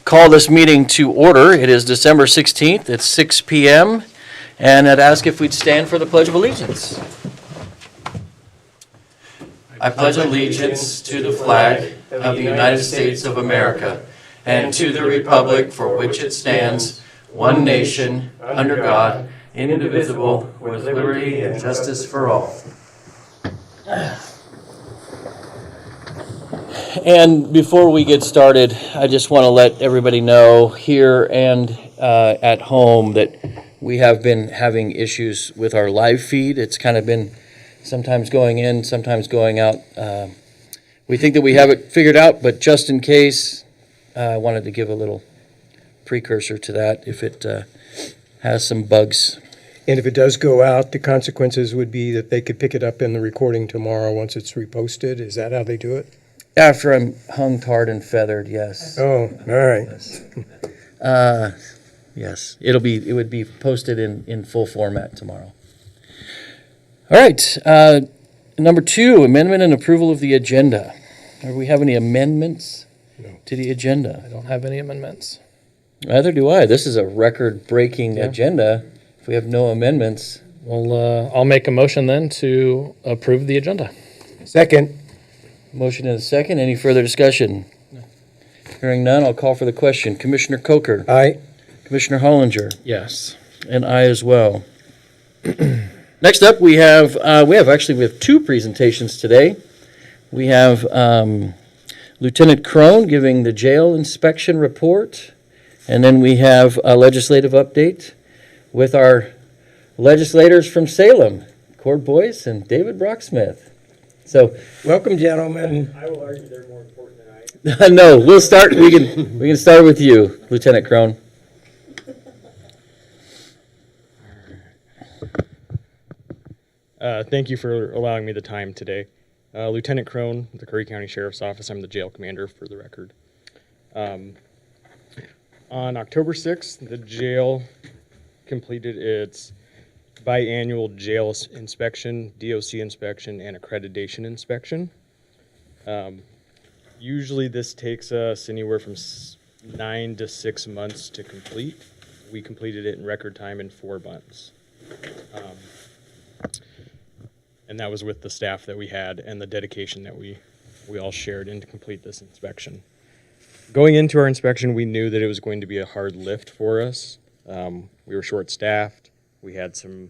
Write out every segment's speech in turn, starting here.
Call this meeting to order. It is December 16th. It's 6 p.m. And I'd ask if we'd stand for the Pledge of Allegiance. I pledge allegiance to the flag of the United States of America and to the republic for which it stands, one nation, under God, indivisible, with liberty and justice for all. And before we get started, I just want to let everybody know here and at home that we have been having issues with our live feed. It's kind of been sometimes going in, sometimes going out. We think that we have it figured out, but just in case, I wanted to give a little precursor to that if it has some bugs. And if it does go out, the consequences would be that they could pick it up in the recording tomorrow once it's reposted. Is that how they do it? After I'm hung, tarred, and feathered, yes. Oh, all right. Yes, it would be posted in full format tomorrow. All right, number 2, amendment and approval of the agenda. Do we have any amendments to the agenda? I don't have any amendments. Neither do I. This is a record-breaking agenda. If we have no amendments. Well, I'll make a motion then to approve the agenda. Second. Motion and a second. Any further discussion? No. Hearing none, I'll call for the question. Commissioner Coker. Aye. Commissioner Hollinger. Yes. And I as well. Next up, we have 2 presentations today. We have Lieutenant Crone giving the jail inspection report, and then we have a legislative update with our legislators from Salem, Cord Boyce and David Brocksmith. So, welcome, gentlemen. I will argue they're more important than I am. No, we'll start. We can start with you, Lieutenant Crone. Thank you for allowing me the time today. Lieutenant Crone, the Curry County Sheriff's Office. I'm the jail commander for the record. On October 6th, the jail completed its biannual jail inspection, DOC inspection, and accreditation inspection. Usually this takes us anywhere from 9 to 6 months to complete. We completed it in record time in 4 months. And that was with the staff that we had and the dedication that we all shared in to complete this inspection. Going into our inspection, we knew that it was going to be a hard lift for us. We were short-staffed. We had some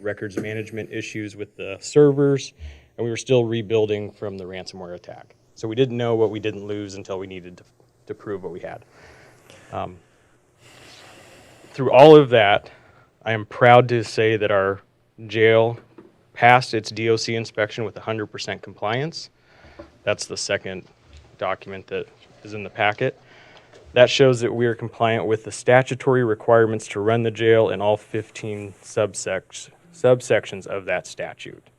records management issues with the servers, and we were still rebuilding from the ransomware attack. So we didn't know what we didn't lose until we needed to prove what we had. Through all of that, I am proud to say that our jail passed its DOC inspection with 100% compliance. That's the second document that is in the packet. That shows that we are compliant with the statutory requirements to run the jail and all 15 subsections of that statute.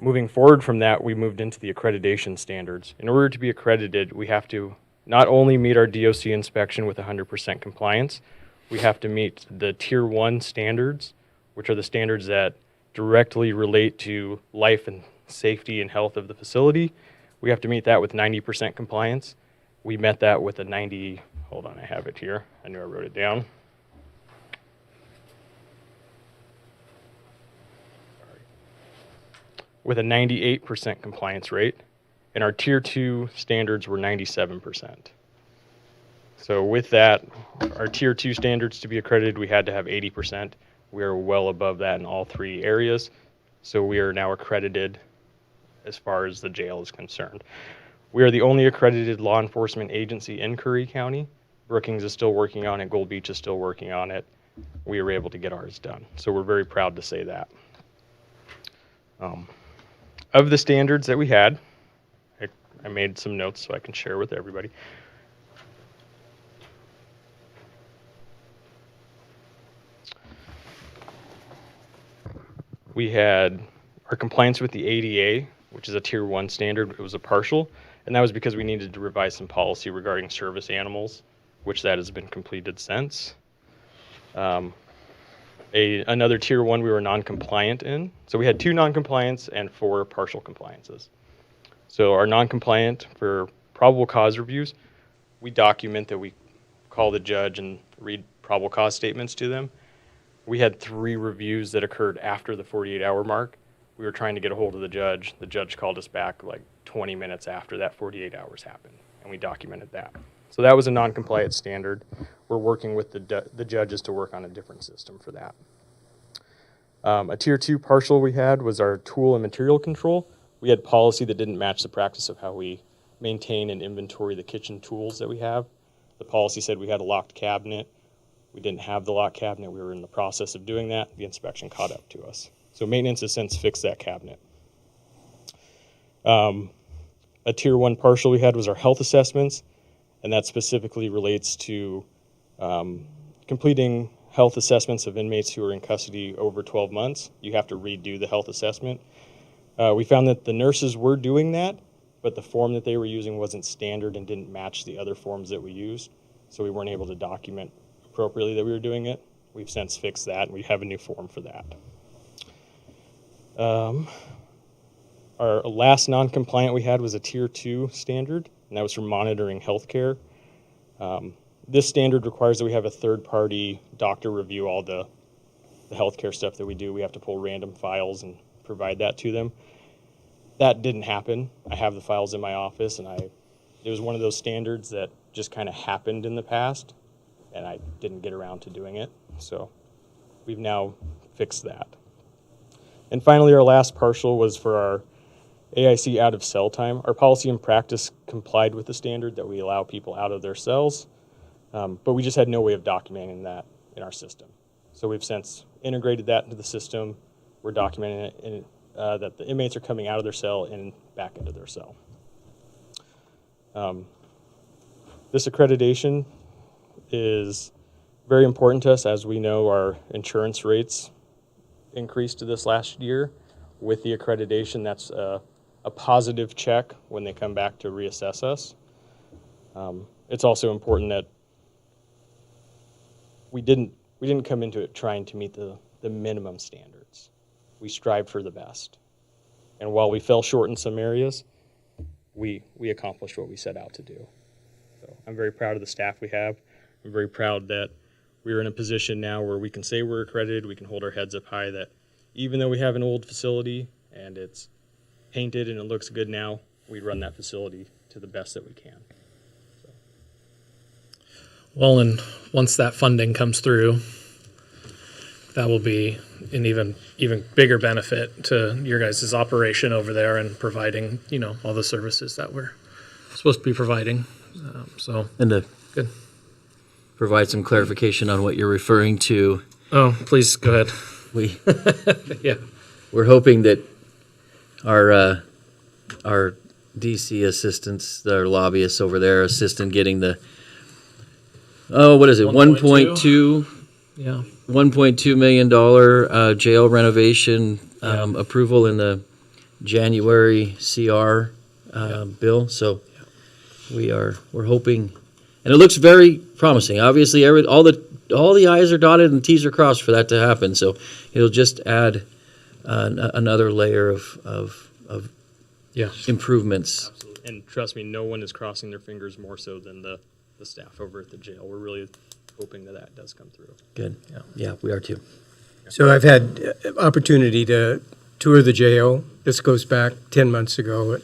Moving forward from that, we moved into the accreditation standards. In order to be accredited, we have to not only meet our DOC inspection with 100% compliance, we have to meet the Tier 1 standards, which are the standards that directly relate to life and safety and health of the facility. We have to meet that with 90% compliance. We met that with a 90, hold on, I have it here. I knew I wrote it down. With a 98% compliance rate, and our Tier 2 standards were 97%. So with that, our Tier 2 standards to be accredited, we had to have 80%. We are well above that in all 3 areas. So we are now accredited as far as the jail is concerned. We are the only accredited law enforcement agency in Curry County. Brookings is still working on it. Gold Beach is still working on it. We were able to get ours done. So we're very proud to say that. Of the standards that we had, I made some notes so I can share with everybody. We had our compliance with the ADA, which is a Tier 1 standard. It was a partial, and that was because we needed to revise some policy regarding service animals, which that has been completed since. Another Tier 1 we were non-compliant in. So we had 2 non-compliance and 4 partial compliances. So our non-compliant for probable cause reviews, we document that we call the judge and read probable cause statements to them. We had 3 reviews that occurred after the 48-hour mark. We were trying to get a hold of the judge. The judge called us back like 20 minutes after that 48 hours happened, and we documented that. So that was a non-compliant standard. We're working with the judges to work on a different system for that. A tier 2 partial we had was our tool and material control. We had policy that didn't match the practice of how we maintain and inventory the kitchen tools that we have. The policy said we had a locked cabinet. We didn't have the locked cabinet. We were in the process of doing that. The inspection caught up to us. So maintenance has since fixed that cabinet. A tier 1 partial we had was our health assessments, and that specifically relates to completing health assessments of inmates who are in custody over 12 months. You have to redo the health assessment. We found that the nurses were doing that, but the form that they were using wasn't standard and didn't match the other forms that we used, so we weren't able to document appropriately that we were doing it. We've since fixed that, and we have a new form for that. Our last non-compliant we had was a tier 2 standard, and that was for monitoring healthcare. This standard requires that we have a third-party doctor review all the healthcare stuff that we do. We have to pull random files and provide that to them. That didn't happen. I have the files in my office, and it was one of those standards that just kind of happened in the past, and I didn't get around to doing it. So we've now fixed that. And finally, our last partial was for our AIC out of cell time. Our policy and practice complied with the standard that we allow people out of their cells, but we just had no way of documenting that in our system. So we've since integrated that into the system. We're documenting it that the inmates are coming out of their cell and back into their cell. This accreditation is very important to us. As we know, our insurance rates increased to this last year. With the accreditation, that's a positive check when they come back to reassess us. It's also important that we didn't come into it trying to meet the minimum standards. We strived for the best. And while we fell short in some areas, we accomplished what we set out to do. So I'm very proud of the staff we have. I'm very proud that we're in a position now where we can say we're accredited, we can hold our heads up high, that even though we have an old facility and it's painted and it looks good now, we run that facility to the best that we can. Well, and once that funding comes through, that will be an even bigger benefit to your guys' operation over there and providing, all the services that we're supposed to be providing. And to Good. provide some clarification on what you're referring to, Oh, please go ahead. Yeah. we're hoping that our DC assistants, our lobbyists over there, assist in getting the, what is it, 1.2? Yeah. $1.2 million jail renovation approval in the January CR bill. So we're hoping, and it looks very promising. Obviously, all the I's are dotted and T's are crossed for that to happen. So it'll just add another layer of improvements. Absolutely. And trust me, no one is crossing their fingers more so than the staff over at the jail. We're really hoping that does come through. Good. Yeah, we are too. So I've had opportunity to tour the jail. This goes back 10 months ago.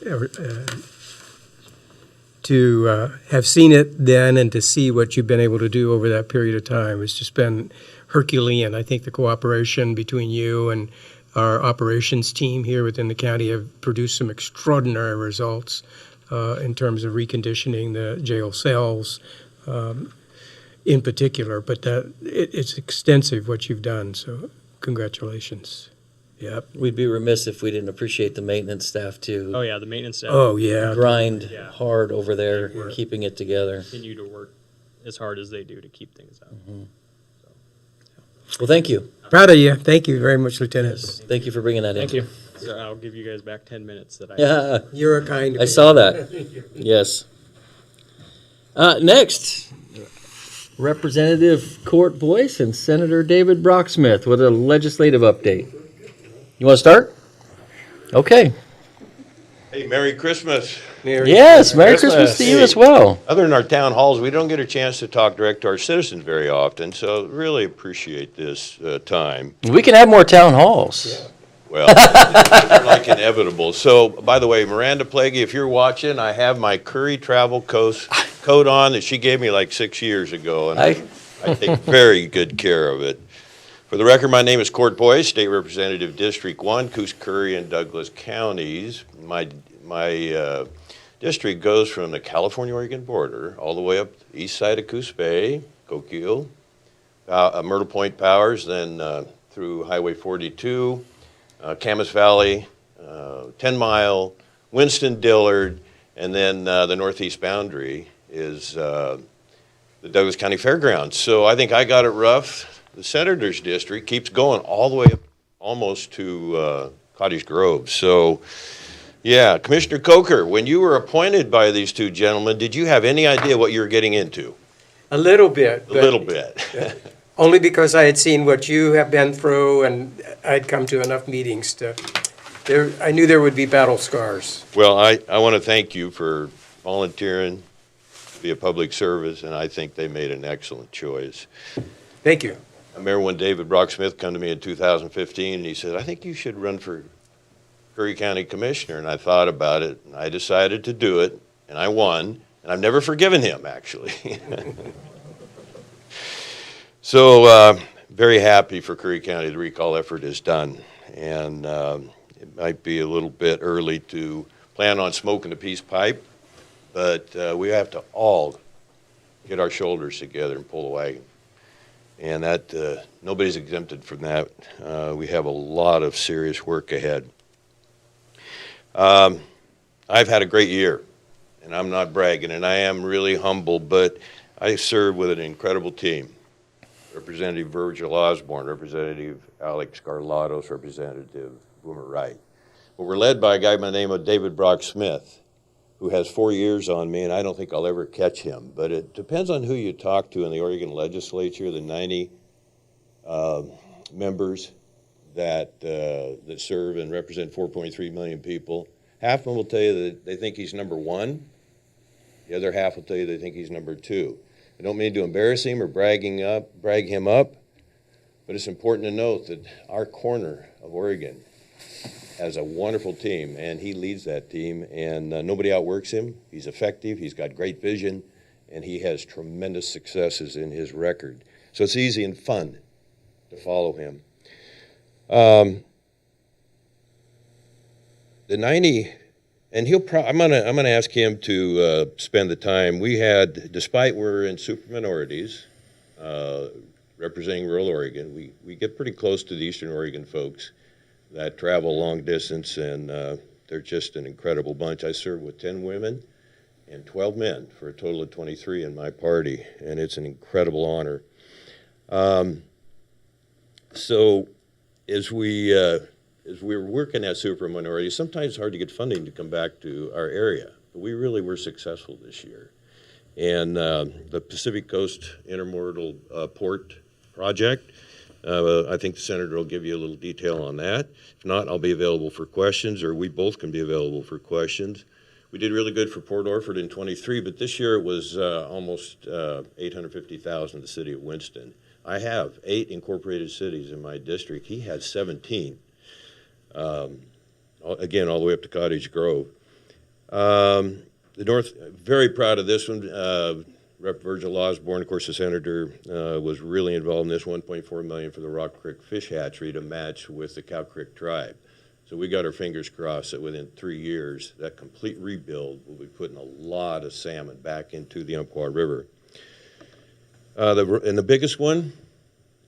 To have seen it then and to see what you've been able to do over that period of time has just been Herculean. I think the cooperation between you and our operations team here within the county have produced some extraordinary results in terms of reconditioning the jail cells in particular. But it's extensive what you've done, so congratulations. Yep. We'd be remiss if we didn't appreciate the maintenance staff too. Oh yeah, the maintenance staff. Oh, yeah. Grind Yeah. hard over there, keeping it together. Continue to work as hard as they do to keep things up. Well, thank you. Proud of you. Thank you very much, Lieutenant. Thank you for bringing that in. Thank you. So I'll give you guys back 10 minutes that I. Yeah, You're a kind I saw that. Yes. Next, Representative Court Boyce and Senator David Brocksmith with a legislative update. You want to start? Okay. Hey, Merry Christmas. Yes, Merry Christmas to you as well. Other than our town halls, we don't get a chance to talk direct to our citizens very often, so really appreciate this time. We can have more town halls. Well, they're like inevitable. So, by the way, Miranda Plaguey, if you're watching, I have my Curry Travel coat on that she gave me like 6 years ago, and I take very good care of it. For the record, my name is Court Boyce, State Representative District 1, Coos, Curry, and Douglas counties. My district goes from the California-Oregon border all the way up the east side of Coos Bay, Coquille, Myrtle Point Powers, then through Highway 42, Camas Valley, 10 Mile, Winston Dillard, and then the northeast boundary is the Douglas County Fairgrounds. So I think I got it rough. The Senator's District keeps going all the way up almost to Cottage Grove. So, yeah, Commissioner Coker, when you were appointed by these two gentlemen, did you have any idea what you were getting into? A little bit. A little bit. Only because I had seen what you have been through, and I'd come to enough meetings to, I knew there would be battle scars. Well, I want to thank you for volunteering to be a public service, and I think they made an excellent choice. Thank you. I remember when David Brock Smith came to me in 2015, and he said, I think you should run for Curry County Commissioner, and I thought about it, and I decided to do it, and I won, and I've never forgiven him, actually. So, very happy for Curry County. The recall effort is done, and it might be a little bit early to plan on smoking a peace pipe, but we have to all get our shoulders together and pull the wagon. And that nobody's exempted from that. We have a lot of serious work ahead. I've had a great year, and I'm not bragging, and I am really humble, but I serve with an incredible team. Representative Virgil Osborne, Representative Alex Carlatos, Representative Boomer Wright. But we're led by a guy by the name of David Brock Smith, who has 4 years on me, and I don't think I'll ever catch him. But it depends on who you talk to in the Oregon legislature, the 90 members that serve and represent 4.3 million people. Half of them will tell you that they think he's number one. The other half will tell you they think he's number two. I don't mean to embarrass him or brag him up, but it's important to note that our corner of Oregon has a wonderful team, and he leads that team, and nobody outworks him. He's effective, he's got great vision, and he has tremendous successes in his record. So it's easy and fun to follow him. The 90, and I'm gonna ask him to spend the time. We had, despite we're in super minorities, representing rural Oregon, we get pretty close to the Eastern Oregon folks that travel long distance, and they're just an incredible bunch. I serve with 10 women and 12 men for a total of 23 in my party, and it's an incredible honor. So as we're working at super minorities, sometimes it's hard to get funding to come back to our area, but we really were successful this year. And the Pacific Coast Intermodal Port Project, I think the Senator will give you a little detail on that. If not, I'll be available for questions, or we both can be available for questions. We did really good for Port Orford in 23, but this year it was almost $850,000 in the city of Winston. I have 8 incorporated cities in my district. He has 17. Again, all the way up to Cottage Grove. The North, very proud of this one. Rep. Virgil Osborne, of course, the senator, was really involved in this. $1.4 million for the Rock Creek Fish Hatchery to match with the Cow Creek Tribe. So we got our fingers crossed that within 3 years, that complete rebuild will be putting a lot of salmon back into the Umpqua River. And the biggest one,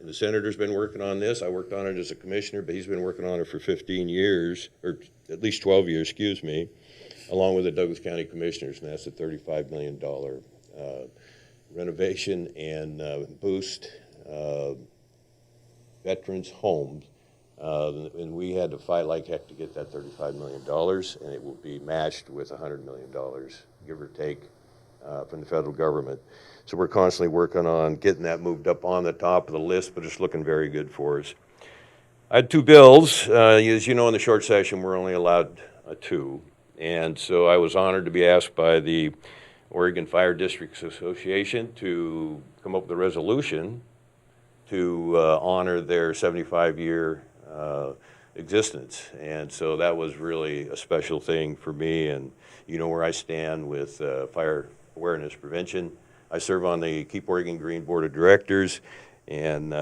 and the senator's been working on this. I worked on it as a commissioner, but he's been working on it for 15 years, or at least 12 years, excuse me, along with the Douglas County Commissioners, and that's a $35 million renovation and boost veterans' homes. And we had to fight like heck to get that $35 million, and it will be matched with $100 million, give or take, from the federal government. So we're constantly working on getting that moved up on the top of the list, but it's looking very good for us. I had 2 bills. As you know, in the short session, we're only allowed 2. And so I was honored to be asked by the Oregon Fire Districts Association to come up with a resolution to honor their 75-year existence. And so that was really a special thing for me. And you know where I stand with fire awareness prevention. I serve on the Keep Oregon Green Board of Directors, and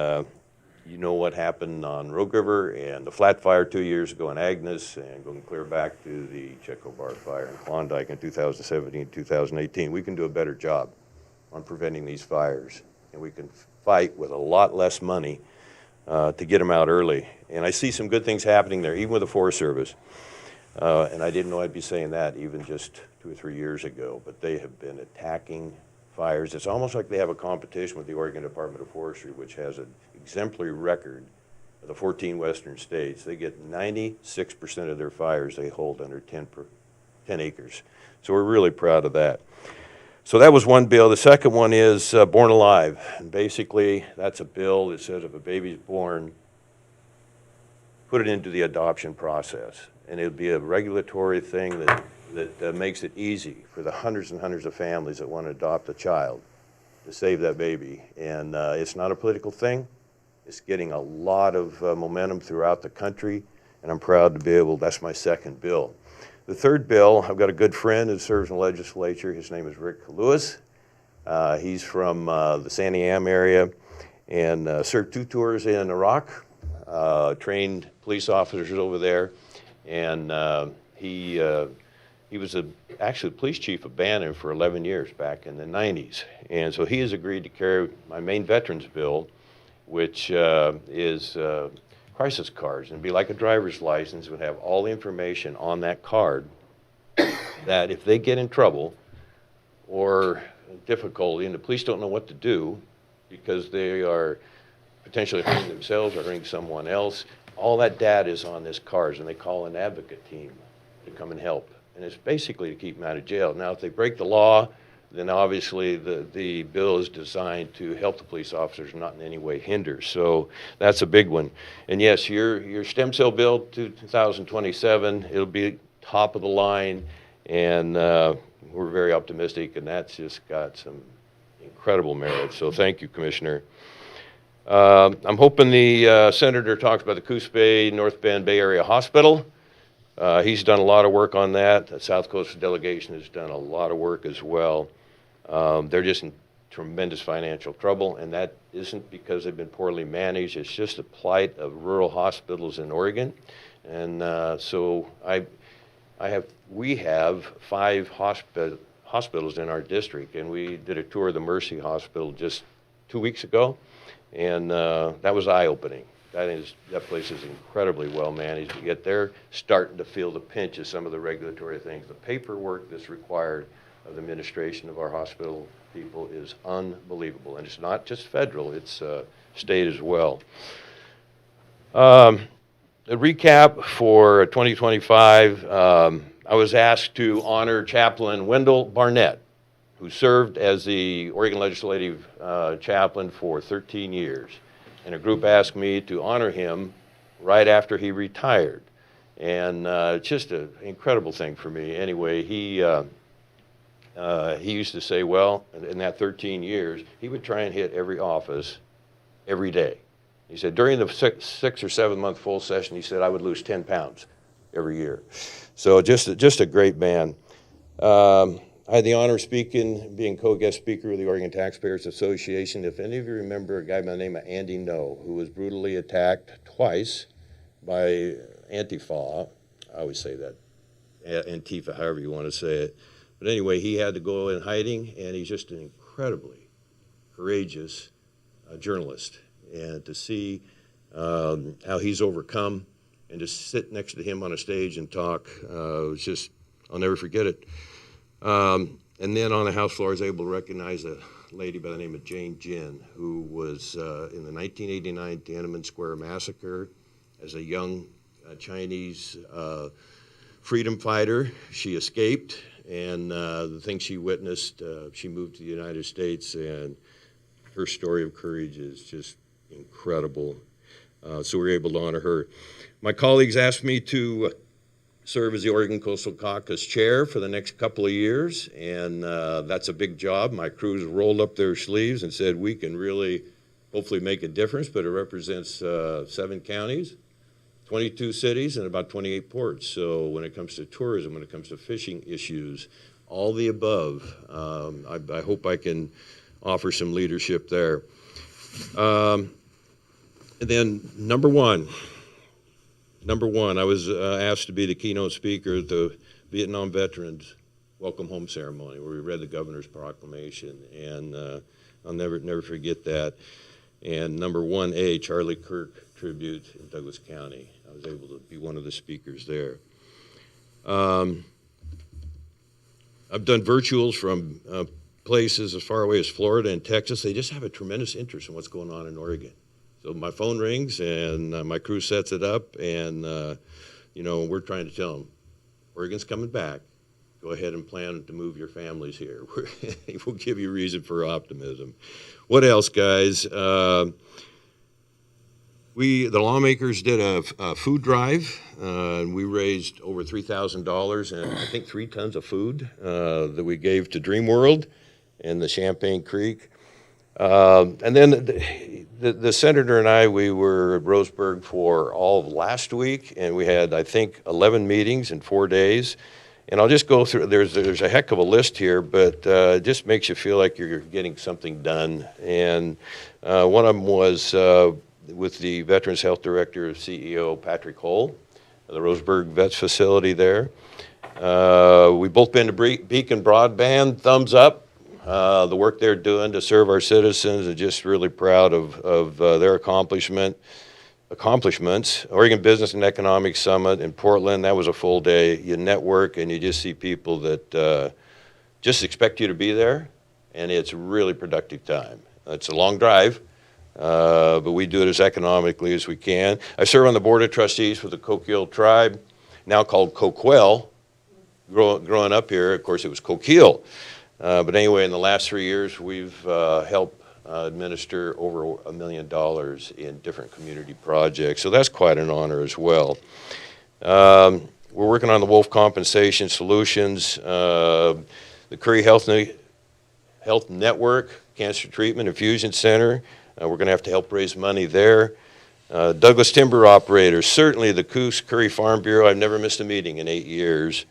you know what happened on Rogue River and the Flat Fire 2 years ago in Agnes, and going clear back to the Checo Bar Fire in Klondike in 2017, 2018. We can do a better job on preventing these fires, and we can fight with a lot less money to get them out early. And I see some good things happening there, even with the Forest Service. And I didn't know I'd be saying that even just 2 or 3 years ago, but they have been attacking fires. It's almost like they have a competition with the Oregon Department of Forestry, which has an exemplary record of the 14 western states. They get 96% of their fires they hold under 10 acres. So we're really proud of that. So that was one bill. The second one is Born Alive. And basically, that's a bill that says if a baby's born, put it into the adoption process. And it'll be a regulatory thing that makes it easy for the hundreds and hundreds of families that want to adopt a child to save that baby. And it's not a political thing. It's getting a lot of momentum throughout the country, and I'm proud to be able, that's my second bill. The third bill, I've got a good friend who serves in the legislature. His name is Rick Lewis. He's from the Sandy Am area and served 2 tours in Iraq, trained police officers over there, and he was actually the police chief of Bannon for 11 years back in the 90s. And so he has agreed to carry my main veterans bill, which is crisis cards. And it'd be like a driver's license. It would have all the information on that card that if they get in trouble or difficulty and the police don't know what to do because they are potentially hurting themselves or hurting someone else, all that data is on this card, and they call an advocate team to come and help. And it's basically to keep them out of jail. Now, if they break the law, then obviously the bill is designed to help the police officers, not in any way hinder. So that's a big one. And yes, your stem cell bill to 2027, it'll be top of the line, and we're very optimistic, and that's just got some incredible merit. So thank you, Commissioner. I'm hoping the Senator talks about the Coos Bay, North Bend Bay Area Hospital. He's done a lot of work on that. The South Coast delegation has done a lot of work as well. They're just in tremendous financial trouble, and that isn't because they've been poorly managed. It's just the plight of rural hospitals in Oregon. And so we have 5 hospitals in our district, and we did a tour of the Mercy Hospital just 2 weeks ago, and that was eye-opening. That place is incredibly well managed, yet they're starting to feel the pinch of some of the regulatory things. The paperwork that's required of the administration of our hospital people is unbelievable, and it's not just federal, it's state as well. A recap for 2025, I was asked to honor Chaplain Wendell Barnett, who served as the Oregon Legislative Chaplain for 13 years. And a group asked me to honor him right after he retired. And just an incredible thing for me. Anyway, he used to say, well, in that 13 years, he would try and hit every office every day. He said during the 6 or 7 month full session, he said I would lose 10 pounds every year. So just a great man. I had the honor of being co-guest speaker of the Oregon Taxpayers Association. If any of you remember a guy by the name of Andy No, who was brutally attacked twice by Antifa, I always say that, Antifa, however you want to say it. But anyway, he had to go in hiding, and he's just an incredibly courageous journalist. And to see how he's overcome and to sit next to him on a stage and talk, was just, I'll never forget it. And then on the House floor, I was able to recognize a lady by the name of Jane Jin, who was in the 1989 Tiananmen Square massacre as a young Chinese freedom fighter. She escaped, and the things she witnessed, she moved to the United States, and her story of courage is just incredible. So we were able to honor her. My colleagues asked me to serve as the Oregon Coastal Caucus chair for the next couple of years, and that's a big job. My crew's rolled up their sleeves and said we can really hopefully make a difference, but it represents 7 counties, 22 cities, and about 28 ports. So when it comes to tourism, when it comes to fishing issues, all the above, I hope I can offer some leadership there. And then number one, I was asked to be the keynote speaker at the Vietnam Veterans Welcome Home Ceremony, where we read the governor's proclamation, and I'll never forget that. And number 1A, Charlie Kirk tribute in Douglas County. I was able to be one of the speakers there. I've done virtuals from places as far away as Florida and Texas. They just have a tremendous interest in what's going on in Oregon. So my phone rings and my crew sets it up, and we're trying to tell them, Oregon's coming back. Go ahead and plan to move your families here. We'll give you reason for optimism. What else, guys? The lawmakers did a food drive, and we raised over $3,000 and I think 3 tons of food that we gave to Dream World and the Champagne Creek. And then the senator and I, we were at Roseburg for all of last week, and we had, I think, 11 meetings in 4 days. And I'll just go through, there's a heck of a list here, but it just makes you feel like you're getting something done. And one of them was with the Veterans Health Director, CEO Patrick Hull, at the Roseburg Vets facility there. We've both been to Beacon Broadband, thumbs up. The work they're doing to serve our citizens, and just really proud of their accomplishments. Oregon Business and Economic Summit in Portland, that was a full day. You network and you just see people that just expect you to be there, and it's a really productive time. It's a long drive, but we do it as economically as we can. I serve on the Board of Trustees for the Coquille Tribe, now called Coquille. Growing up here, of course, it was Coquille. But anyway, in the last 3 years, we've helped administer over $1 million in different community projects. So that's quite an honor as well. We're working on the Wolf Compensation Solutions, the Curry Health Network, Cancer Treatment Infusion Center. We're going to have to help raise money there. Douglas Timber Operators, certainly the Coos Curry Farm Bureau. I've never missed a meeting in 8 years.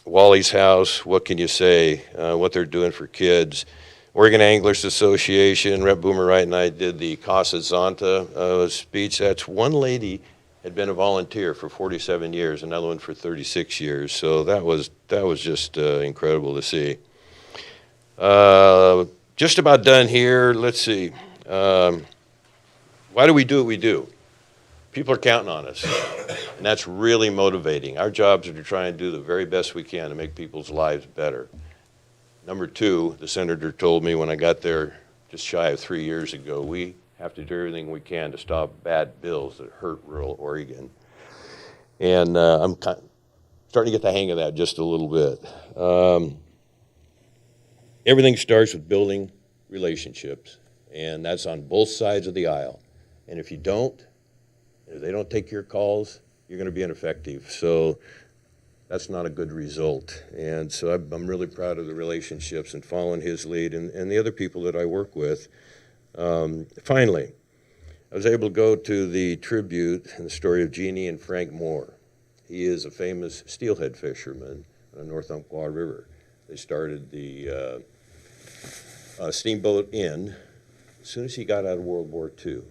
Wally's House, what can you say, what they're doing for kids. Oregon Anglers Association, Rep. Boomerite and I did the Casa Zonta speech. That's one lady had been a volunteer for 47 years, another one for 36 years. So that was just incredible to see. Just about done here. Let's see. Why do we do what we do? People are counting on us, and that's really motivating. Our jobs are to try and do the very best we can to make people's lives better. Number 2, the senator told me when I got there just shy of 3 years ago, we have to do everything we can to stop bad bills that hurt rural Oregon. And I'm starting to get the hang of that just a little bit. Everything starts with building relationships, and that's on both sides of the aisle. And if you don't, if they don't take your calls, you're going to be ineffective. So that's not a good result. And so I'm really proud of the relationships and following his lead and the other people that I work with. Finally, I was able to go to the tribute and the story of Jeannie and Frank Moore. He is a famous steelhead fisherman on the North Umpqua River. They started the Steamboat Inn as soon as he got out of World War II.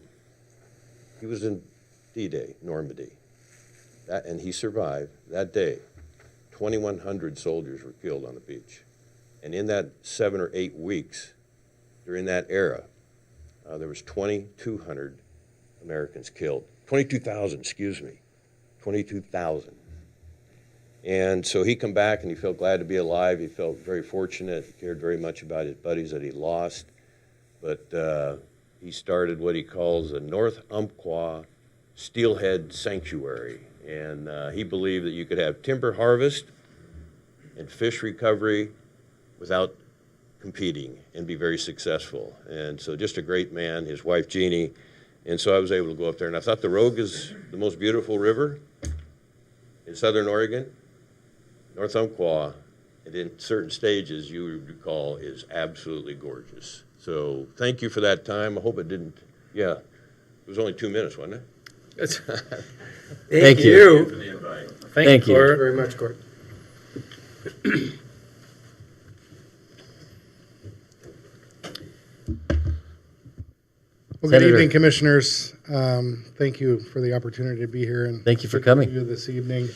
He was in D-Day, Normandy, and he survived that day. 2,100 soldiers were killed on the beach. And in that 7 or 8 weeks, during that era, there was 2,200 Americans killed. 22,000, excuse me. 22,000. And so he come back and he felt glad to be alive. He felt very fortunate. He cared very much about his buddies that he lost. But he started what he calls a North Umpqua Steelhead Sanctuary. And he believed that you could have timber harvest and fish recovery without competing and be very successful. And so just a great man, his wife Jeannie. And so I was able to go up there, and I thought the Rogue is the most beautiful river in Southern Oregon, North Umpqua, and in certain stages you would recall is absolutely gorgeous. So thank you for that time. I hope it didn't, yeah, it was only 2 minutes, wasn't it? Thank you. you. For the invite. Thank you. Thank you very much, Court. Well, good Senator. evening, Commissioners. Thank you for the opportunity to be here and Thank you for speak with coming. you this evening.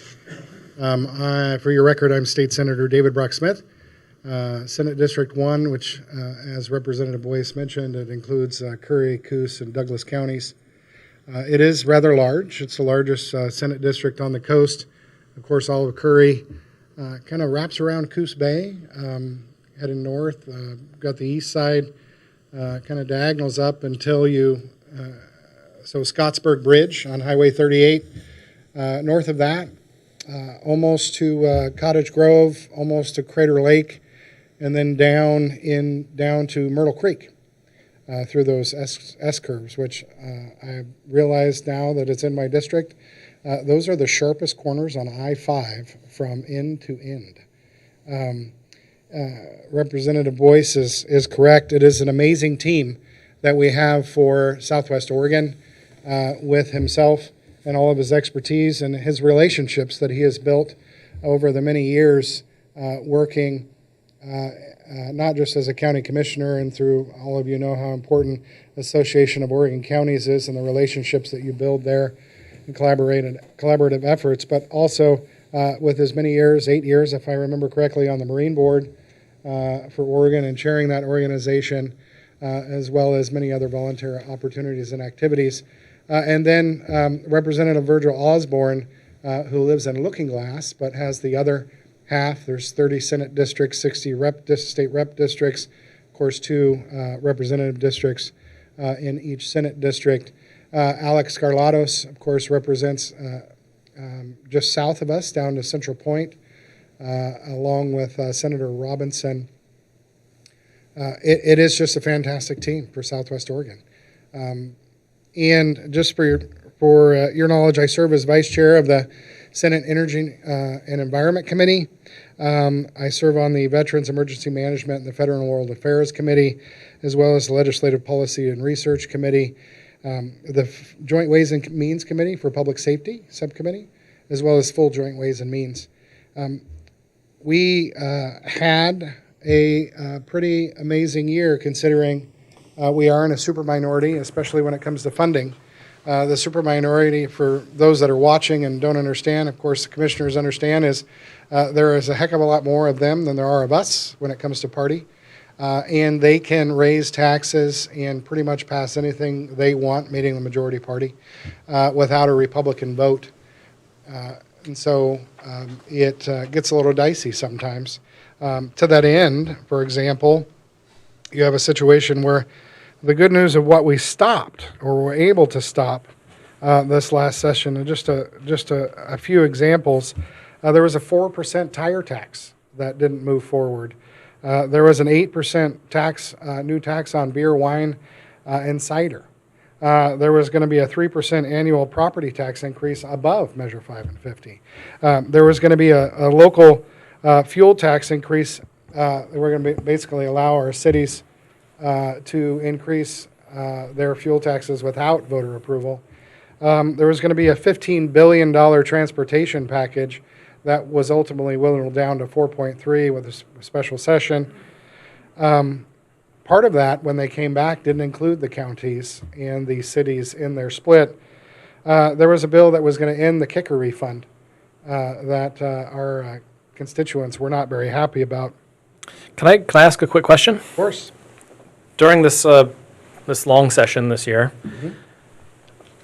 For your record, I'm State Senator David Brock Smith, Senate District 1, which, as Representative Boyce mentioned, it includes Curry, Coos, and Douglas counties. It is rather large. It's the largest Senate district on the coast. Of course, all of Curry kind of wraps around Coos Bay, heading north. Got the east side, kind of diagonals up until you, so Scottsburg Bridge on Highway 38. North of that, almost to Cottage Grove, almost to Crater Lake, and then down to Myrtle Creek. Through those S-curves, which I realize now that it's in my district. Those are the sharpest corners on I-5 from end to end. Representative Boyce is correct. It is an amazing team that we have for Southwest Oregon with himself and all of his expertise and his relationships that he has built over the many years working not just as a county commissioner, and through all of you know how important Association of Oregon Counties is and the relationships that you build there and collaborative efforts, but also with as many years, 8 years, if I remember correctly, on the Marine Board for Oregon and chairing that organization, as well as many other volunteer opportunities and activities. And then Representative Virgil Osborne, who lives in Looking Glass, but has the other half. There's 30 Senate districts, 60 state rep districts, of course, 2 representative districts in each Senate district. Alex Scarlatos, of course, represents just south of us down to Central Point, along with Senator Robinson. It is just a fantastic team for Southwest Oregon. And just for your knowledge, I serve as vice chair of the Senate Energy and Environment Committee. I serve on the Veterans Emergency Management and the Federal and World Affairs Committee, as well as the Legislative Policy and Research Committee, the Joint Ways and Means Committee for Public Safety Subcommittee, as well as full Joint Ways and Means. We had a pretty amazing year considering we are in a super minority, especially when it comes to funding. The super minority, for those that are watching and don't understand, of course the commissioners understand, is there is a heck of a lot more of them than there are of us when it comes to party. And they can raise taxes and pretty much pass anything they want, meaning the majority party, without a Republican vote. And so it gets a little dicey sometimes. To that end, for example, you have a situation where the good news of what we stopped or were able to stop this last session, and just a few examples, there was a 4% tire tax that didn't move forward. There was an 8% tax, new tax on beer, wine, and cider. There was going to be a 3% annual property tax increase above Measure 5 and 50. There was going to be a local fuel tax increase. We're going to basically allow our cities to increase their fuel taxes without voter approval. There was going to be a $15 billion transportation package that was ultimately whittled down to 4.3 with a special session. Part of that, when they came back, didn't include the counties and the cities in their split. There was a bill that was going to end the kicker refund that our constituents were not very happy about. Can I ask a quick question? Of course. During this this long session this year,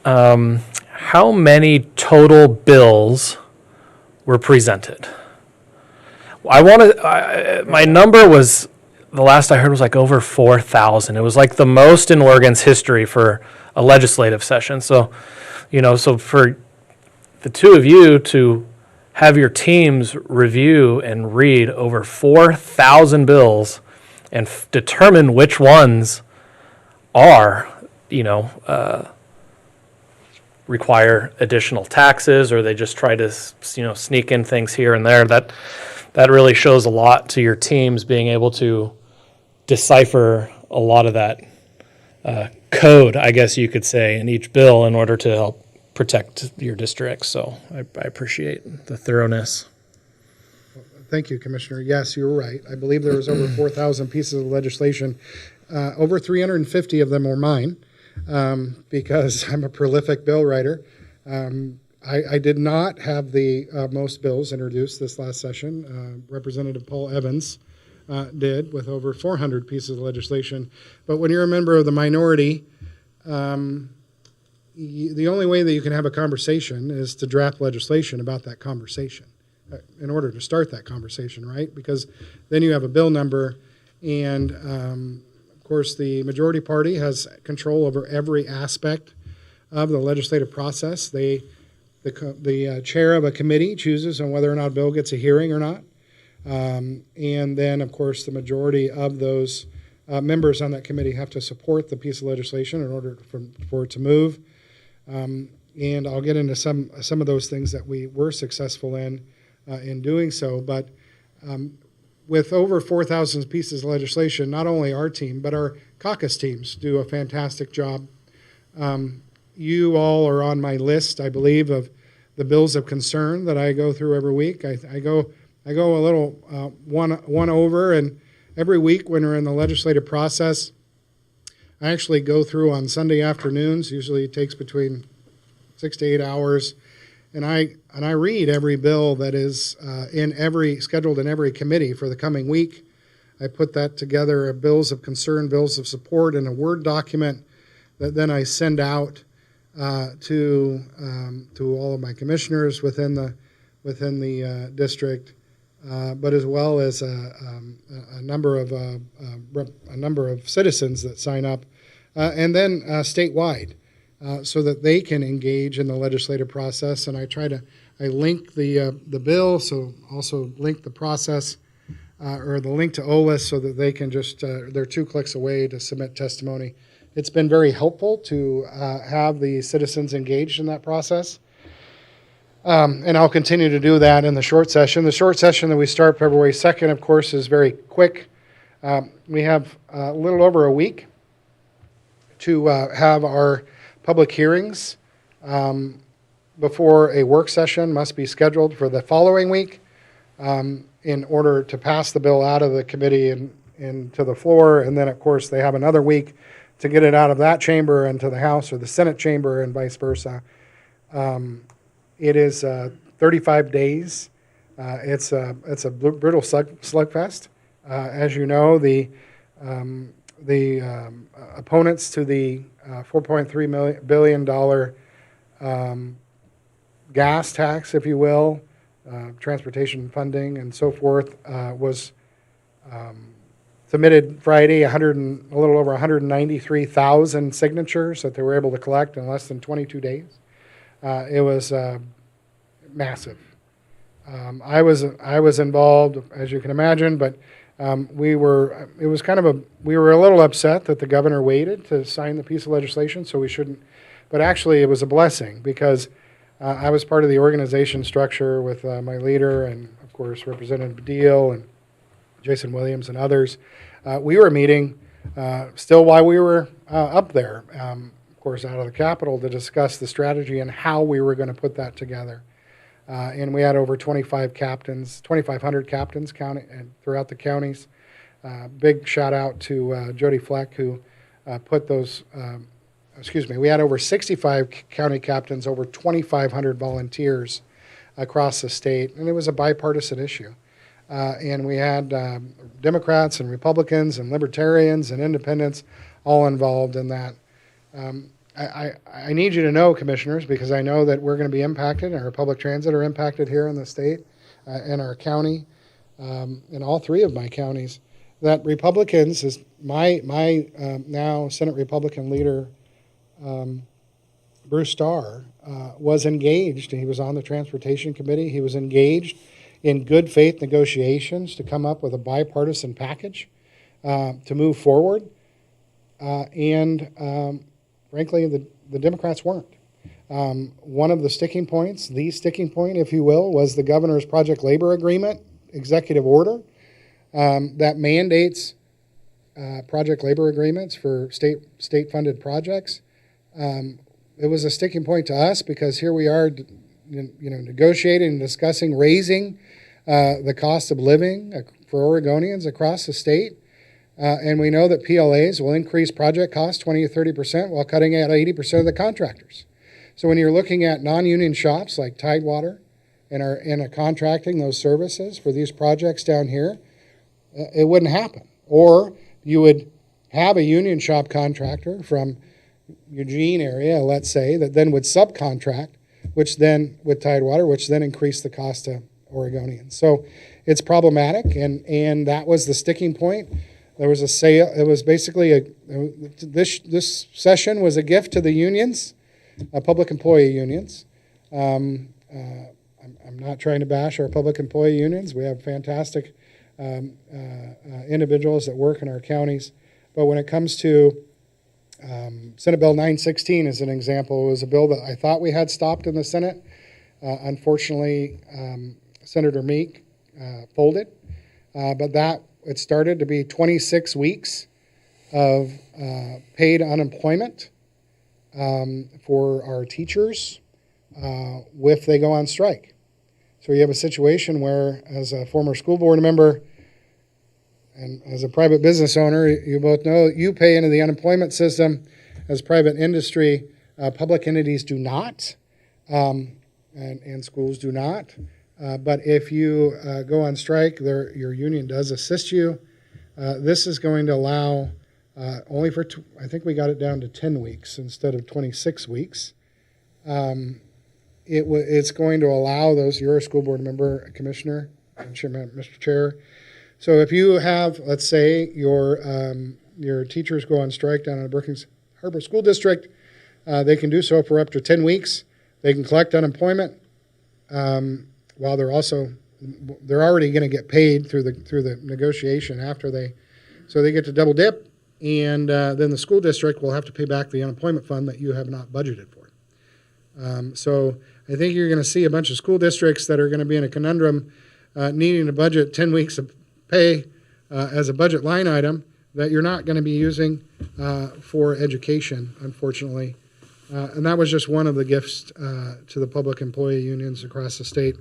how many total bills were presented? My number was, the last I heard was like over 4,000. It was like the most in Oregon's history for a legislative session. So, so for the two of you to have your teams review and read over 4,000 bills and determine which ones are, require additional taxes, or they just try to, sneak in things here and there. That really shows a lot to your teams being able to decipher a lot of that code, I guess you could say, in each bill in order to help protect your district. So I appreciate the thoroughness. Thank you, Commissioner. Yes, you're right. I believe there was over 4,000 pieces of legislation. Over 350 of them were mine, because I'm a prolific bill writer. I did not have the most bills introduced this last session. Representative Paul Evans did, with over 400 pieces of legislation. But when you're a member of the minority, the only way that you can have a conversation is to draft legislation about that conversation in order to start that conversation, right? Because then you have a bill number, and of course the majority party has control over every aspect of the legislative process. The chair of a committee chooses on whether or not a bill gets a hearing or not. And then, of course, the majority of those members on that committee have to support the piece of legislation in order for it to move. And I'll get into some of those things that we were successful in doing so. But with over 4,000 pieces of legislation, not only our team, but our caucus teams do a fantastic job. You all are on my list, I believe, of the bills of concern that I go through every week. I go a little one over, and every week when we're in the legislative process, I actually go through on Sunday afternoons. Usually it takes between 6 to 8 hours, and I read every bill that is scheduled in every committee for the coming week. I put that together, bills of concern, bills of support, in a Word document that then I send out to all of my commissioners within the district, but as well as a number of citizens that sign up, and then statewide, so that they can engage in the legislative process. And I link the bill, so also link the process, or the link to OLIS, so that they can just they're 2 clicks away to submit testimony. It's been very helpful to have the citizens engaged in that process. And I'll continue to do that in the short session. The short session that we start February 2nd, of course, is very quick. We have a little over a week to have our public hearings before a work session must be scheduled for the following week in order to pass the bill out of the committee and to the floor. And then, of course, they have another week to get it out of that chamber and to the House or the Senate chamber, and vice versa. It is 35 days. It's a brutal slugfest. As you know, the opponents to the $4.3 billion gas tax, if you will, transportation funding and so forth, was submitted Friday, a little over 193,000 signatures that they were able to collect in less than 22 days. It was massive. I was involved, as you can imagine, but we were a little upset that the governor waited to sign the piece of legislation, so we shouldn't. But actually, it was a blessing, because I was part of the organization structure with my leader and, of course, Representative Deal and Jason Williams and others. We were meeting still while we were up there, of course, out of the Capitol, to discuss the strategy and how we were going to put that together. And we had over 2,500 captains throughout the counties. Big shout out to Jody Fleck, who put those, we had over 65 county captains, over 2,500 volunteers across the state, and it was a bipartisan issue. And we had Democrats and Republicans and Libertarians and Independents all involved in that. I need you to know, commissioners, because I know that we're going to be impacted, and our public transit are impacted here in the state, in our county, in all 3 of my counties, that Republicans, is my now Senate Republican leader, Bruce Starr, was engaged. He was on the Transportation Committee. He was engaged in good faith negotiations to come up with a bipartisan package to move forward. And frankly, the Democrats weren't. One of the sticking points, the sticking point, if you will, was the governor's project labor agreement executive order that mandates project labor agreements for state-funded projects. It was a sticking point to us because here we are, negotiating and discussing raising the cost of living for Oregonians across the state. And we know that PLAs will increase project costs 20 to 30% while cutting out 80% of the contractors. So when you're looking at non-union shops like Tidewater and are contracting those services for these projects down here, it wouldn't happen. Or you would have a union shop contractor from Eugene area, let's say, that then would subcontract, which then with Tidewater, which then increased the cost to Oregonians. So it's problematic, and that was the sticking point. There was a sale. It was basically this session was a gift to the unions, public employee unions. I'm not trying to bash our public employee unions. We have fantastic individuals that work in our counties. But when it comes to Senate Bill 916 as an example, it was a bill that I thought we had stopped in the Senate. Unfortunately, Senator Meek folded. But it started to be 26 weeks of paid unemployment for our teachers if they go on strike. So you have a situation where, as a former school board member and as a private business owner, you both know you pay into the unemployment system as private industry. Public entities do not, and schools do not. But if you go on strike, your union does assist you. This is going to allow only for, I think we got it down to 10 weeks instead of 26 weeks. It's going to allow those, you're a school board member, commissioner, Mr. Chair. So if you have, let's say, your teachers go on strike down in the Brookings Harbor School District, they can do so for up to 10 weeks. They can collect unemployment while they're already going to get paid through the negotiation after so they get to double dip, and then the school district will have to pay back the unemployment fund that you have not budgeted for. So I think you're going to see a bunch of school districts that are going to be in a conundrum needing to budget 10 weeks of pay as a budget line item that you're not going to be using for education, unfortunately. And that was just one of the gifts to the public employee unions across the state.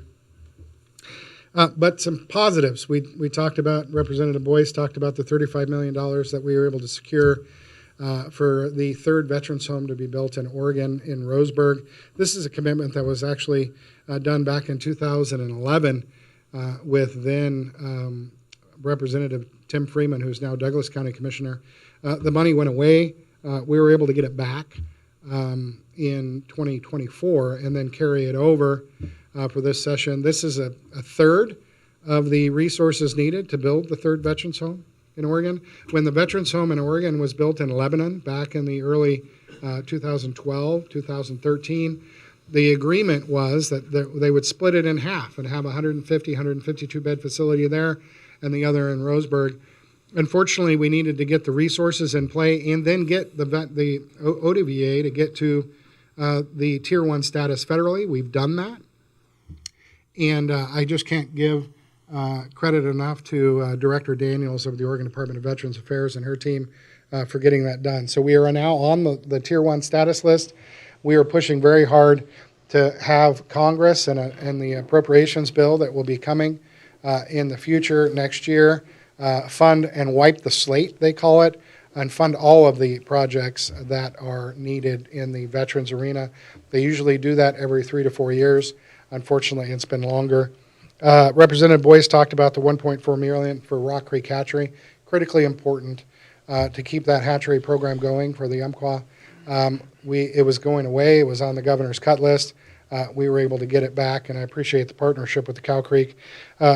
But some positives. We talked about, Representative Boyce talked about the $35 million that we were able to secure for the third veterans home to be built in Oregon in Roseburg. This is a commitment that was actually done back in 2011 with then Representative Tim Freeman, who's now Douglas County Commissioner. The money went away. We were able to get it back in 2024 and then carry it over for this session. This is a third of the resources needed to build the third veterans home in Oregon. When the veterans home in Oregon was built in Lebanon back in the early 2012, 2013, the agreement was that they would split it in half and have 152 bed facility there and the other in Roseburg. Unfortunately, we needed to get the resources in play and then get the ODVA to get to the Tier 1 status federally. We've done that. And I just can't give credit enough to Director Daniels of the Oregon Department of Veterans Affairs and her team for getting that done. So we are now on the Tier 1 status list. We are pushing very hard to have Congress and the appropriations bill that will be coming in the future next year fund and wipe the slate, they call it, and fund all of the projects that are needed in the veterans arena. They usually do that every 3 to 4 years. Unfortunately, it's been longer. Representative Boyce talked about the $1.4 million for Rock Creek Hatchery. Critically important to keep that hatchery program going for the Umpqua. It was going away. It was on the governor's cut list. We were able to get it back, and I appreciate the partnership with the Cow Creek.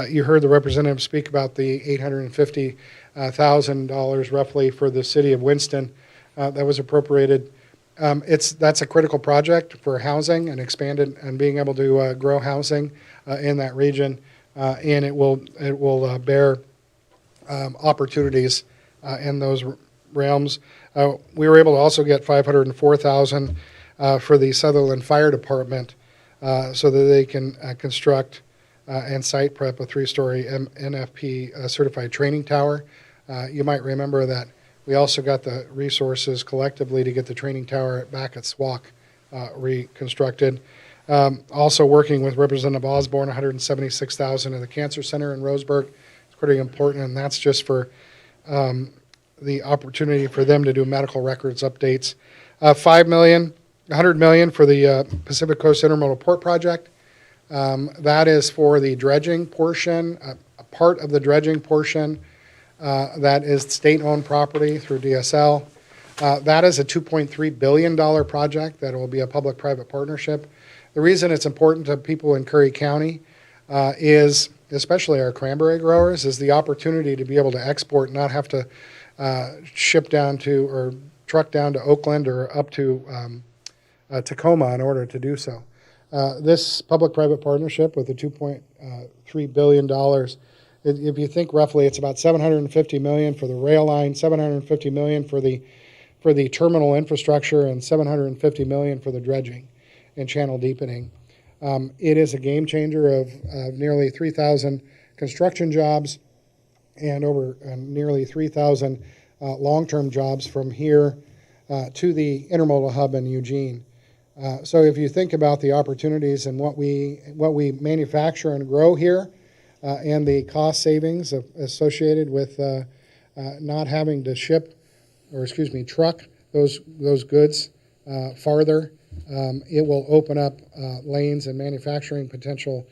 You heard the representative speak about the $850,000 roughly for the city of Winston that was appropriated. That's a critical project for housing and expanded and being able to grow housing in that region, and it will bear opportunities in those realms. We were able to also get $504,000 for the Sutherland Fire Department so that they can construct and site prep a 3-story NFP certified training tower. You might remember that we also got the resources collectively to get the training tower back at SWAC reconstructed. Also working with Representative Osborne, $176,000 in the Cancer Center in Roseburg. It's pretty important, and that's just for the opportunity for them to do medical records updates. $100 million for the Pacific Coast Intermodal Port Project. That is for the dredging portion, a part of the dredging portion that is state-owned property through DSL. That is a $2.3 billion project that will be a public-private partnership. The reason it's important to people in Curry County is, especially our cranberry growers, is the opportunity to be able to export, not have to ship down to or truck down to Oakland or up to Tacoma in order to do so. This public-private partnership with the $2.3 billion, if you think roughly, it's about $750 million for the rail line, $750 million for the terminal infrastructure, and $750 million for the dredging and channel deepening. It is a game changer of nearly 3,000 construction jobs and over nearly 3,000 long-term jobs from here to the intermodal hub in Eugene. So if you think about the opportunities and what we manufacture and grow here, and the cost savings associated with not having to truck those goods farther, it will open up lanes and manufacturing potential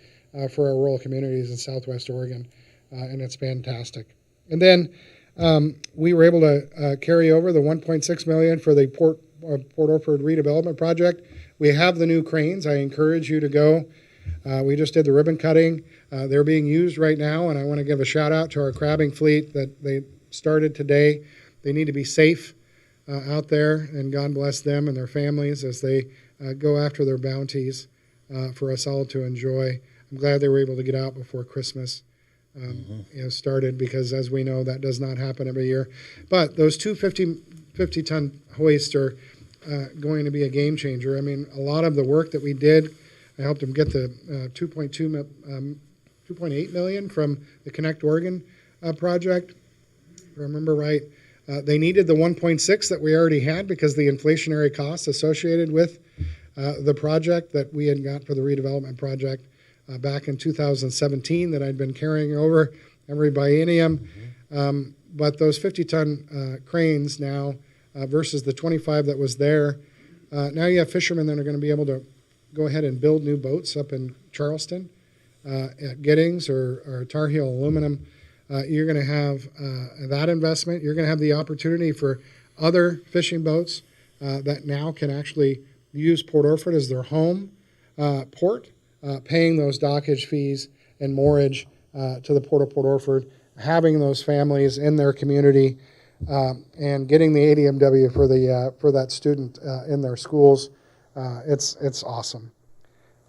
for our rural communities in Southwest Oregon, and it's fantastic. And then we were able to carry over the $1.6 million for the Port Orford redevelopment project. We have the new cranes. I encourage you to go. We just did the ribbon cutting. They're being used right now, and I want to give a shout out to our crabbing fleet that they started today. They need to be safe out there, and God bless them and their families as they go after their bounties for us all to enjoy. I'm glad they were able to get out before Christmas started, because as we know, that does not happen every year. But those two 50-ton hoists are going to be a game changer. I mean, a lot of the work that we did, I helped them get the 2.8 million from the Connect Oregon project. If I remember right, they needed the 1.6 that we already had because the inflationary costs associated with the project that we had got for the redevelopment project back in 2017 that I'd been carrying over every biennium. But those 50-ton cranes now versus the 25 that was there, now you have fishermen that are going to be able to go ahead and build new boats up in Charleston at Giddings or Tar Heel Aluminum. You're going to have that investment. You're going to have the opportunity for other fishing boats that now can actually use Port Orford as their home port, paying those dockage fees and moorage to the Port of Port Orford, having those families in their community, and getting the ADMW for that student in their schools. It's awesome.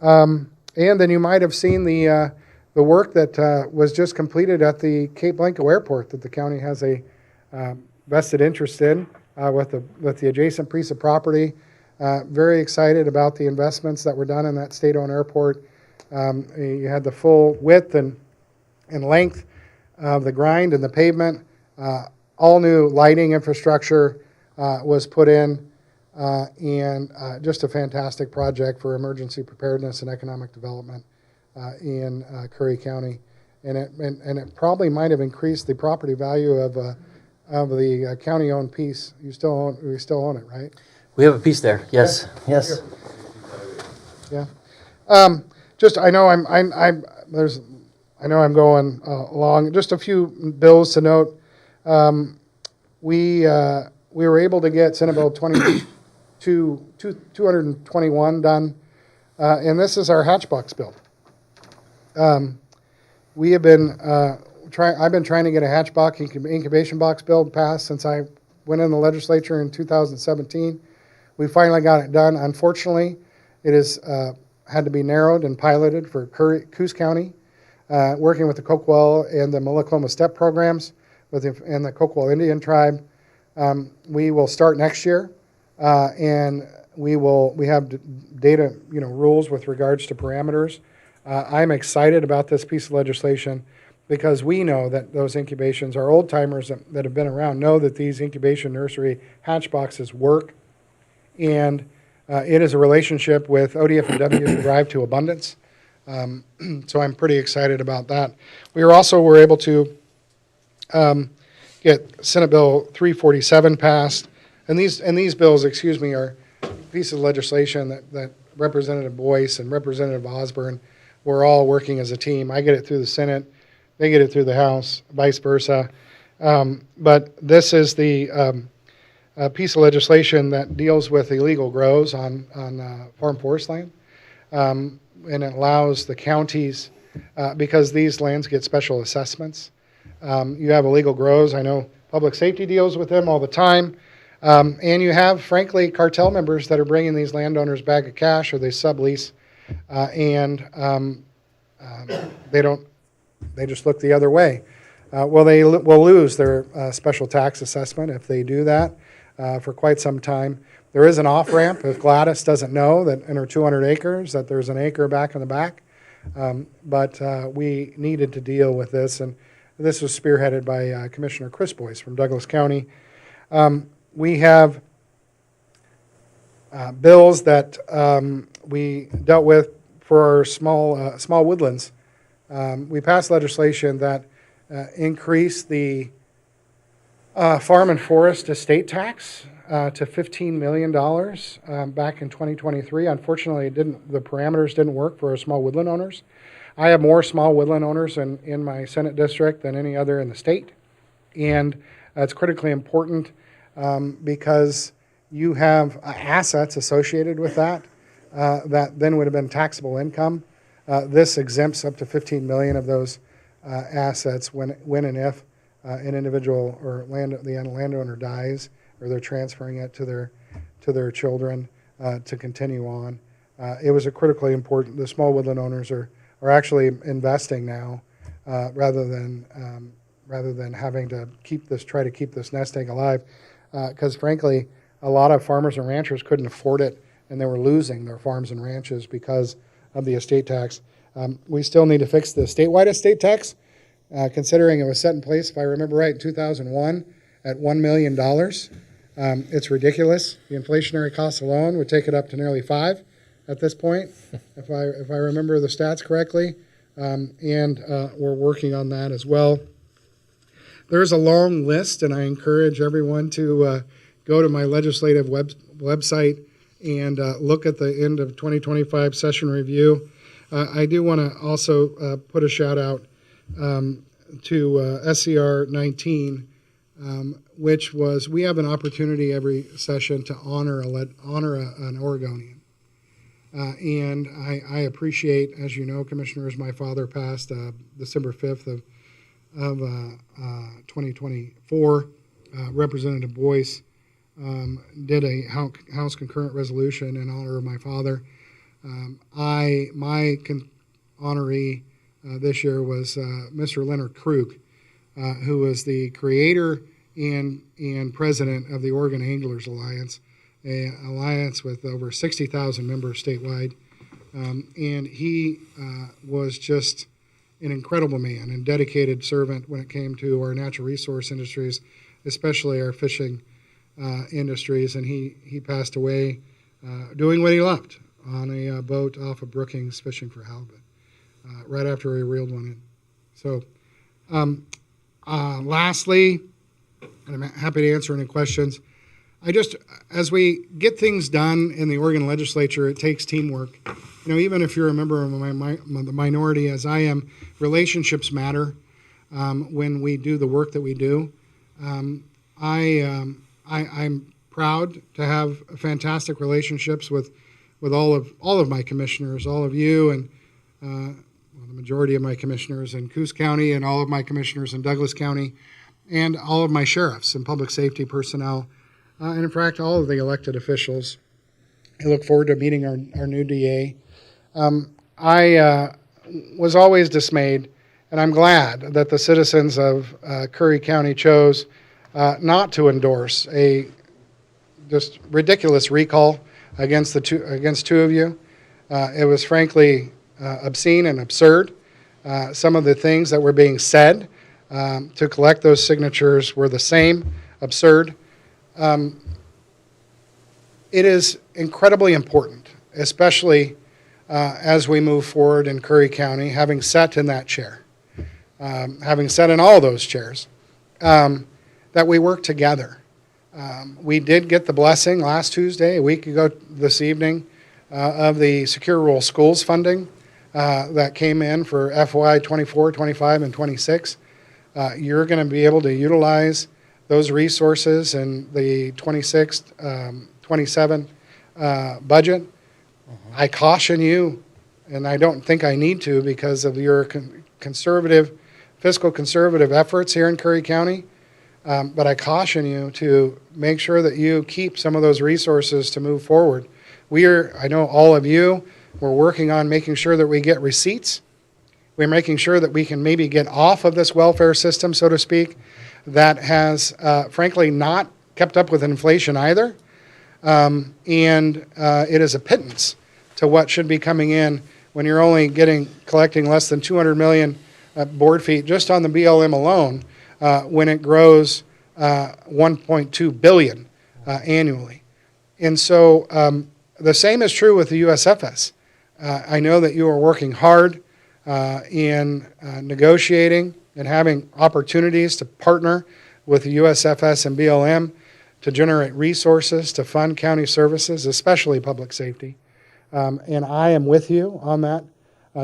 And then you might have seen the work that was just completed at the Cape Blanco Airport that the county has a vested interest in with the adjacent piece of property. Very excited about the investments that were done in that state-owned airport. You had the full width and length of the grind and the pavement. All new lighting infrastructure was put in. And just a fantastic project for emergency preparedness and economic development in Curry County, and it probably might have increased the property value of the county-owned piece. We still own it, right? We have a piece there. Yes. Yes. Yeah. Just I know I'm going along. Just a few bills to note. We were able to get Senate Bill 221 done, and this is our hatchbox bill. We have been I've been trying to get a hatchbox incubation box bill passed since I went in the legislature in 2017. We finally got it done. Unfortunately, it has had to be narrowed and piloted for Coos County, working with the Coquille and the Multnomah STEP programs and the Coquille Indian tribe. We will start next year, and we have data, rules with regards to parameters. I'm excited about this piece of legislation because we know that those incubations, our old timers that have been around know that these incubation nursery hatch boxes work. And it is a relationship with ODF&W to drive to abundance. So I'm pretty excited about that. We were able to get Senate Bill 347 passed. And these bills, are pieces of legislation that Representative Boyce and Representative Osborne were all working as a team. I get it through the Senate, they get it through the House, vice versa. But this is the piece of legislation that deals with illegal grows on farm forest land. And it allows the counties, because these lands get special assessments. You have illegal grows. I know public safety deals with them all the time. And you have, frankly, cartel members that are bringing these landowners back of cash, or they sublease, and they just look the other way. Well, they will lose their special tax assessment if they do that for quite some time. There is an off-ramp if Gladys doesn't know that in her 200 acres that there's an acre back in the back. But we needed to deal with this, and this was spearheaded by Commissioner Chris Boyce from Douglas County. We have bills that we dealt with for our small woodlands. We passed legislation that increased the farm and forest estate tax to $15 million back in 2023. Unfortunately, the parameters didn't work for our small woodland owners. I have more small woodland owners in my Senate district than any other in the state, and it's critically important because you have assets associated with that that then would have been taxable income. This exempts up to 15 million of those assets when and if an individual or the landowner dies, or they're transferring it to their children to continue on. It was a critically important. The small woodland owners are actually investing now rather than having to try to keep this nest egg alive, because frankly, a lot of farmers and ranchers couldn't afford it, and they were losing their farms and ranches because of the estate tax. We still need to fix the statewide estate tax, considering it was set in place, if I remember right, in 2001 at $1 million. It's ridiculous. The inflationary costs alone would take it up to nearly $5 at this point, if I remember the stats correctly. And we're working on that as well. There's a long list, and I encourage everyone to go to my legislative website and look at the end of 2025 session review. I do want to also put a shout out to SCR 19, which was, we have an opportunity every session to honor an Oregonian. And I appreciate, as you know, Commissioners, my father passed December 5th of 2024. Representative Boyce did a House concurrent resolution in honor of my father. My honoree this year was Mr. Leonard Krug, who was the creator and president of the Oregon Anglers Alliance, an alliance with over 60,000 members statewide. And he was just an incredible man and dedicated servant when it came to our natural resource industries, especially our fishing industries. And he passed away doing what he loved on a boat off of Brookings fishing for halibut right after he reeled one in. So lastly, and I'm happy to answer any questions, as we get things done in the Oregon legislature, it takes teamwork. Even if you're a member of the minority, as I am, relationships matter when we do the work that we do. I'm proud to have fantastic relationships with all of my commissioners, all of you, and the majority of my commissioners in Coos County, and all of my commissioners in Douglas County, and all of my sheriffs and public safety personnel, and in fact, all of the elected officials. I look forward to meeting our new DA. I was always dismayed, and I'm glad that the citizens of Curry County chose not to endorse a just ridiculous recall against two of you. It was frankly obscene and absurd. Some of the things that were being said to collect those signatures were the same, absurd. It is incredibly important, especially as we move forward in Curry County, having sat in that chair, having sat in all those chairs, that we work together. We did get the blessing last Tuesday, a week ago this evening, of the Secure Rural Schools funding that came in for FY 24, 25, and 26. You're going to be able to utilize those resources in the 26, 27 budget. I caution you, and I don't think I need to because of your fiscal conservative efforts here in Curry County, but I caution you to make sure that you keep some of those resources to move forward. I know all of you, we're working on making sure that we get receipts. We're making sure that we can maybe get off of this welfare system, so to speak, that has frankly not kept up with inflation either. And it is a pittance to what should be coming in when you're only collecting less than 200 million board feet just on the BLM alone, when it grows 1.2 billion annually. And so the same is true with the USFS. I know that you are working hard in negotiating and having opportunities to partner with the USFS and BLM to generate resources to fund county services, especially public safety. And I am with you on that.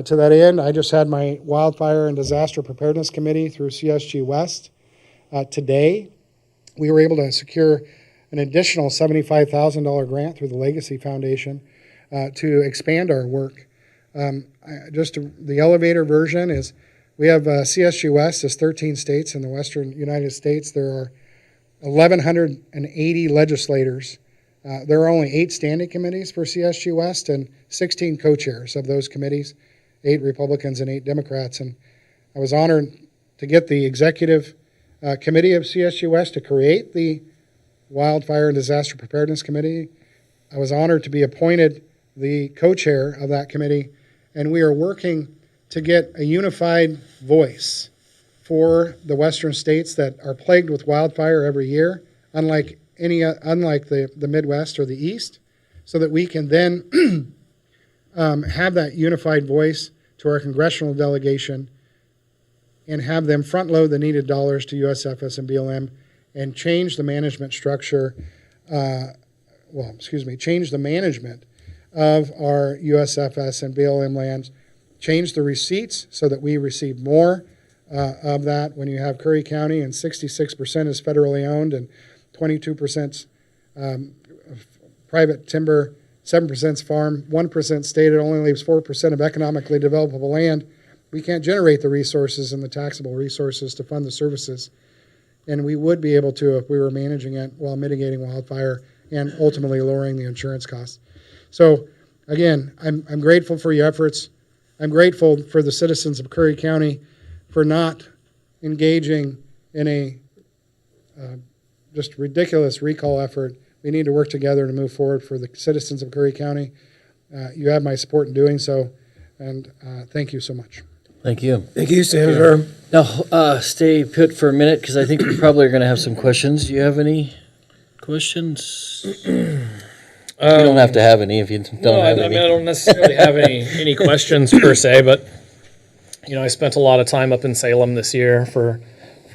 To that end, I just had my Wildfire and Disaster Preparedness Committee through CSG West. Today, we were able to secure an additional $75,000 grant through the Legacy Foundation to expand our work. The elevator version is, we have CSG West is 13 states in the western United States. There are 1,180 legislators. There are only 8 standing committees for CSG West and 16 co-chairs of those committees, 8 Republicans and 8 Democrats. And I was honored to get the executive committee of CSG West to create the Wildfire and Disaster Preparedness Committee. I was honored to be appointed the co-chair of that committee, and we are working to get a unified voice for the western states that are plagued with wildfire every year, unlike the Midwest or the East, so that we can then have that unified voice to our congressional delegation and have them front load the needed dollars to USFS and BLM and change the management structure, change the management of our USFS and BLM lands, change the receipts so that we receive more of that when you have Curry County and 66% is federally owned and 22% private timber, 7% farm, 1% state. It only leaves 4% of economically developable land. We can't generate the resources and the taxable resources to fund the services. And we would be able to if we were managing it while mitigating wildfire and ultimately lowering the insurance costs. So again, I'm grateful for your efforts. I'm grateful for the citizens of Curry County for not engaging in a just ridiculous recall effort. We need to work together to move forward for the citizens of Curry County. You have my support in doing so, and thank you so much. Thank you. Thank you, Senator. Now, stay put for a minute because I think we probably are going to have some questions. Do you have any questions? You don't have to have any if you don't have any. I don't necessarily have any questions per se, but I spent a lot of time up in Salem this year for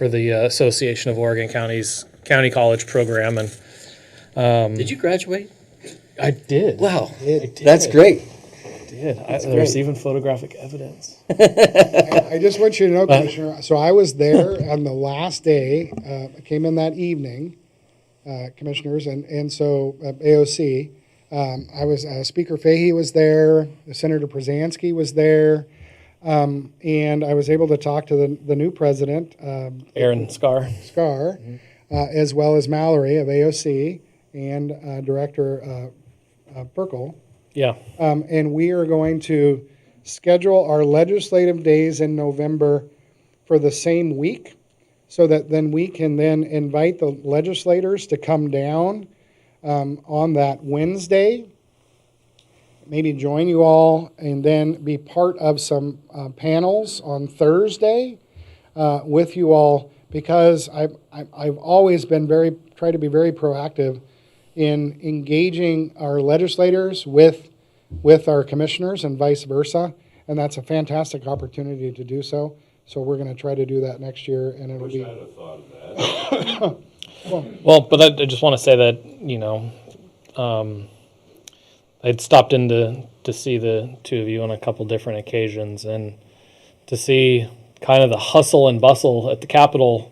the Association of Oregon Counties County College program, and Did you graduate? I did. Wow, I did. that's great. There's even photographic evidence. I just want you to know, Commissioner, so I was there on the last day, came in that evening, Commissioners, and so AOC. I was, Speaker Fahey was there, Senator Przanski was there, and I was able to talk to the new president, Aaron Scar, as well as Mallory of AOC and Director Burkle. Yeah. And we are going to schedule our legislative days in November for the same week so that then we can then invite the legislators to come down on that Wednesday maybe join you all and then be part of some panels on Thursday with you all, because I've always been try to be very proactive in engaging our legislators with our commissioners and vice versa, and that's a fantastic opportunity to do so. So we're going to try to do that next year, and it'll be. I'd have thought of that. Well, but I just want to say that, I'd stopped in to see the two of you on a couple different occasions, and to see kind of the hustle and bustle at the Capitol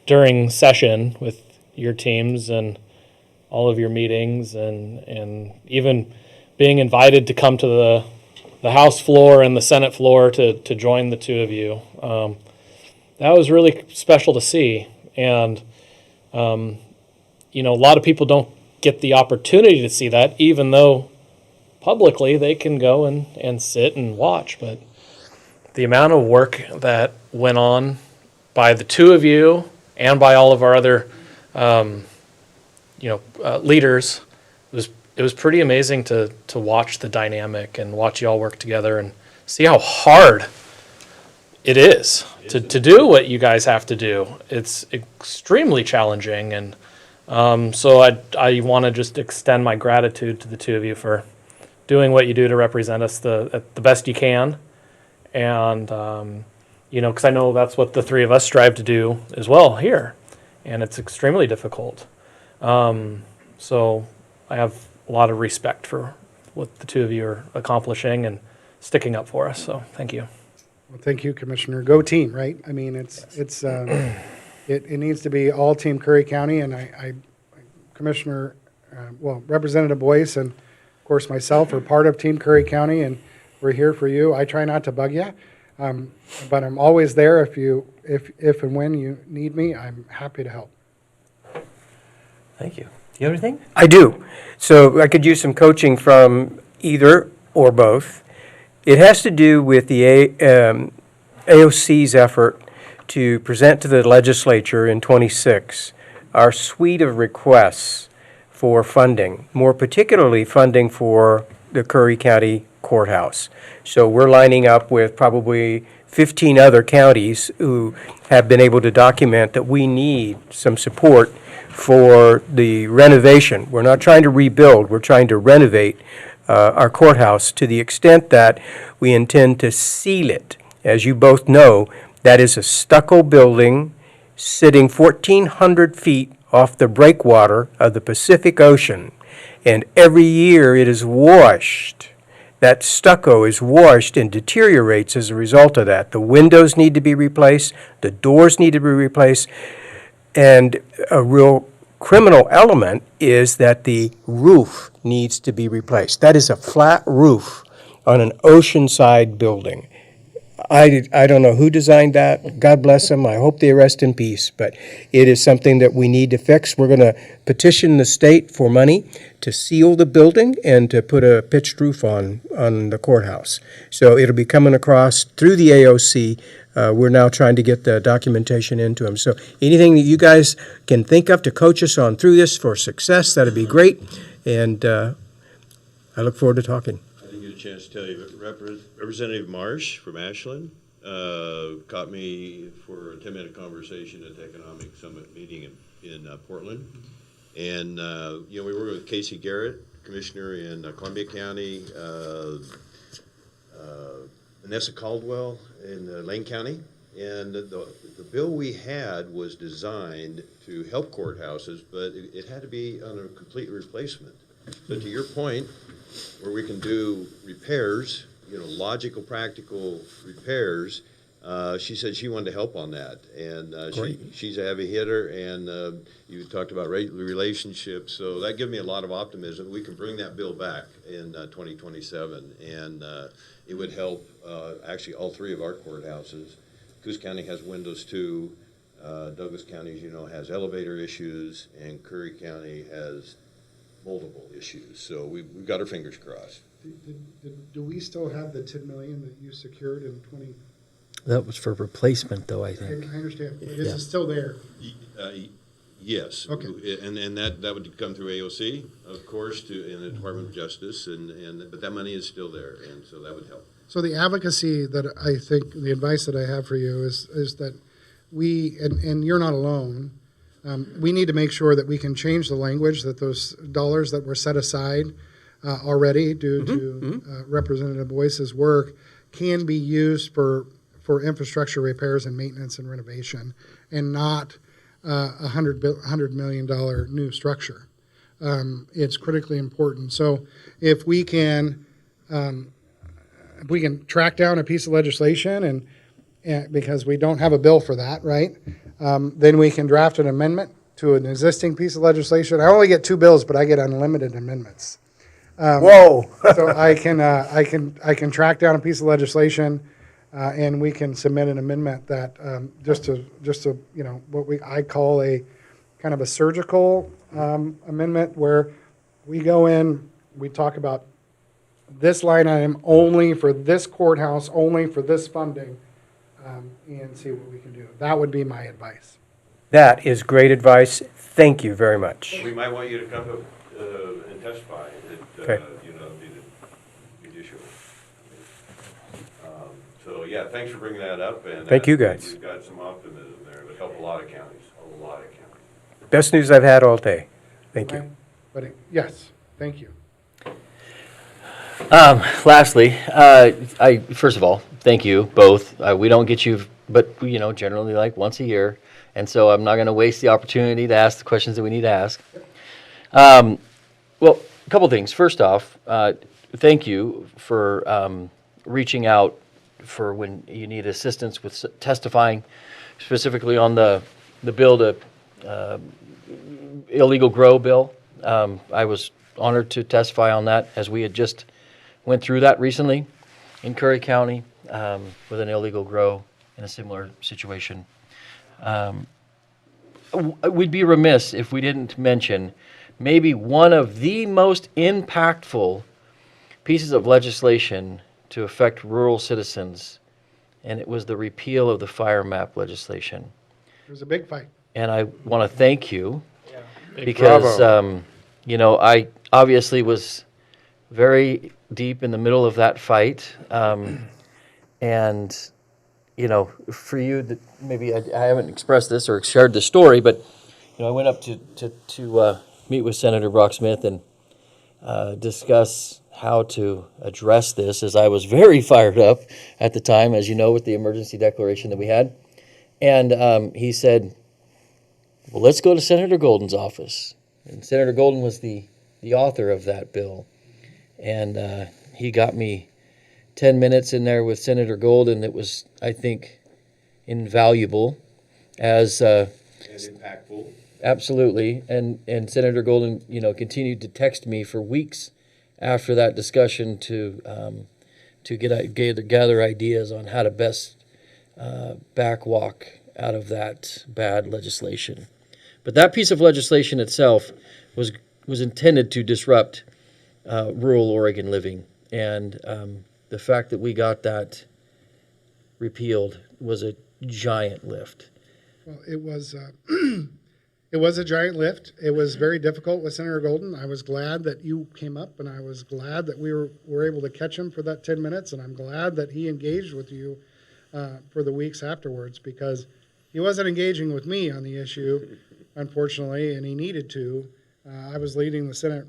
during session with your teams and all of your meetings, and even being invited to come to the House floor and the Senate floor to join the two of you. That was really special to see. And, a lot of people don't get the opportunity to see that, even though publicly they can go and sit and watch. But the amount of work that went on by the two of you and by all of our other, leaders, it was pretty amazing to watch the dynamic and watch you all work together and see how hard it is to do what you guys have to do. It's extremely challenging, and so I want to just extend my gratitude to the two of you for doing what you do to represent us the best you can, and because I know that's what the three of us strive to do as well here, and it's extremely difficult. So I have a lot of respect for what the two of you are accomplishing and sticking up for us. So thank you. Well, thank you, Commissioner. Go team, right? I mean, it needs to be all team Curry County, and Commissioner, Representative Boyce, and of course myself are part of Team Curry County, and we're here for you. I try not to bug you, but I'm always there if and when you need me. I'm happy to help. Thank you. Do you have anything? I do. So I could use some coaching from either or both. It has to do with the AOC's effort to present to the legislature in 26 our suite of requests for funding, more particularly funding for the Curry County Courthouse. So we're lining up with probably 15 other counties who have been able to document that we need some support for the renovation. We're not trying to rebuild, we're trying to renovate our courthouse to the extent that we intend to seal it. As you both know, that is a stucco building sitting 1,400 feet off the breakwater of the Pacific Ocean, and every year it is washed. That stucco is washed and deteriorates as a result of that. The windows need to be replaced, the doors need to be replaced, and a real criminal element is that the roof needs to be replaced. That is a flat roof on an oceanside building. I don't know who designed that. God bless them. I hope they rest in peace. But it is something that we need to fix. We're going to petition the state for money to seal the building and to put a pitched roof on the courthouse. So it'll be coming across through the AOC. We're now trying to get the documentation into them. So anything that you guys can think of to coach us on through this for success, that'd be great. And I look forward to talking. I didn't get a chance to tell you, but Representative Marsh from Ashland caught me for a 10-minute conversation at the Economic Summit meeting in Portland. And, we work with Casey Garrett, commissioner in Columbia County, Vanessa Caldwell in Lane County. And the bill we had was designed to help courthouses, but it had to be on a complete replacement. So to your point, where we can do repairs, logical, practical repairs, she said she wanted to help on that. And she's a heavy hitter, and you talked about relationships, so that gave me a lot of optimism. We can bring that bill back in 2027, and it would help actually all three of our courthouses. Coos County has windows too. Douglas County, as you know, has elevator issues, and Curry County has multiple issues. So we've got our fingers crossed. Do we still have the $10 million that you secured in 20? That was for replacement, though, I I think. understand. This is still there. Yes. Okay. And that would come through AOC, of course, in the Department of Justice, but that money is still there, and so that would help. So the advocacy that I think, the advice that I have for you is that we, and you're not alone, we need to make sure that we can change the language, that those dollars that were set aside already due to Representative Boyce's work can be used for infrastructure repairs and maintenance and renovation, and not $100 million new structure. It's critically important. So if we can track down a piece of legislation, and because we don't have a bill for that, right? Then we can draft an amendment to an existing piece of legislation. I only get 2 bills, but I get unlimited amendments. Whoa. So I can track down a piece of legislation, and we can submit an amendment that just to what I call a kind of a surgical amendment, where we go in, we talk about this line item only for this courthouse, only for this funding, and see what we can do. That would be my advice. That is great advice. Thank you very much. We might want you to come and testify Okay. be the judicial. So, yeah, thanks for bringing that up. And Thank you, guys. We've got some optimism there. It'll help a lot of counties, Best news I've had all day. Thank you. But yes, thank you. Lastly, first of all, thank you both. We don't get you, but generally like once a year, and so I'm not going to waste the opportunity to ask the questions that we need to ask. Well, a couple things. First off, thank you for reaching out for when you need assistance with testifying, specifically on the bill to illegal grow bill. I was honored to testify on that, as we had just went through that recently in Curry County with an illegal grow in a similar situation. We'd be remiss if we didn't mention maybe one of the most impactful pieces of legislation to affect rural citizens, and it was the repeal of the fire map legislation. It was a big fight. And I want to thank you Big because, I obviously was very deep in the middle of that fight. And, for you, maybe I haven't expressed this or shared the story, but, I went up to meet with Senator Brock Smith and discuss how to address this, as I was very fired up at the time, as you know, with the emergency declaration that we had. And he said, well, let's go to Senator Golden's office. And Senator Golden was the author of that bill. And he got me 10 minutes in there with Senator Golden that was, I think, invaluable as and impactful. Absolutely. And Senator Golden, continued to text me for weeks after that discussion to gather ideas on how to best backwalk out of that bad legislation. But that piece of legislation itself was intended to disrupt rural Oregon living, and the fact that we got that repealed was a giant lift. Well, it was it was a giant lift. It was very difficult with Senator Golden. I was glad that you came up, and I was glad that we were able to catch him for that 10 minutes, and I'm glad that he engaged with you for the weeks afterwards, because he wasn't engaging with me on the issue, unfortunately, and he needed to. I was leading the Senate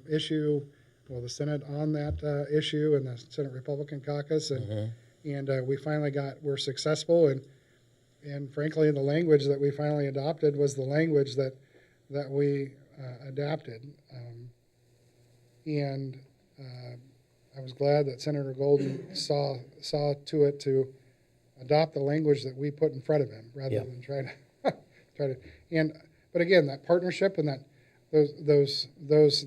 issue, the Senate on that issue, and the Senate Republican caucus, and we finally were successful, and frankly, the language that we finally adopted was the language that we adapted, and I was glad that Senator Golden saw to it to adopt the language that we put in front of him, rather than try to. But again, that partnership and that those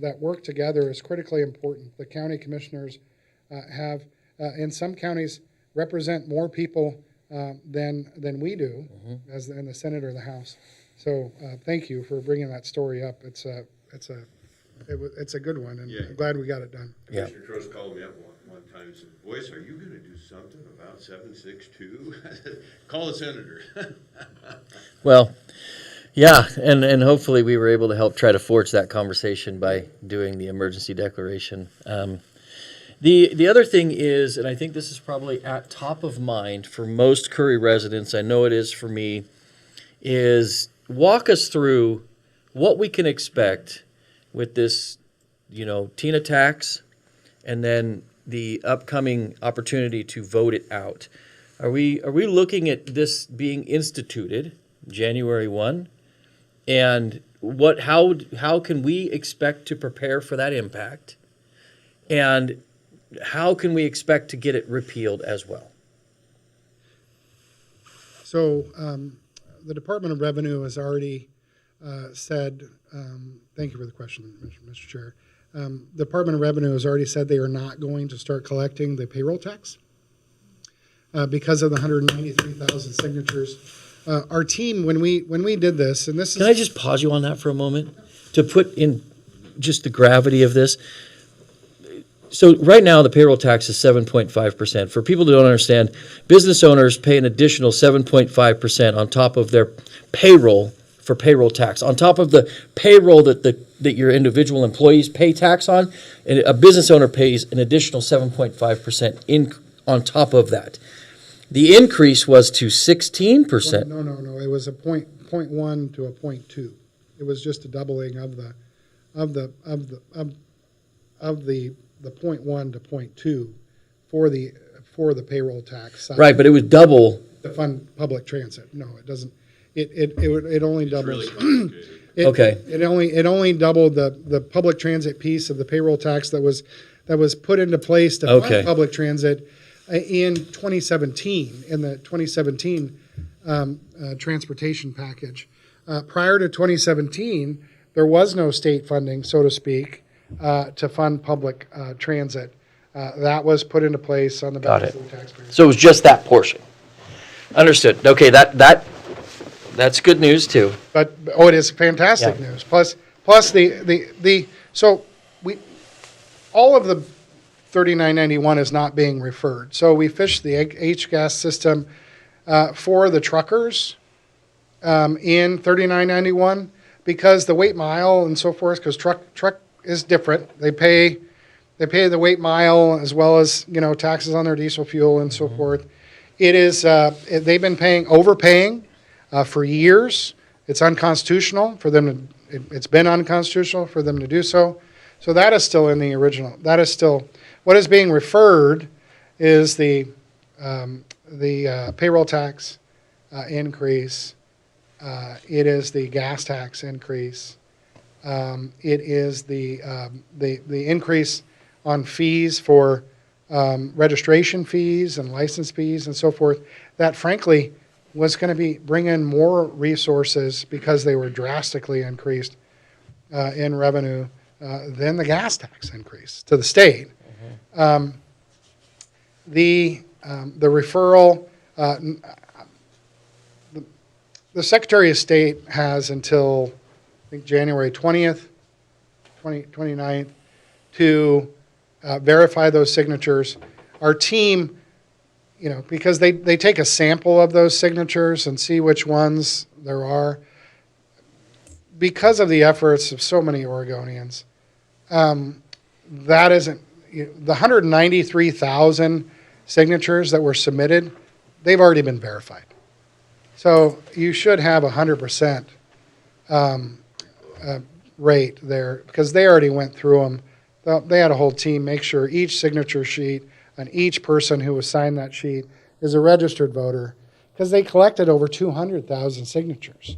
that work together is critically important. The county commissioners have, in some counties, represent more people than we do, as in the Senate or the House. So thank you for bringing that story up. It's a good one, and I'm glad we got it done. Commissioner Trost called me up one time and said, "Boyce, are you going to do something about 762?" Call the senator. Well, Yeah, and hopefully we were able to help try to forge that conversation by doing the emergency declaration. The other thing is, and I think this is probably at top of mind for most Curry residents, I know it is for me, is walk us through what we can expect with this, TINA tax, and then the upcoming opportunity to vote it out. Are we looking at this being instituted January 1? And how can we expect to prepare for that impact? And how can we expect to get it repealed as well? So the Department of Revenue has already said, thank you for the question, Mr. Chair. The Department of Revenue has already said they are not going to start collecting the payroll tax because of the 193,000 signatures. Our team, when we did this, and this Can I just pause you on that for a moment to put in just the gravity of this? So right now, the payroll tax is 7.5%. For people that don't understand, business owners pay an additional 7.5% on top of their payroll for payroll tax. On top of the payroll that your individual employees pay tax on, and a business owner pays an additional 7.5% on top of that. The increase was to 16%. No. It was a point one to a 0.2. It was just a doubling of the 0.1 to 0.2 for the payroll tax side. Right, but it was double. To fund public transit. No, it doesn't. It only doubles. Okay. It only doubled the public transit piece of the payroll tax that was put into place to fund public transit in 2017, in the 2017 transportation package. Prior to 2017, there was no state funding, so to speak, to fund public transit. That was put into place on the backs of the taxpayers. So it was just that portion. Understood. Okay, that's good news too. But it is fantastic news. Plus all of the 3991 is not being referred. So we fished the H-gas system for the truckers in 3991 because the weight mile and so forth, because truck is different. They pay the weight mile as well as taxes on their diesel fuel and so forth. It is they've been overpaying for years. It's unconstitutional for them to. It's been unconstitutional for them to do so. So that is still in the original. That is still. What is being referred is the payroll tax increase. It is the gas tax increase. It is the increase on fees for registration fees and license fees and so forth. That frankly was going to bring in more resources because they were drastically increased in revenue than the gas tax increase to the state. The referral, the Secretary of State has until I think January 20th, 29th to verify those signatures. Our team, because they take a sample of those signatures and see which ones there are. Because of the efforts of so many Oregonians, that isn't. The 193,000 signatures that were submitted, they've already been verified. So you should have 100% rate there because they already went through them. They had a whole team make sure each signature sheet and each person who was signed that sheet is a registered voter because they collected over 200,000 signatures.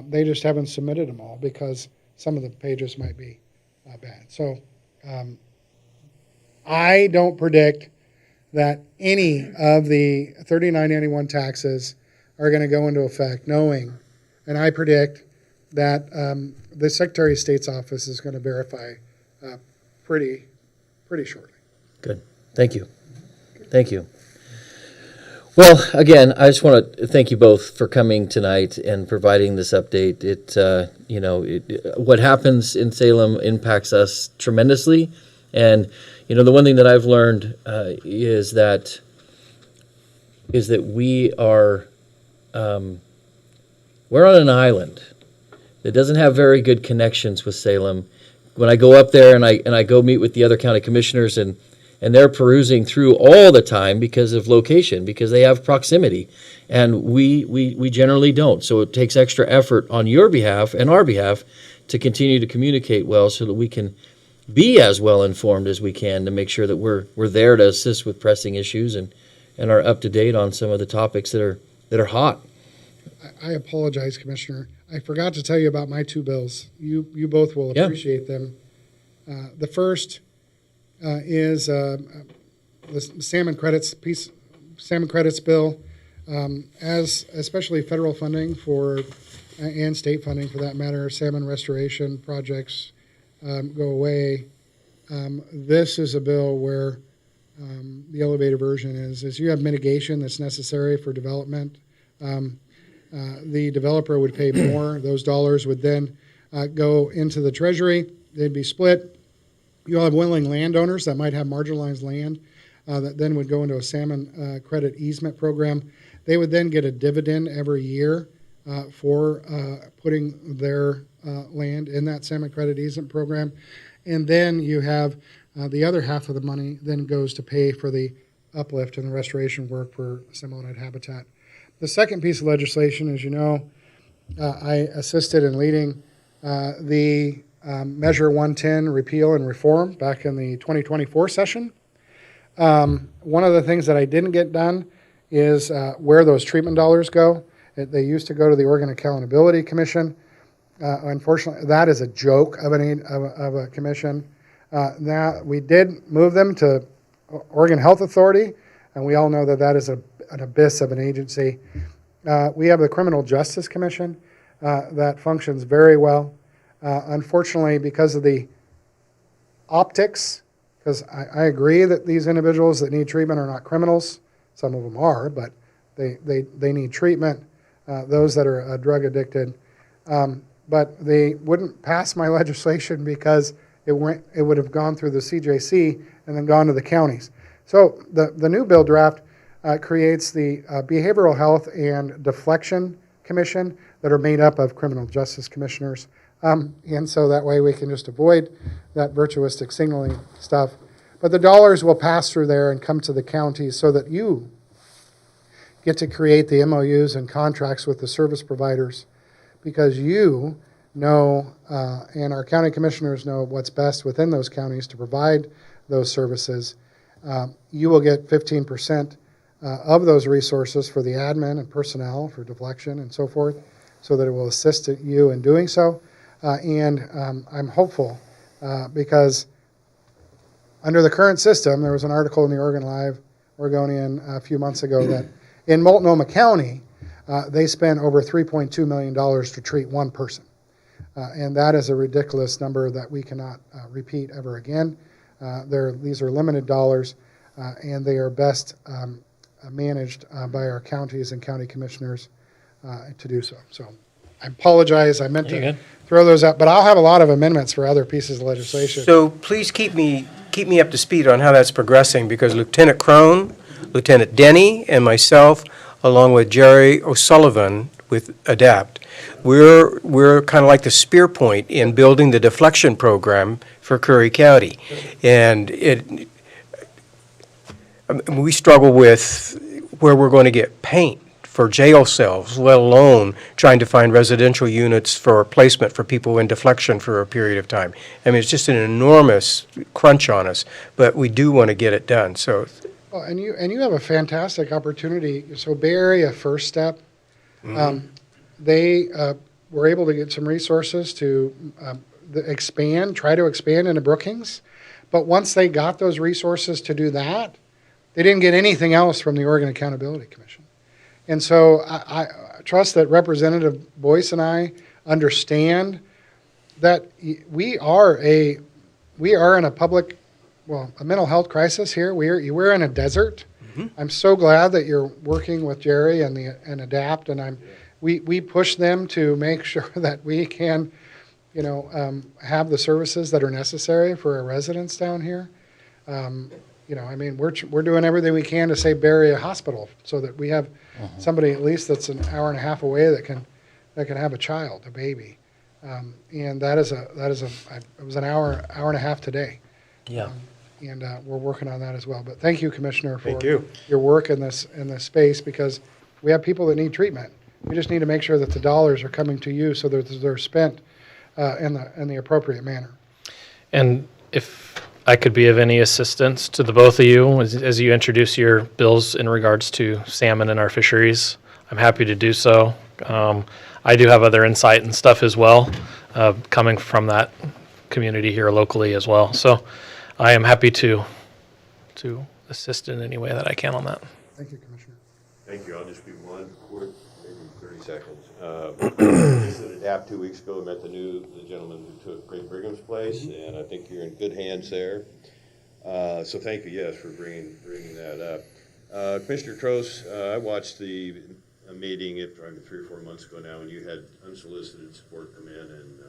They just haven't submitted them all because some of the pages might be bad. So I don't predict that any of the 3991 taxes are going to go into effect and I predict that the Secretary of State's office is going to verify pretty shortly. Good. Thank you. Thank you. Well, again, I just want to thank you both for coming tonight and providing this update. What happens in Salem impacts us tremendously. And, the one thing that I've learned is that we are, we're on an island. that doesn't have very good connections with Salem. When I go up there and I go meet with the other county commissioners and they're perusing through all the time because of location, because they have proximity. And we generally don't. So it takes extra effort on your behalf and our behalf to continue to communicate well so that we can be as well informed as we can to make sure that we're there to assist with pressing issues and are up to date on some of the topics that are hot. I apologize, Commissioner. I forgot to tell you about my two bills. You both will Yeah. appreciate them. The first is the salmon credits bill, as especially federal funding for and state funding for that matter, salmon restoration projects go away. This is a bill where the elevated version is you have mitigation that's necessary for development. The developer would pay more. Those dollars would then go into the treasury. They'd be split. You'll have willing landowners that might have marginalized land that then would go into a salmon credit easement program. They would then get a dividend every year for putting their land in that salmon credit easement program. And then you have the other half of the money then goes to pay for the uplift and the restoration work for salmonid habitat. The second piece of legislation, as you know, I assisted in leading the Measure 110 repeal and reform back in the 2024 session. One of the things that I didn't get done is where those treatment dollars go. They used to go to the Oregon Accountability Commission. Unfortunately, that is a joke of a commission. Now, we did move them to Oregon Health Authority, and we all know that that is an abyss of an agency. We have the Criminal Justice Commission that functions very well. Unfortunately, because of the optics, because I agree that these individuals that need treatment are not criminals. Some of them are, but they need treatment, those that are drug addicted. But they wouldn't pass my legislation because it would have gone through the CJC and then gone to the counties. So the new bill draft creates the Behavioral Health and Deflection Commission that are made up of criminal justice commissioners. And so that way we can just avoid that virtuistic signaling stuff. But the dollars will pass through there and come to the counties so that you get to create the MOUs and contracts with the service providers, because you know, and our county commissioners know what's best within those counties to provide those services. You will get 15% of those resources for the admin and personnel, for deflection and so forth, so that it will assist you in doing so. And I'm hopeful because under the current system, there was an article in the Oregon Live Oregonian a few months ago that in Multnomah County, they spend over $3.2 million to treat one person. And that is a ridiculous number that we cannot repeat ever again. These are limited dollars, and they are best managed by our counties and county commissioners to do so. So I apologize. I meant to throw those out, but I'll have a lot of amendments for other pieces of legislation. So please keep me up to speed on how that's progressing, because Lieutenant Crone, Lieutenant Denny, and myself, along with Jerry O'Sullivan with ADAPT, we're kind of like the spear point in building the deflection program for Curry County. And we struggle with where we're going to get paint for jail cells, let alone trying to find residential units for placement for people in deflection for a period of time. I mean, it's just an enormous crunch on us, but we do want to get it done. So, well, and you have a fantastic opportunity. So Bay Area First Step, they were able to get some resources to try to expand into Brookings. But once they got those resources to do that, they didn't get anything else from the Oregon Accountability Commission. And so I trust that Representative Boyce and I understand that we are in a mental health crisis here. We're in a desert. I'm so glad that you're working with Jerry and ADAPT, and we push them to make sure that we can, have the services that are necessary for our residents down here. I mean, we're doing everything we can to save Bay Area Hospital so that we have somebody at least that's an hour and a half away that can have a child, a baby. And that is it was an hour and a half today. Yeah. And we're working on that as well. But thank you, Commissioner, for Thank you. your work in this space, because we have people that need treatment. We just need to make sure that the dollars are coming to you so that they're spent in the appropriate manner. And if I could be of any assistance to the both of you as you introduce your bills in regards to salmon and our fisheries, I'm happy to do so. I do have other insight and stuff as well, coming from that community here locally as well. So I am happy to assist in any way that I can on that. Thank you, Commissioner. Thank you. I'll just be one quick, maybe 30 seconds. I visited APP 2 weeks ago, met the gentleman who took Great Brigham's place, and I think you're in good hands there. So thank you, yes, for bringing that up. Commissioner Trost, I watched a meeting probably 3 or 4 months ago now, and you had unsolicited support come in, and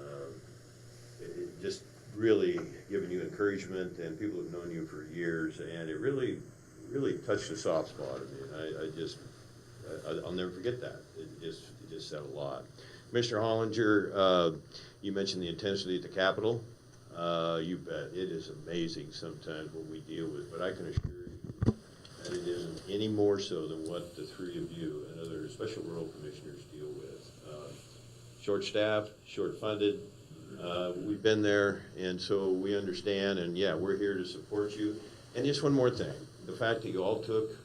it just really given you encouragement, and people have known you for years, and it really touched a soft spot of me. I'll never forget that. It just said a lot. Commissioner Hollinger, you mentioned the intensity at the Capitol. You bet. It is amazing sometimes what we deal with, but I can assure you that it isn't any more so than what the three of you and other special rural commissioners deal with. Short-staffed, short-funded. We've been there, and so we understand, and yeah, we're here to support you. And just one more thing, the fact that you all took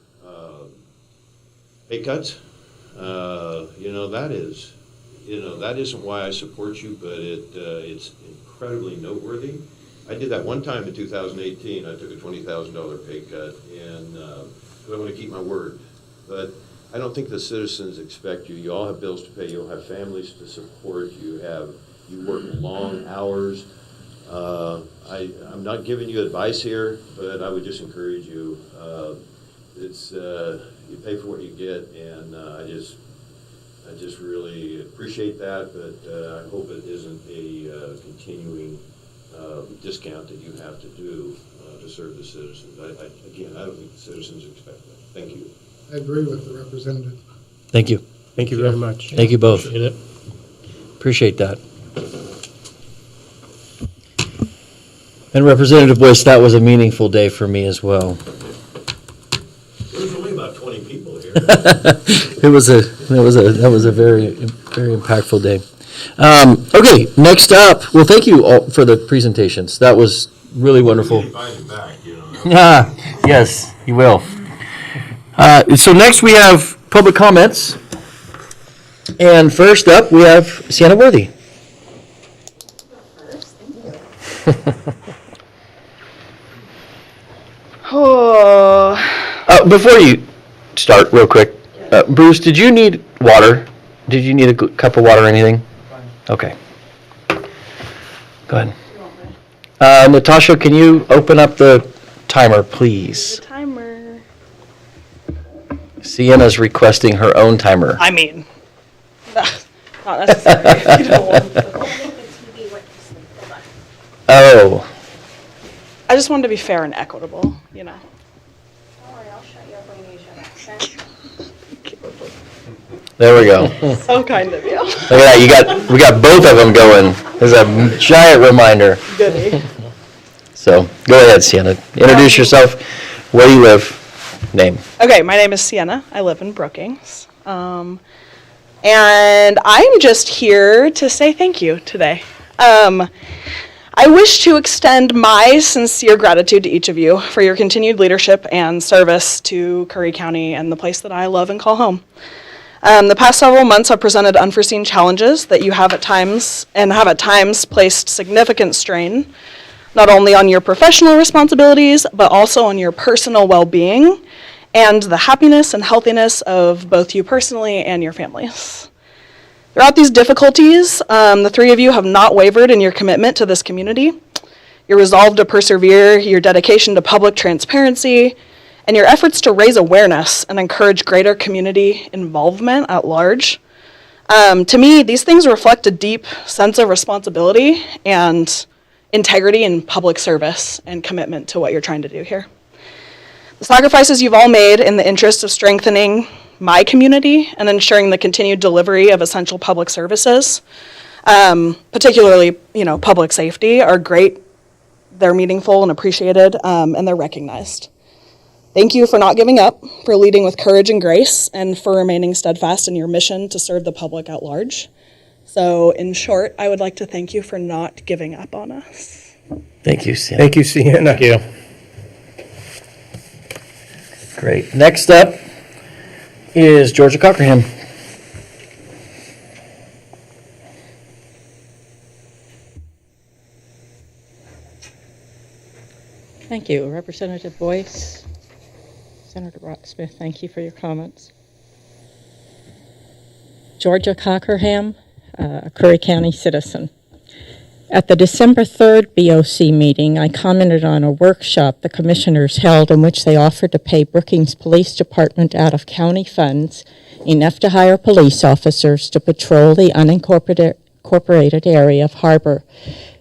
pay cuts, that isn't why I support you, but it's incredibly noteworthy. I did that one time in 2018. I took a $20,000 pay cut, and I want to keep my word. But I don't think the citizens expect you. You all have bills to pay. You all have families to support. You work long hours. I'm not giving you advice here, but I would just encourage you. You pay for what you get, and I just really appreciate that, but I hope it isn't a continuing discount that you have to do to serve the citizens. I don't think the citizens expect that. Thank you. I agree with the representative. Thank you. Thank you very much. Thank you both. Appreciate it. Appreciate that. And Representative Boyce, that was a meaningful day for me as well. There's only about 20 people here. That was a very, very impactful day. Okay, next up, well, thank you all for the presentations. That was really wonderful. Yes, you will. So next we have public comments. And first up, we have Sienna Worthy. Before you start, real quick, Bruce, did you need water? Did you need a cup of water or anything? Okay. Go ahead. Natasha, can you open up the timer, please? Timer. Sienna's requesting her own timer. I mean, not necessary. You don't want to. Oh, I just wanted to be fair and equitable, you know. Don't worry, I'll shut you up when you shut up, okay? there we go. So kind of you. Look at that, we got both of them going. There's a giant reminder. Goody. So, go ahead, Sienna. Introduce yourself, where you live, name. Okay, my name is Sienna. I live in Brookings. And I'm just here to say thank you today. I wish to extend my sincere gratitude to each of you for your continued leadership and service to Curry County and the place that I love and call home. The past several months have presented unforeseen challenges that you have at times placed significant strain, not only on your professional responsibilities, but also on your personal well-being and the happiness and healthiness of both you personally and your families. Throughout these difficulties, the three of you have not wavered in your commitment to this community, your resolve to persevere, your dedication to public transparency, and your efforts to raise awareness and encourage greater community involvement at large. To me, these things reflect a deep sense of responsibility and integrity in public service and commitment to what you're trying to do here. The sacrifices you've all made in the interest of strengthening my community and ensuring the continued delivery of essential public services particularly, public safety, are great. They're meaningful and appreciated, and they're recognized. Thank you for not giving up, for leading with courage and grace, and for remaining steadfast in your mission to serve the public at large. So, in short, I would like to thank you for not giving up on us. Thank you, Sienna. Thank you, Sienna. Thank you. Great. Next up is Georgia Cockerham. Thank you. Representative Boyce, Senator Brock-Smith, thank you for your comments. Georgia Cockerham, a Curry County citizen. At the December 3rd BOC meeting, I commented on a workshop the commissioners held in which they offered to pay Brookings Police Department out of county funds enough to hire police officers to patrol the unincorporated area of Harbor.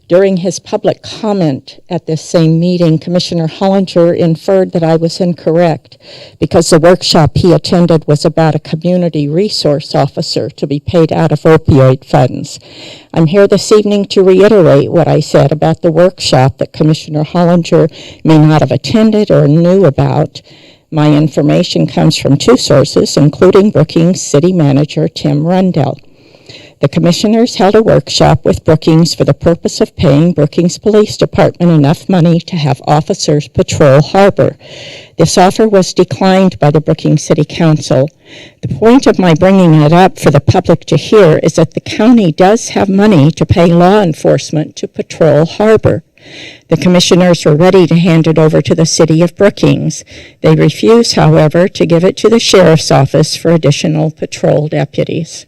During his public comment at this same meeting, Commissioner Hollinger inferred that I was incorrect because the workshop he attended was about a community resource officer to be paid out of opioid funds. I'm here this evening to reiterate what I said about the workshop that Commissioner Hollinger may not have attended or knew about. My information comes from two sources, including Brookings City Manager Tim Rundell. The commissioners held a workshop with Brookings for the purpose of paying Brookings Police Department enough money to have officers patrol Harbor. This offer was declined by the Brookings City Council. The point of my bringing it up for the public to hear is that the county does have money to pay law enforcement to patrol Harbor. The commissioners were ready to hand it over to the city of Brookings. They refuse, however, to give it to the sheriff's office for additional patrol deputies.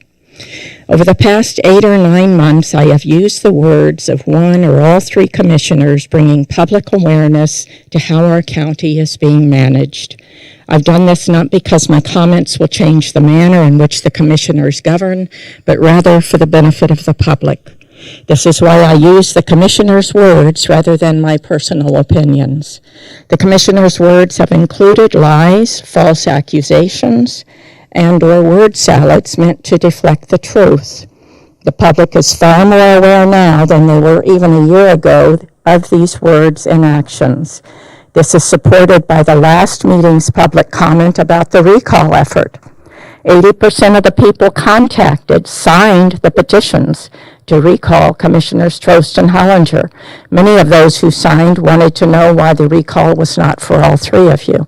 Over the past 8 or 9 months, I have used the words of one or all three commissioners bringing public awareness to how our county is being managed. I've done this not because my comments will change the manner in which the commissioners govern, but rather for the benefit of the public. This is why I use the commissioners' words rather than my personal opinions. The commissioners' words have included lies, false accusations, and or word salads meant to deflect the truth. The public is far more aware now than they were even a year ago of these words and actions. This is supported by the last meeting's public comment about the recall effort. 80% of the people contacted signed the petitions to recall Commissioners Trost and Hollinger. Many of those who signed wanted to know why the recall was not for all three of you.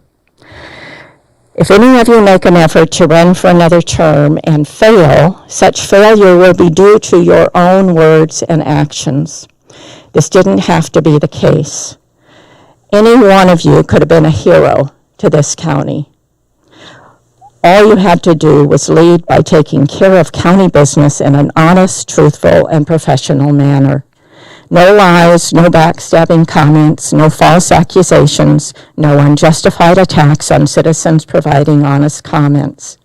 If any of you make an effort to run for another term and fail, such failure will be due to your own words and actions. This didn't have to be the case. Any one of you could have been a hero to this county. All you had to do was lead by taking care of county business in an honest, truthful, and professional manner. No lies, no backstabbing comments, no false accusations, no unjustified attacks on citizens providing honest comments.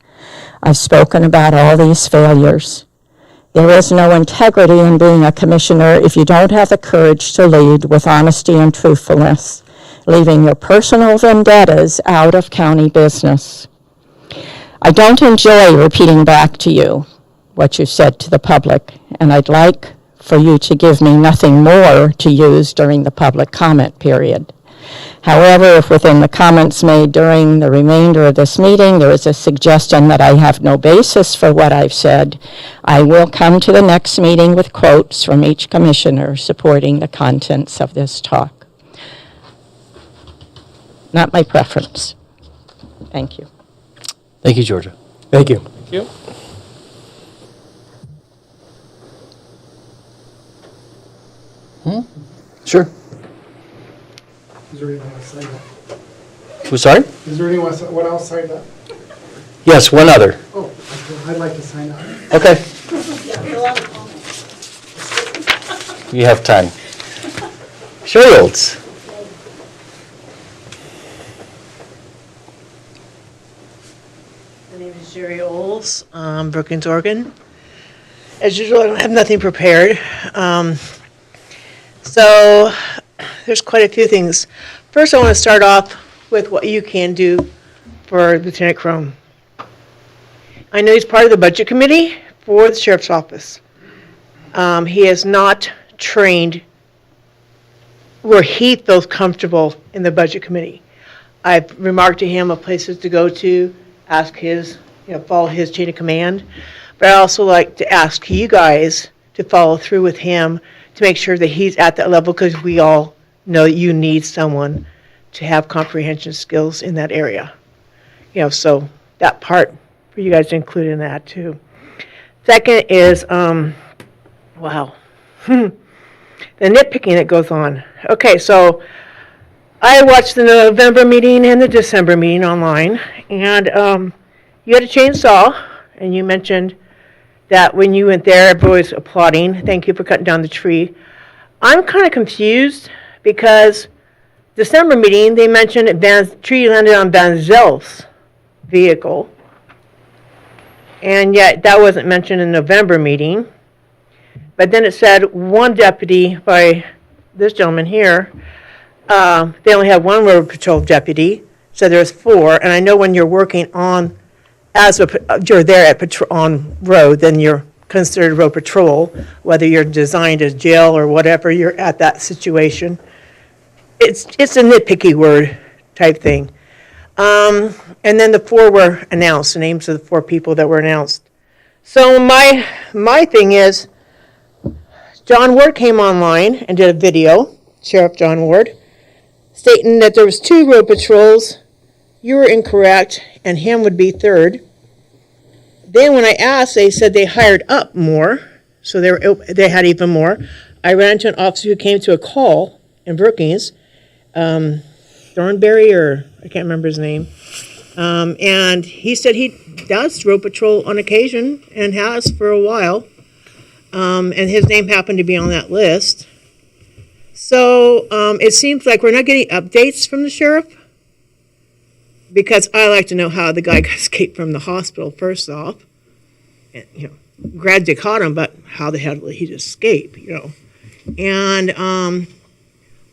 I've spoken about all these failures. There is no integrity in being a commissioner if you don't have the courage to lead with honesty and truthfulness, leaving your personal vendettas out of county business. I don't enjoy repeating back to you what you said to the public, and I'd like for you to give me nothing more to use during the public comment period. However, if within the comments made during the remainder of this meeting there is a suggestion that I have no basis for what I've said, I will come to the next meeting with quotes from each commissioner supporting the contents of this talk. Not my preference. Thank you. Thank you, Georgia. Thank you. Thank you. Sure. Is there anyone else signed up? Who's sorry? Is there anyone else signed up? Yes, one other. Oh, I'd like to sign up. Okay. You have time. Sherry Olds. My name is Jerry Oles, Brookings, Oregon. As usual, I don't have nothing prepared. So there's quite a few things. First, I want to start off with what you can do for Lieutenant Crone. I know he's part of the budget committee for the sheriff's office. He is not trained where he feels comfortable in the budget committee. I've remarked to him of places to go to, ask his, follow his chain of command. But I also like to ask you guys to follow through with him to make sure that he's at that level, because we all know that you need someone to have comprehension skills in that area. So that part for you guys to include in that too. Second is, wow, the nitpicking that goes on. Okay, so I watched the November meeting and the December meeting online, and you had a chainsaw, and you mentioned that when you went there, everybody was applauding. Thank you for cutting down the tree. I'm kind of confused because December meeting, they mentioned tree landed on Van Zel's vehicle, and yet that wasn't mentioned in the November meeting. But then it said one deputy by this gentleman here, they only had one road patrol deputy, so there's 4. And I know when you're working on, you're there at on road, then you're considered road patrol, whether you're designed as jail or whatever, you're at that situation. It's a nitpicky word type thing. And then the 4 were announced, the names of the 4 people that were announced. So my thing is, John Ward came online and did a video, Sheriff John Ward, stating that there was 2 road patrols. You were incorrect, and him would be 3rd. Then when I asked, they said they hired up more, so they had even more. I ran into an officer who came to a call in Brookings, Thornberry, or I can't remember his name, and he said he does road patrol on occasion and has for a while, and his name happened to be on that list. So it seems like we're not getting updates from the sheriff, because I like to know how the guy escaped from the hospital, first off. And, glad they caught him, but how the hell did he escape, And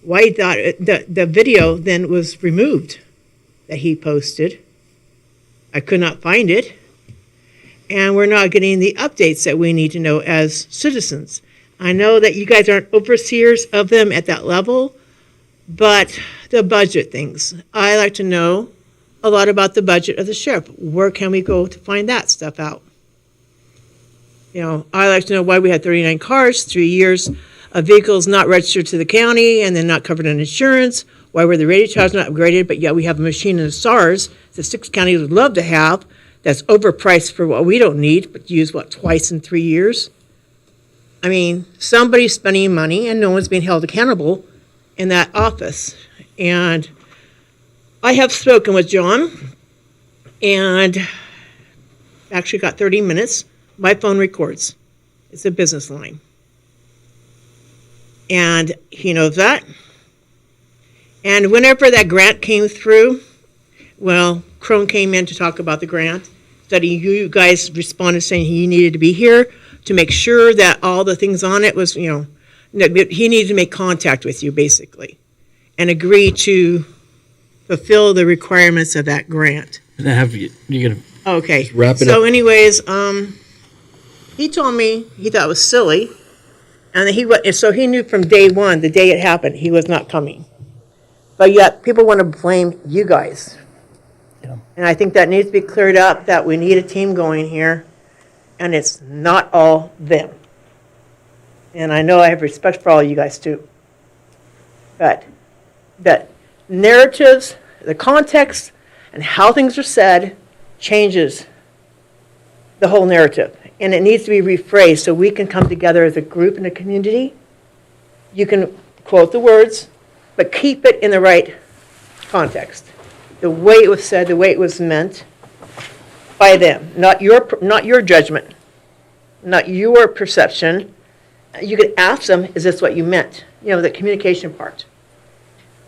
why he thought the video then was removed that he posted. I could not find it. And we're not getting the updates that we need to know as citizens. I know that you guys aren't overseers of them at that level, but the budget things. I like to know a lot about the budget of the sheriff. Where can we go to find that stuff out? I like to know why we had 39 cars, 3 years of vehicles not registered to the county and then not covered in insurance. Why were the radio towers not upgraded, but yet we have a machine in the SARS that 6 counties would love to have that's overpriced for what we don't need, but use twice in 3 years? I mean, somebody's spending money and no one's being held accountable in that office. And I have spoken with John and actually got 30 minutes. My phone records. It's a business line. And he knows that. And whenever that grant came through, Crone came in to talk about the grant. You guys responded saying he needed to be here to make sure that all the things on it was, he needed to make contact with you, basically, and agree to fulfill the requirements of that grant. And have you gonna Okay. wrap it So up? anyways, he told me he thought it was silly, and so he knew from day one, the day it happened, he was not coming. But yet, people want to blame you guys. Yeah. And I think that needs to be cleared up, that we need a team going here, and it's not all them. And I know I have respect for all you guys too. But that narratives, the context, and how things are said changes the whole narrative. And it needs to be rephrased so we can come together as a group in a community. You can quote the words, but keep it in the right context. The way it was said, the way it was meant by them, not your judgment, not your perception. You could ask them, is this what you meant? The communication part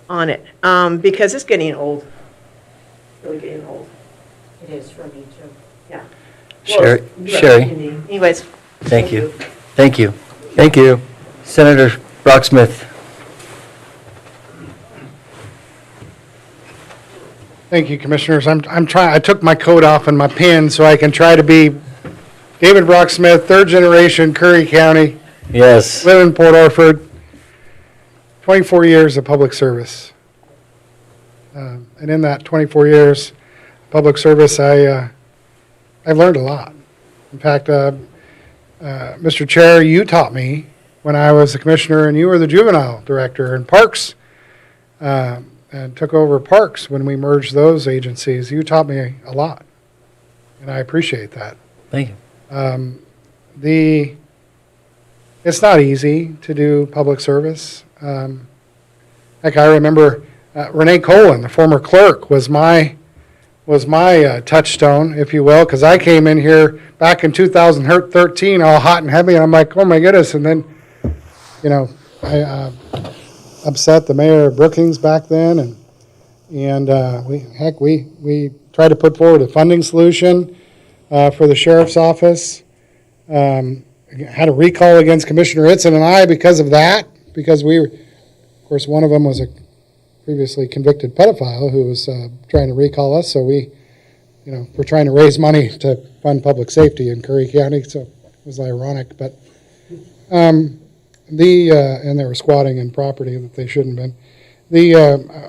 on it. Because it's getting old. Really getting old. It is for me too. Yeah. Sherry, Well, Sherry, anyways. thank you. Thank you. Thank you. Senator Brocksmith. Thank you, Commissioners. I took my coat off and my pin so I can try to be David Brocksmith, 3rd generation, Curry County, Yes. live in Port Orford, 24 years of public service. And in that 24 years of public service, I've learned a lot. In fact, Mr. Chair, you taught me when I was a commissioner and you were the juvenile director in Parks, and took over Parks when we merged those agencies. You taught me a lot, and I appreciate that. Thank you. It's not easy to do public service. Like I remember Renee Colin, the former clerk, was my touchstone, if you will, because I came in here back in 2013 all hot and heavy, and I'm like, oh my goodness, and then, I upset the mayor of Brookings back then, and we tried to put forward a funding solution for the sheriff's office. Had a recall against Commissioner Itzen and I because of that, because of course, one of them was a previously convicted pedophile who was trying to recall us, so we're trying to raise money to fund public safety in Curry County, so it was ironic, but and they were squatting in property that they shouldn't have been.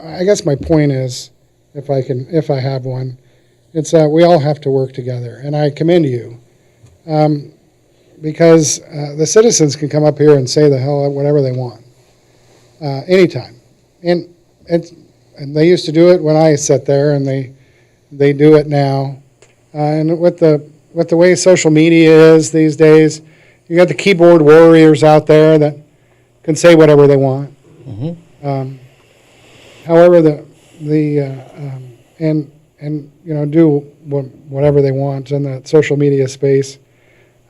I guess my point is, if I have one, it's that we all have to work together, and I commend you, because the citizens can come up here and say the hell whatever they want, anytime, and they used to do it when I sat there, and they do it now, and with the way social media is these days, you got the keyboard warriors out there that can say whatever they want. Mm-hmm. However, do whatever they want in the social media space.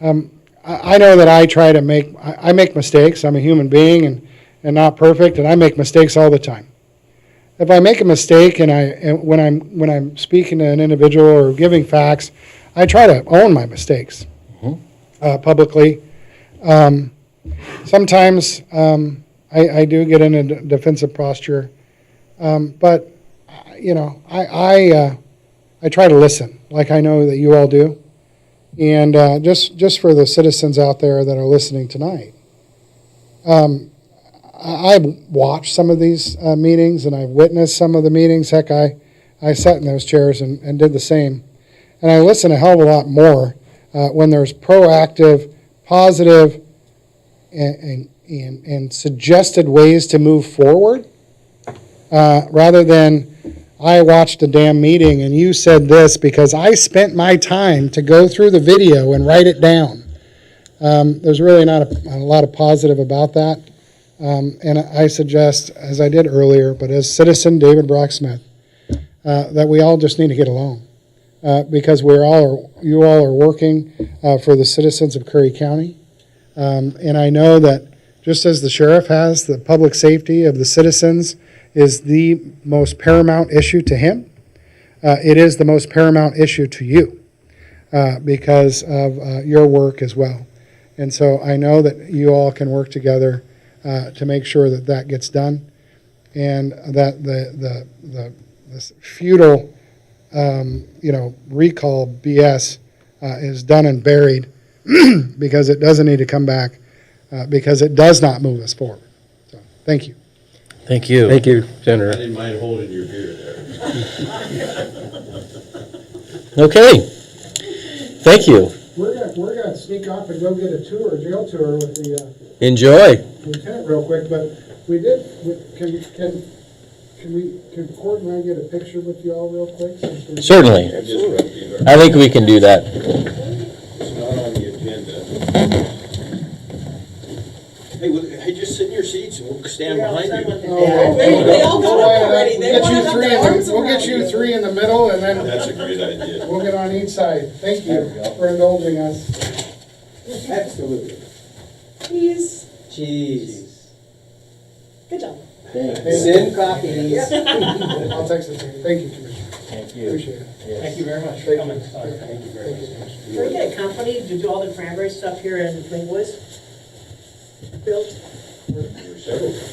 I know that I make mistakes. I'm a human being and not perfect, and I make mistakes all the time. If I make a mistake and when I'm speaking to an individual or giving facts, I try to own my mistakes publicly. Sometimes I do get in a defensive posture, but I try to listen, like I know that you all do, and just for the citizens out there that are listening tonight. I've watched some of these meetings, and I've witnessed some of the meetings. Heck, I sat in those chairs and did the same. And I listen a hell of a lot more when there's proactive, positive, and suggested ways to move forward, rather than I watched a damn meeting and you said this because I spent my time to go through the video and write it down. There's really not a lot of positive about that. And I suggest, as I did earlier, but as citizen David Brock-Smith, that we all just need to get along, because you all are working for the citizens of Curry County, and I know that just as the sheriff has, the public safety of the citizens is the most paramount issue to him. It is the most paramount issue to you because of your work as well, and so I know that you all can work together to make sure that gets done, and that this futile, recall BS is done and buried because it doesn't need to come back because it does not move us forward. So, thank you. Thank you. Thank you, Senator. I didn't mind holding your beer there. Okay. Thank you. We're gonna sneak off and go get a jail tour with the Enjoy. lieutenant real quick, but can Court and I get a picture with you all real quick? Certainly. I think we can do that. It's not on the agenda. Hey, just sit in your seats and we'll stand behind you. They all got up already. We'll get you three in the middle, and then That's a great idea. we'll get on each side. Thank you for indulging us. Absolutely. Cheese. Cheese. Good job. Sin copies. I'll text it to you. Thank you, Commissioner. Thank you. Appreciate it. Thank you very much for coming. Thank you very much. Can we get a company to do all the cranberry stuff here in Linwood? Built?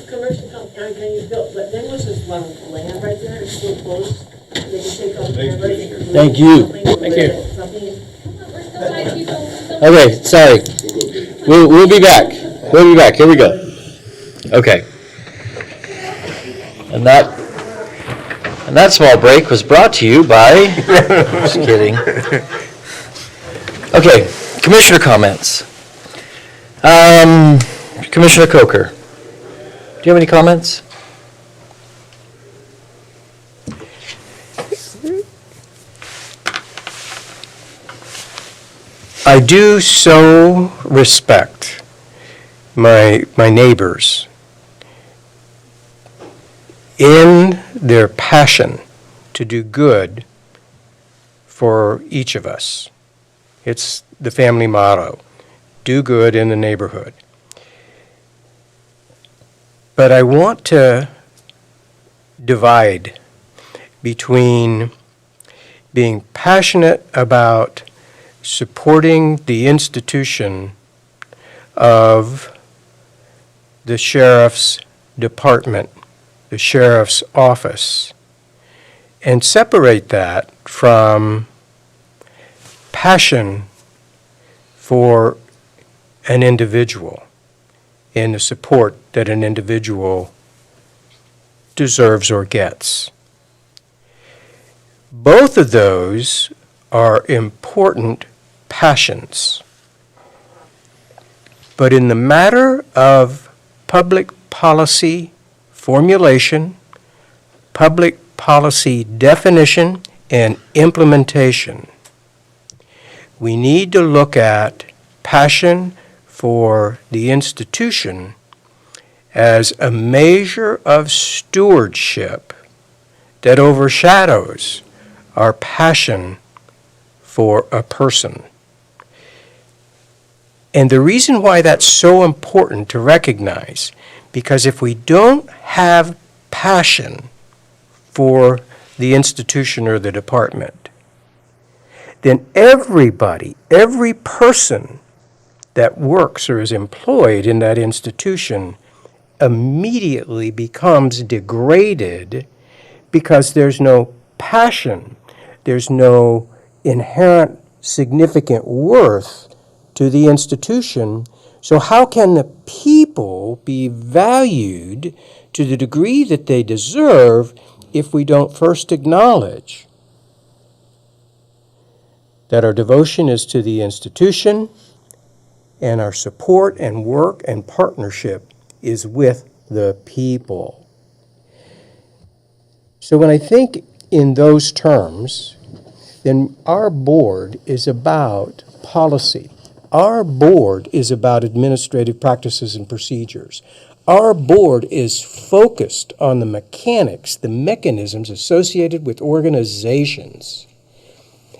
Commercial company, can you build, but Linwood is a lot of land right there, it's so close. They can take all the cranberry. Thank you. Thank you. Something. Okay, sorry. We'll be back. We'll be back. Here we go. Okay. And that small break was brought to you by, just kidding. Okay, commissioner comments. Commissioner Coker, do you have any comments? I do so respect my neighbors in their passion to do good for each of us. It's the family motto, do good in the neighborhood. But I want to divide between being passionate about supporting the institution of the sheriff's department, the sheriff's office, and separate that from passion for an individual and the support that an individual deserves or gets. Both of those are important passions. But in the matter of public policy formulation, public policy definition, and implementation, we need to look at passion for the institution as a measure of stewardship that overshadows our passion for a person. And the reason why that's so important to recognize, because if we don't have passion for the institution or the department, then everybody, every person that works or is employed in that institution immediately becomes degraded because there's no passion, there's no inherent significant worth to the institution. So how can the people be valued to the degree that they deserve if we don't first acknowledge that our devotion is to the institution and our support and work and partnership is with the people? So when I think in those terms, then our board is about policy. Our board is about administrative practices and procedures. Our board is focused on the mechanics, the mechanisms associated with organizations.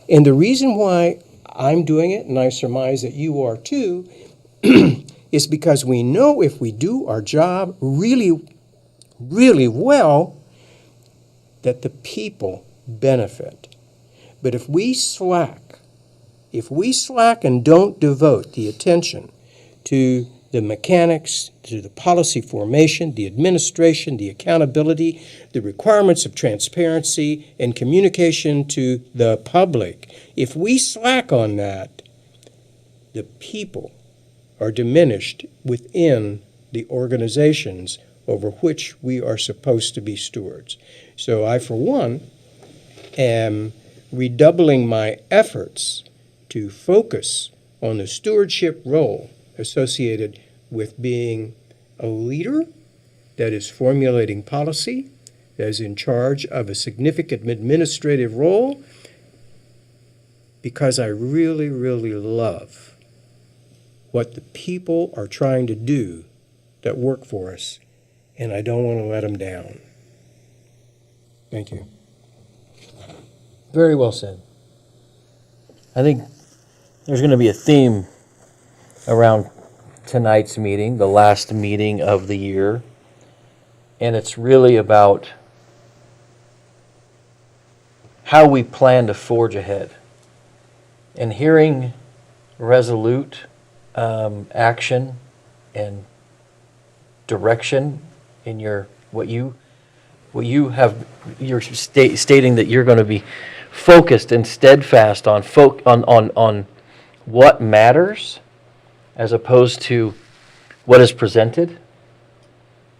And the reason why I'm doing it, and I surmise that you are too, is because we know if we do our job really, really well, that the people benefit. But if we slack and don't devote the attention to the mechanics, to the policy formation, the administration, the accountability, the requirements of transparency and communication to the public, if we slack on that, the people are diminished within the organizations over which we are supposed to be stewards. So I, for one, am redoubling my efforts to focus on the stewardship role associated with being a leader that is formulating policy, that is in charge of a significant administrative role, because I really, really love what the people are trying to do that work for us, and I don't want to let them down. Thank you. Very well said. I think there's going to be a theme around tonight's meeting, the last meeting of the year, and it's really about how we plan to forge ahead. And hearing resolute action and direction in your you're stating that you're going to be focused and steadfast on what matters, as opposed to what is presented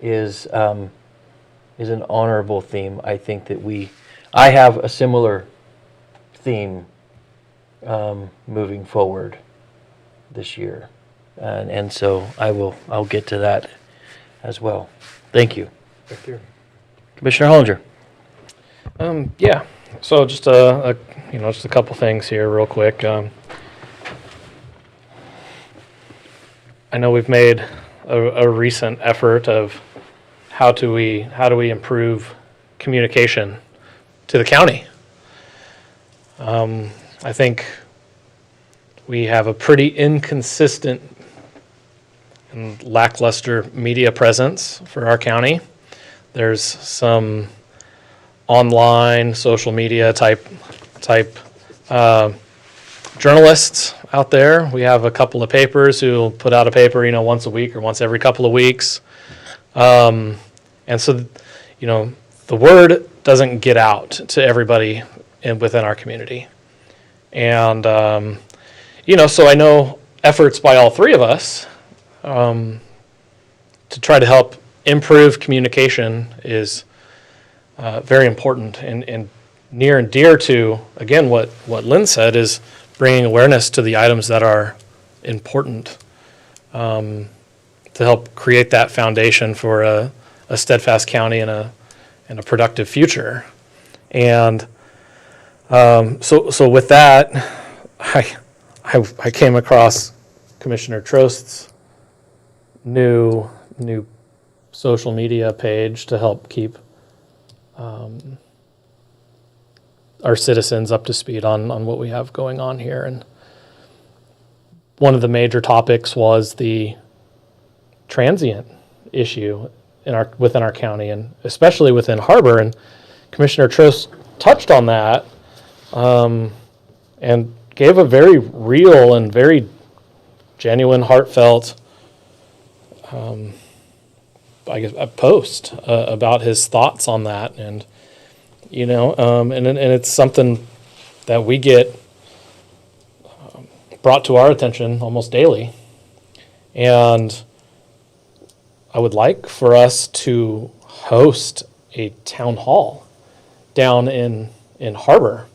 is an honorable theme. I think that I have a similar theme moving forward this year, and so I'll get to that as well. Thank you. Thank you. Commissioner Hollinger. Yeah. So just just a couple things here real quick. I know we've made a recent effort of how do we improve communication to the county. I think we have a pretty inconsistent and lackluster media presence for our county. There's some online social media type journalists out there. We have a couple of papers who will put out a paper, once a week or once every couple of weeks. And so, the word doesn't get out to everybody within our community. And, so I know efforts by all three of us to try to help improve communication is very important and near and dear to, again, what Lynn said, is bringing awareness to the items that are important to help create that foundation for a steadfast county and a productive future. And so with that, I came across Commissioner Trost's new social media page to help keep our citizens up to speed on what we have going on here. And one of the major topics was the transient issue within our county, and especially within Harbor. And Commissioner Trost touched on that and gave a very real and very genuine, heartfelt a post about his thoughts on that. And and it's something that we get brought to our attention almost daily. And I would like for us to host a town hall down in Harbor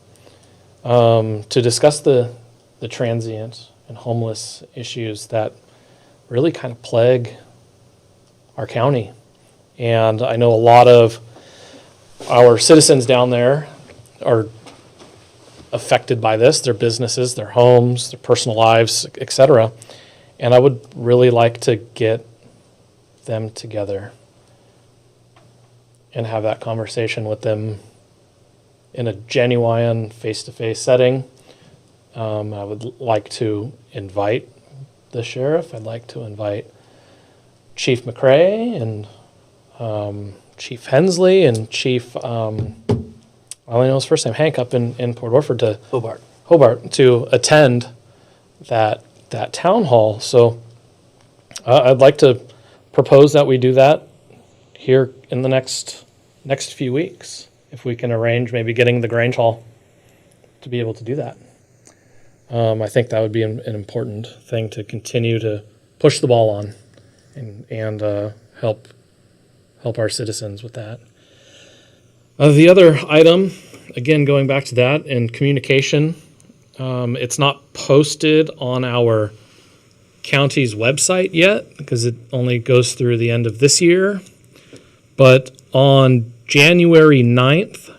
to discuss the transient and homeless issues that really kind of plague our county. And I know a lot of our citizens down there are affected by this, their businesses, their homes, their personal lives, etc. And I would really like to get them together and have that conversation with them in a genuine face-to-face setting. I would like to invite the sheriff. I'd like to invite Chief McRae and Chief Hensley and Chief, I only know his first name, Hank, up in Port Orford Hobart to attend that town hall. So I'd like to propose that we do that here in the next few weeks, if we can arrange maybe getting the Grange Hall to be able to do that. I think that would be an important thing to continue to push the ball on and help our citizens with that. The other item, again, going back to that and communication, it's not posted on our county's website yet because it only goes through the end of this year. But on January 9th,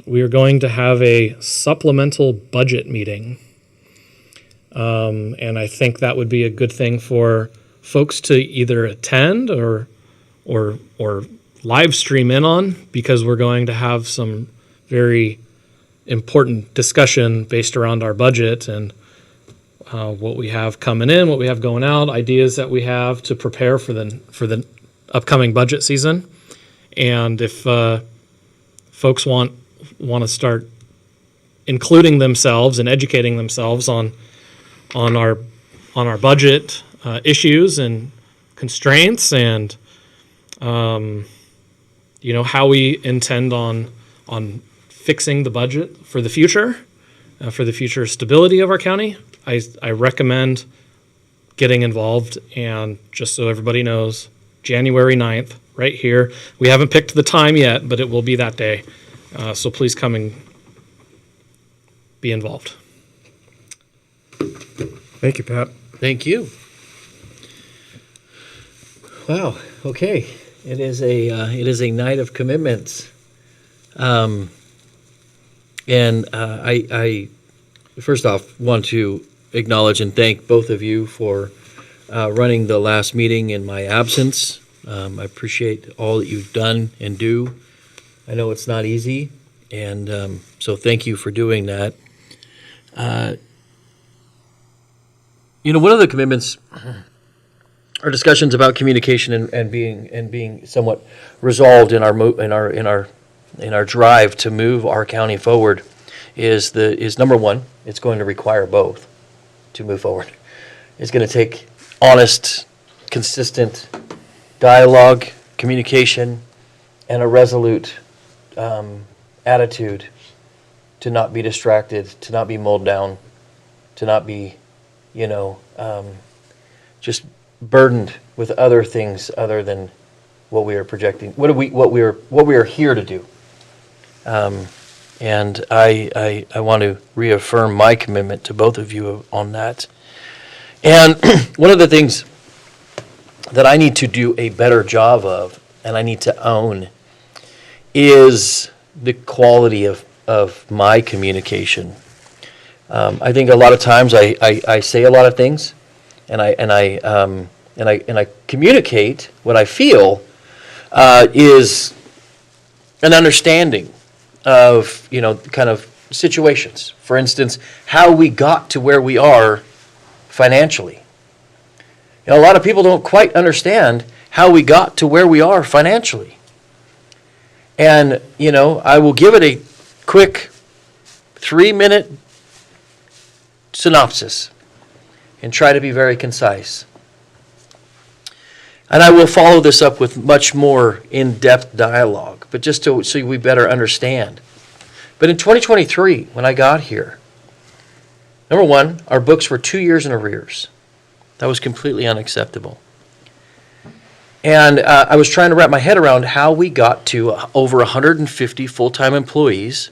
we are going to have a supplemental budget meeting. And I think that would be a good thing for folks to either attend or live stream in on, because we're going to have some very important discussion based around our budget and what we have coming in, what we have going out, ideas that we have to prepare for the upcoming budget season. And if folks want to start including themselves and educating themselves on our budget issues and constraints and how we intend on fixing the budget for the future stability of our county, I recommend getting involved. And just so everybody knows, January 9th, right here. We haven't picked the time yet, but it will be that day. So please come and be involved. Thank you, Pat. Thank you. Wow. Okay. It is a night of commitments. I first off want to acknowledge and thank both of you for running the last meeting in my absence. I appreciate all that you've done and do. I know it's not easy, and so thank you for doing that. One of the commitments are discussions about communication and being somewhat resolved in our drive to move our county forward is number one. It's going to require both to move forward. It's going to take honest, consistent dialogue, communication, and a resolute attitude to not be distracted, to not be mulled down, to not be, just burdened with other things other than what we are projecting. What we are here to do. And I want to reaffirm my commitment to both of you on that. And one of the things that I need to do a better job of, and I need to own, is the quality of my communication. I think a lot of times I say a lot of things, and I communicate what I feel is an understanding of kind of situations. For instance, how we got to where we are financially. A lot of people don't quite understand how we got to where we are financially. And, I will give it a quick 3-minute synopsis and try to be very concise. And I will follow this up with much more in-depth dialogue, but just so we better understand. But in 2023, when I got here, number one, our books were 2 years in arrears. That was completely unacceptable. And I was trying to wrap my head around how we got to over 150 full-time employees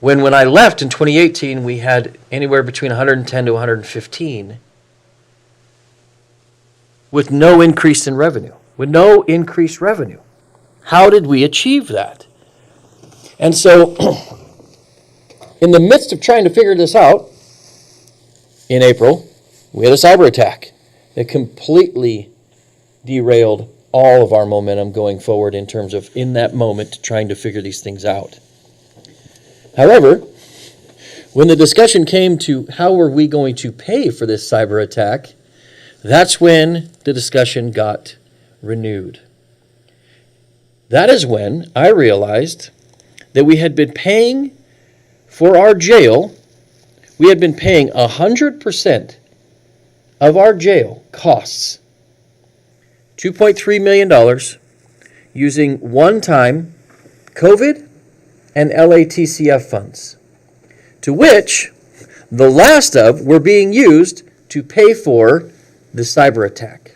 when I left in 2018, we had anywhere between 110 to 115 with no increase in revenue, with no increased revenue. How did we achieve that? And so, in the midst of trying to figure this out, in April, we had a cyber attack that completely derailed all of our momentum going forward in terms of, in that moment, trying to figure these things out. However, when the discussion came to how were we going to pay for this cyber attack, that's when the discussion got renewed. That is when I realized that we had been paying for our jail, we had been paying 100% of our jail costs, $2.3 million, using one-time COVID and LATCF funds, to which the last of were being used to pay for the cyber attack,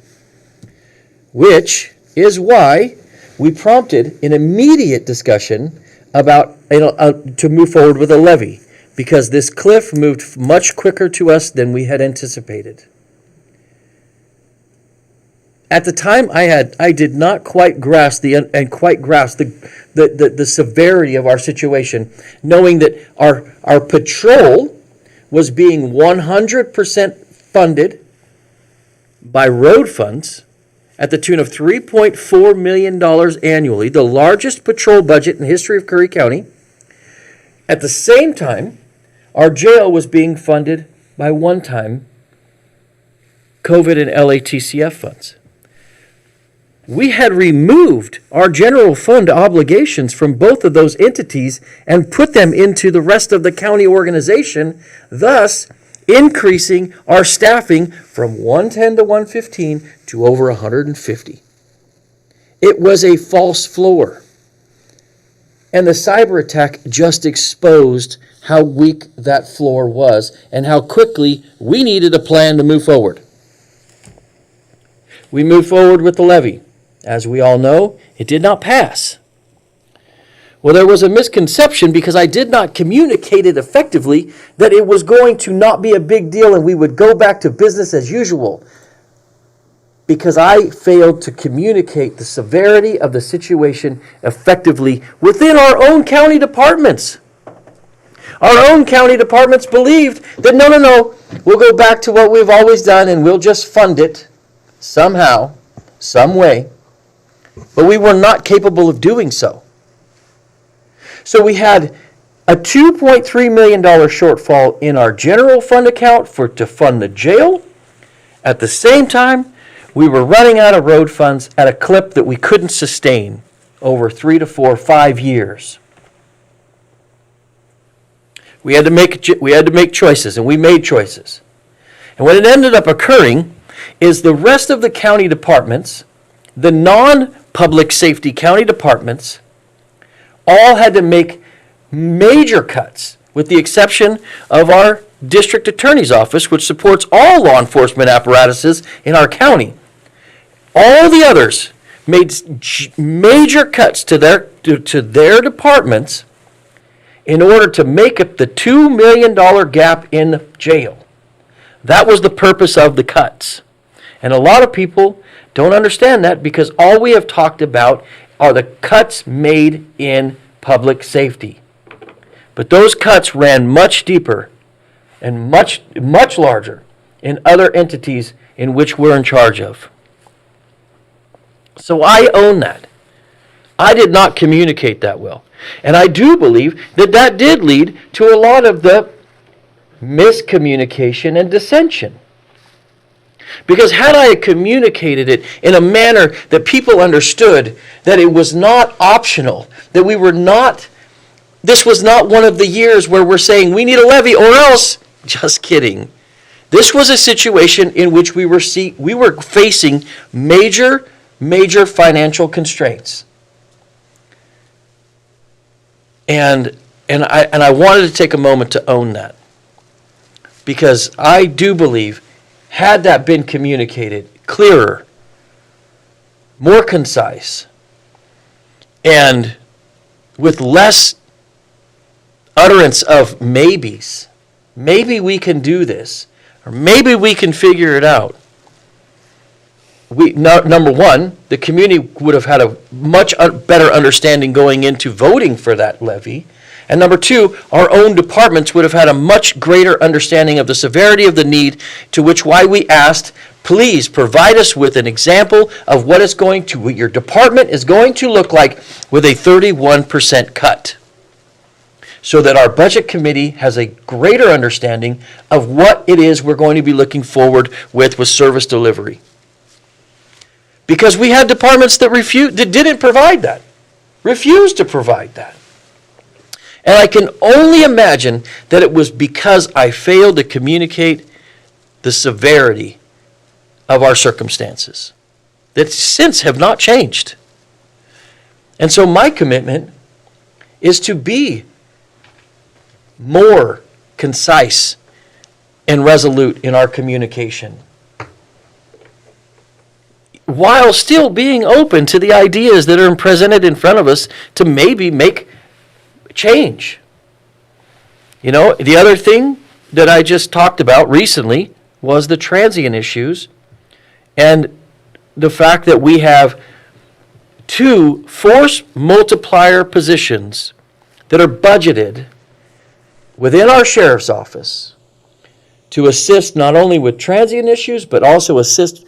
which is why we prompted an immediate discussion about to move forward with a levy, because this cliff moved much quicker to us than we had anticipated. At the time, I did not quite grasp the severity of our situation, knowing that our patrol was being 100% funded by road funds at the tune of $3.4 million annually, the largest patrol budget in the history of Curry County. At the same time, our jail was being funded by one-time COVID and LATCF funds. We had removed our general fund obligations from both of those entities and put them into the rest of the county organization, thus increasing our staffing from 110 to 115 to over 150. It was a false floor. And the cyber attack just exposed how weak that floor was and how quickly we needed a plan to move forward. We moved forward with the levy. As we all know, it did not pass. Well, there was a misconception because I did not communicate it effectively that it was going to not be a big deal and we would go back to business as usual. Because I failed to communicate the severity of the situation effectively within our own county departments. Our own county departments believed that no, we'll go back to what we've always done and we'll just fund it somehow, some way. But we were not capable of doing so. So we had a $2.3 million shortfall in our general fund account to fund the jail. At the same time, we were running out of road funds at a clip that we couldn't sustain over 3 to 4, 5 years. We had to make choices, and we made choices. And what it ended up occurring is the rest of the county departments, the non-public safety county departments, all had to make major cuts, with the exception of our district attorney's office, which supports all law enforcement apparatuses in our county. All the others made major cuts to their departments in order to make up the $2 million gap in jail. That was the purpose of the cuts. And a lot of people don't understand that because all we have talked about are the cuts made in public safety. But those cuts ran much deeper and much larger in other entities in which we're in charge of. So I own that. I did not communicate that well. And I do believe that did lead to a lot of the miscommunication and dissension. Because had I communicated it in a manner that people understood that it was not optional, that this was not one of the years where we're saying we need a levy or else, just kidding. This was a situation in which we were facing major financial constraints. And I wanted to take a moment to own that. Because I do believe, had that been communicated clearer, more concise, and with less utterance of maybes, maybe we can do this, or maybe we can figure it out. Number one, the community would have had a much better understanding going into voting for that levy. And number two, our own departments would have had a much greater understanding of the severity of the need, to why we asked, please provide us with an example of what your department is going to look like with a 31% cut. So that our budget committee has a greater understanding of what it is we're going to be looking forward with service delivery. Because we had departments that didn't provide that, refused to provide that. And I can only imagine that it was because I failed to communicate the severity of our circumstances that since have not changed. And so my commitment is to be more concise and resolute in our communication, while still being open to the ideas that are presented in front of us to maybe make change. The other thing that I just talked about recently was the transient issues and the fact that we have 2 force multiplier positions that are budgeted within our sheriff's office to assist not only with transient issues, but also assist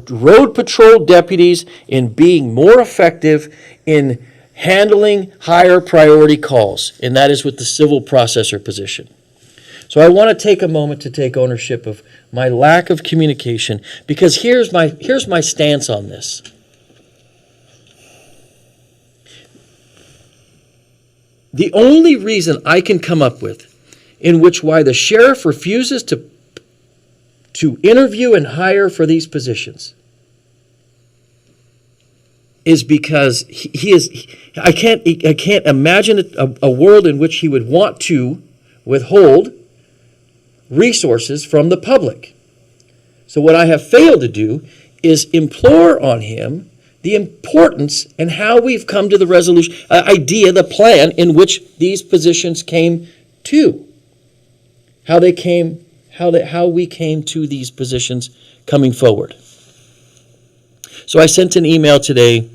road patrol deputies in being more effective in handling higher priority calls, and that is with the civil processor position. So I want to take a moment to take ownership of my lack of communication, because here's my stance on this. The only reason I can come up with in which why the sheriff refuses to interview and hire for these positions is because I can't imagine a world in which he would want to withhold resources from the public. So what I have failed to do is implore on him the importance and how we've come to the resolution, idea, the plan in which these positions came to. How we came to these positions coming forward. So I sent an email today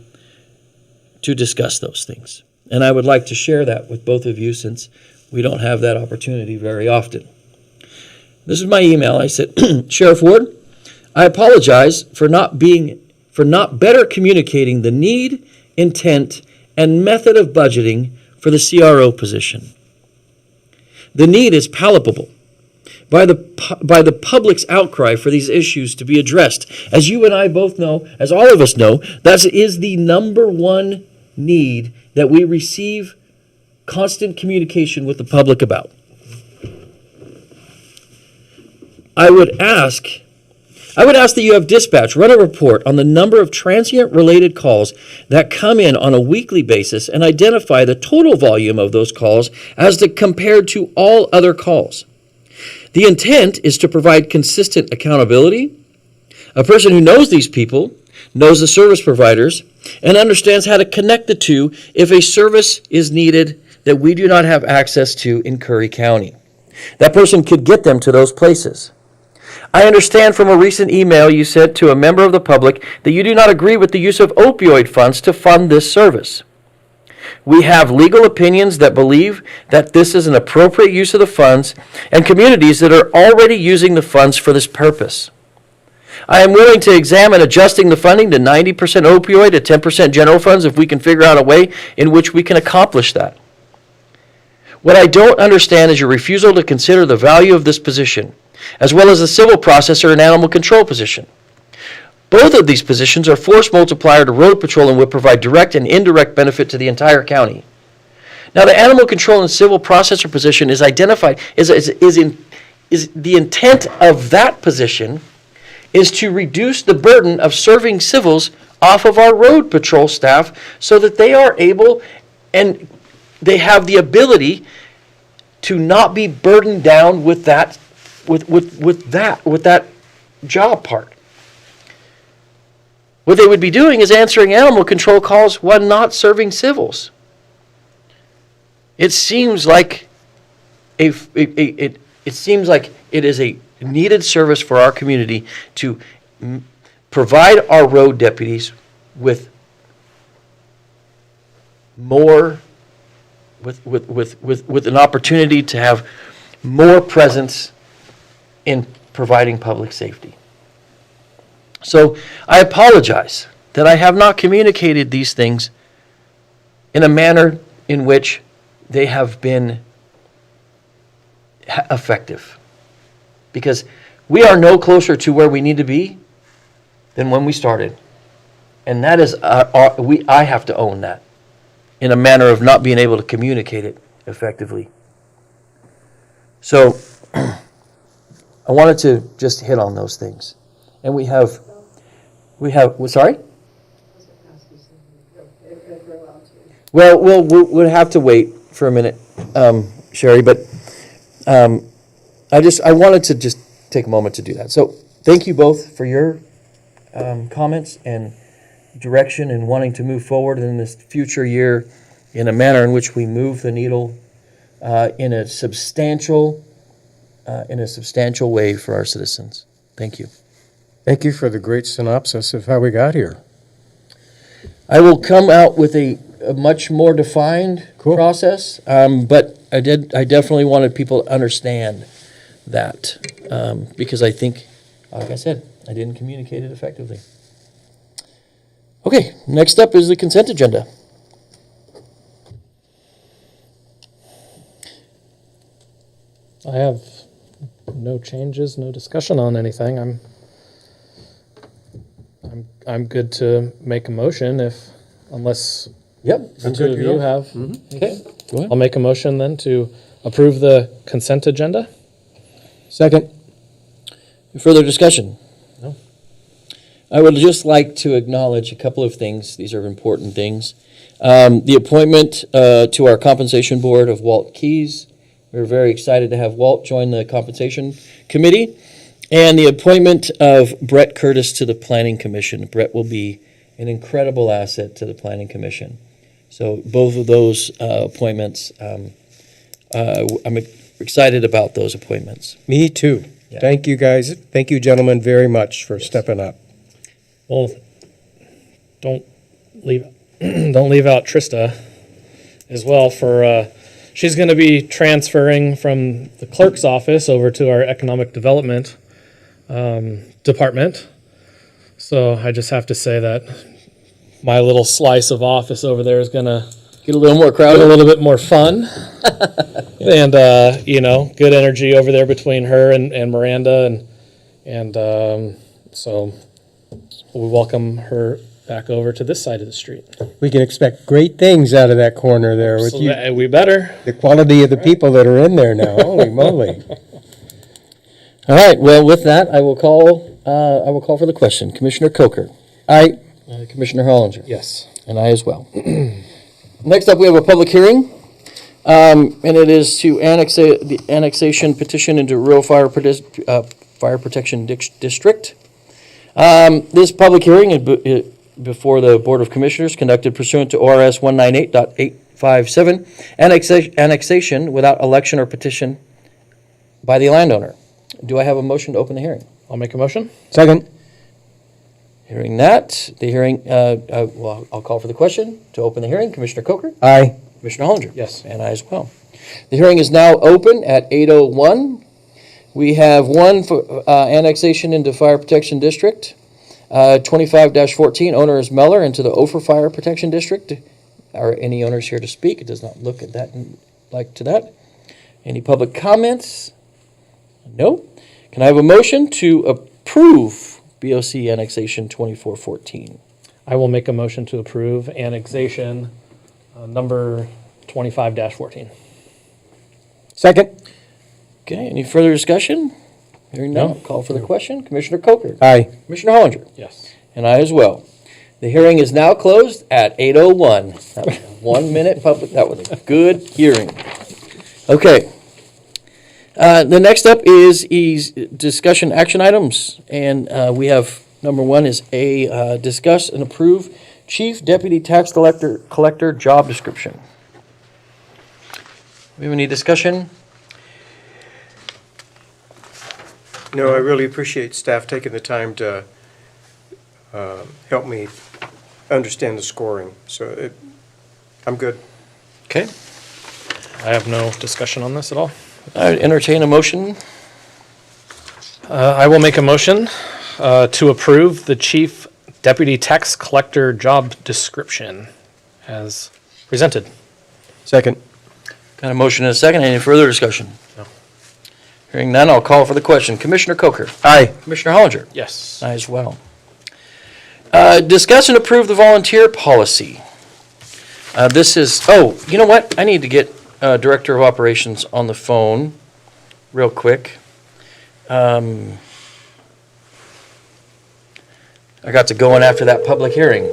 to discuss those things. And I would like to share that with both of you since we don't have that opportunity very often. This is my email. I said, Sheriff Ward, I apologize for not better communicating the need, intent, and method of budgeting for the CRO position. The need is palpable by the public's outcry for these issues to be addressed. As you and I both know, as all of us know, that is the number one need that we receive constant communication with the public about. I would ask that you have dispatch run a report on the number of transient-related calls that come in on a weekly basis and identify the total volume of those calls as compared to all other calls. The intent is to provide consistent accountability. A person who knows these people, knows the service providers, and understands how to connect the two if a service is needed that we do not have access to in Curry County. That person could get them to those places. I understand from a recent email you sent to a member of the public that you do not agree with the use of opioid funds to fund this service. We have legal opinions that believe that this is an appropriate use of the funds and communities that are already using the funds for this purpose. I am willing to examine adjusting the funding to 90% opioid to 10% general funds if we can figure out a way in which we can accomplish that. What I don't understand is your refusal to consider the value of this position, as well as the civil processor and animal control position. Both of these positions are force multiplier to road patrol and would provide direct and indirect benefit to the entire county. Now, the animal control and civil processor position is identified, is the intent of that position is to reduce the burden of serving civils off of our road patrol staff so that they are able and they have the ability to not be burdened down with that job part. What they would be doing is answering animal control calls while not serving civils. It seems like it is a needed service for our community to provide our road deputies with more, with an opportunity to have more presence in providing public safety. So I apologize that I have not communicated these things in a manner in which they have been effective. Because we are no closer to where we need to be than when we started. And that is, I have to own that in a manner of not being able to communicate it effectively. So I wanted to just hit on those things. And we have, sorry? Well, we'll have to wait for a minute, Sherry, but I wanted to just take a moment to do that. So thank you both for your comments and direction and wanting to move forward in this future year in a manner in which we move the needle in a substantial way for our citizens. Thank you. Thank you for the great synopsis of how we got here. I will come out with a much more defined process, but I definitely wanted people to understand that because I think, like I said, I didn't communicate it effectively. Okay, next up is the consent agenda. I have no changes, no discussion on anything. I'm good to make a motion unless the two of you have. Okay, go ahead. I'll make a motion then to approve the consent agenda. Second. Further discussion? No. I would just like to acknowledge a couple of things. These are important things. The appointment to our compensation board of Walt Keys. We're very excited to have Walt join the compensation committee. And the appointment of Brett Curtis to the Planning Commission. Brett will be an incredible asset to the Planning Commission. So both of those appointments, I'm excited about those appointments. Me too. Yeah. Thank you, guys. Thank you, gentlemen, very much for stepping up. Well, don't leave don't leave out Trista as well for she's going to be transferring from the clerk's office over to our economic development department. So I just have to say that my little slice of office over there is going to Get a little more get a crowded. little bit more fun. And good energy over there between her and Miranda, and so we welcome her back over to this side of the street. We can expect great things out of that corner there with So you. we better. The quality of the people that are in there now, holy moly. All right, well, with that, I will call for the question. Commissioner Coker. Aye. Commissioner Hollinger. Yes. And I as well. Next up, we have a public hearing, and it is to annex the annexation petition into rural fire protection district. This public hearing is before the Board of Commissioners conducted pursuant to ORS 198.857, annexation without election or petition by the landowner. Do I have a motion to open the hearing? I'll make a motion. Second. Hearing that, the hearing, I'll call for the question to open the hearing. Commissioner Coker? Aye. Commissioner Hollinger? Yes. And I as well. The hearing is now open at 8:01. We have one for annexation into Fire Protection District, 25-14. Owner is Meller into the Ophir Fire Protection District. Are any owners here to speak? It does not look at that like to that. Any public comments? No. Can I have a motion to approve BOC annexation 2414? I will make a motion to approve annexation number 25-14. Second. Okay, any further discussion? Hearing none, No. call for the question. Commissioner Coker? Aye. Commissioner Hollinger? Yes. And I as well. The hearing is now closed at 8:01. That was 1 minute public, that was a good hearing. Okay. The next up is discussion action items, and we have, number one is discuss and approve Chief Deputy Tax Collector job description. We have any discussion? No, I really appreciate staff taking the time to help me understand the scoring. So I'm good. Okay. I have no discussion on this at all. I entertain a motion. I will make a motion to approve the Chief Deputy Tax Collector job description as presented. Second. Got a motion and a second. Any further discussion? No. Hearing none, I'll call for the question. Commissioner Coker? Aye. Commissioner Hollinger? Yes. I as well. Discuss and approve the volunteer policy. This is, you know what? I need to get Director of Operations on the phone real quick. I got to go in after that public hearing.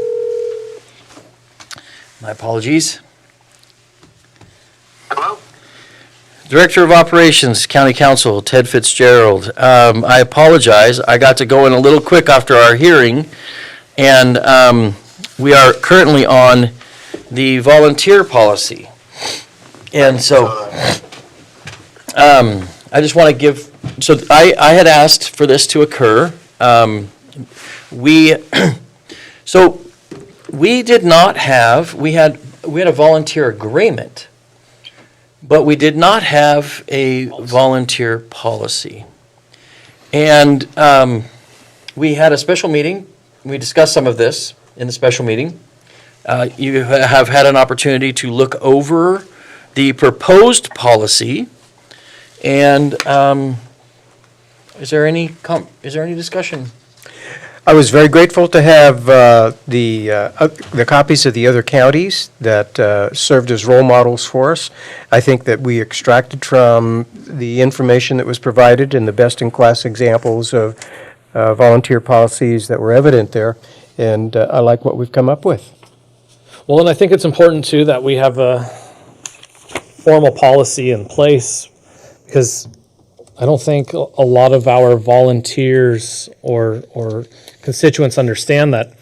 My apologies. Hello? Director of Operations, County Council, Ted Fitzgerald. I apologize. I got to go in a little quick after our hearing, and we are currently on the volunteer policy. And so, I just want to give, so I had asked for this to occur. We did not have, we had a volunteer agreement, but we did not have a volunteer policy. And we had a special meeting. We discussed some of this in the special meeting. You have had an opportunity to look over the proposed policy, and is there any discussion? I was very grateful to have the copies of the other counties that served as role models for us. I think that we extracted from the information that was provided and the best-in-class examples of volunteer policies that were evident there, and I like what we've come up with. Well, and I think it's important too that we have a formal policy in place, because I don't think a lot of our volunteers or constituents understand that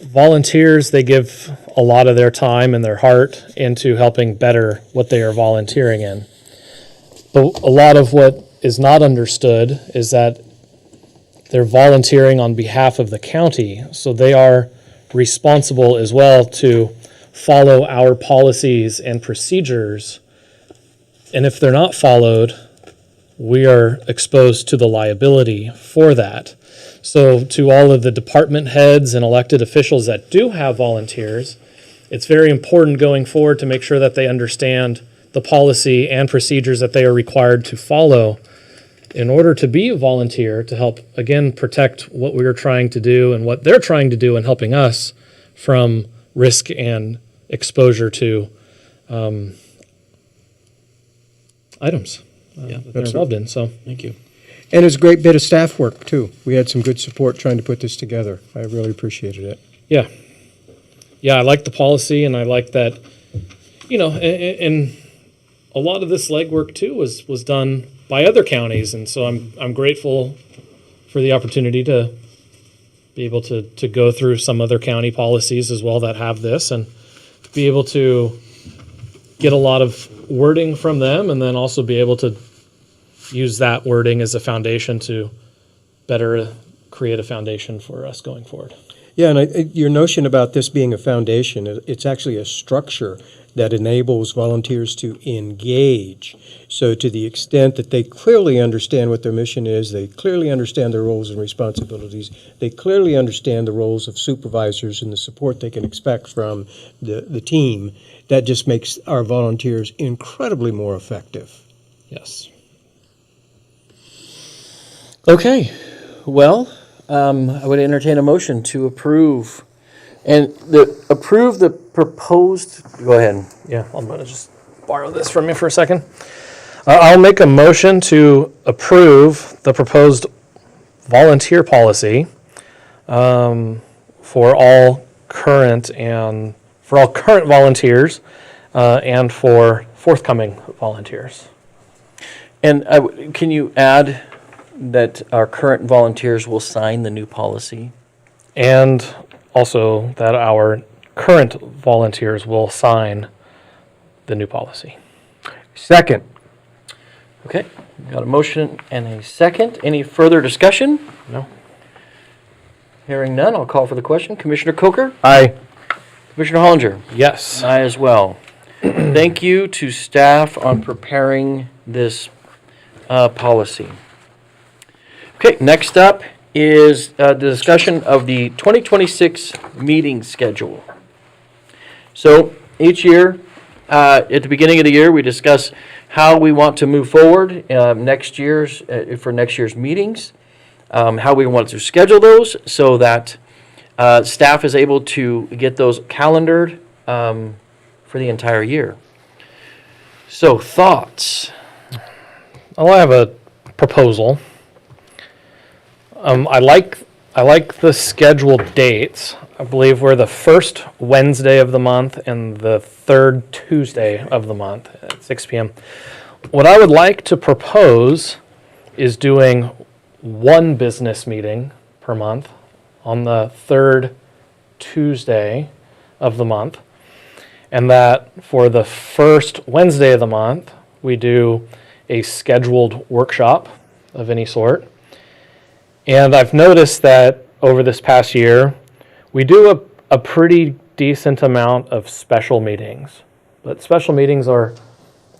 volunteers, they give a lot of their time and their heart into helping better what they are volunteering in. But a lot of what is not understood is that they're volunteering on behalf of the county, so they are responsible as well to follow our policies and procedures. And if they're not followed, we are exposed to the liability for that. So to all of the department heads and elected officials that do have volunteers, it's very important going forward to make sure that they understand the policy and procedures that they are required to follow in order to be a volunteer, to help, again, protect what we are trying to do and what they're trying to do in helping us from risk and exposure to items that they're involved in. So thank you. And it's a great bit of staff work, too. We had some good support trying to put this together. I really appreciated it. Yeah. Yeah, I like the policy, and I like that, and a lot of this legwork, too, was done by other counties, and so I'm grateful for the opportunity to be able to go through some other county policies as well that have this, and be able to get a lot of wording from them, and then also be able to use that wording as a foundation to better create a foundation for us going forward. Yeah, and your notion about this being a foundation, it's actually a structure that enables volunteers to engage. So to the extent that they clearly understand what their mission is, they clearly understand their roles and responsibilities, they clearly understand the roles of supervisors and the support they can expect from the team, that just makes our volunteers incredibly more effective. Yes. Okay, well, I would entertain a motion to approve the proposed, go ahead. Yeah, I'm going to just borrow this from you for a second. I'll make a motion to approve the proposed volunteer policy for all current volunteers and for forthcoming volunteers. And can you add that our current volunteers will sign the new policy? And also that our current volunteers will sign the new policy. Second. Okay, got a motion and a second. Any further discussion? No. Hearing none, I'll call for the question. Commissioner Coker? Aye. Commissioner Hollinger? Yes. I as well. Thank you to staff on preparing this policy. Okay, next up is the discussion of the 2026 meeting schedule. So each year, at the beginning of the year, we discuss how we want to move forward for next year's meetings, how we want to schedule those so that staff is able to get those calendared for the entire year. So thoughts? Well, I have a proposal. I like the scheduled dates. I believe we're the first Wednesday of the month and the third Tuesday of the month at 6 p.m. What I would like to propose is doing one business meeting per month on the third Tuesday of the month, and that for the first Wednesday of the month, we do a scheduled workshop of any sort. And I've noticed that over this past year, we do a pretty decent amount of special meetings. But special meetings are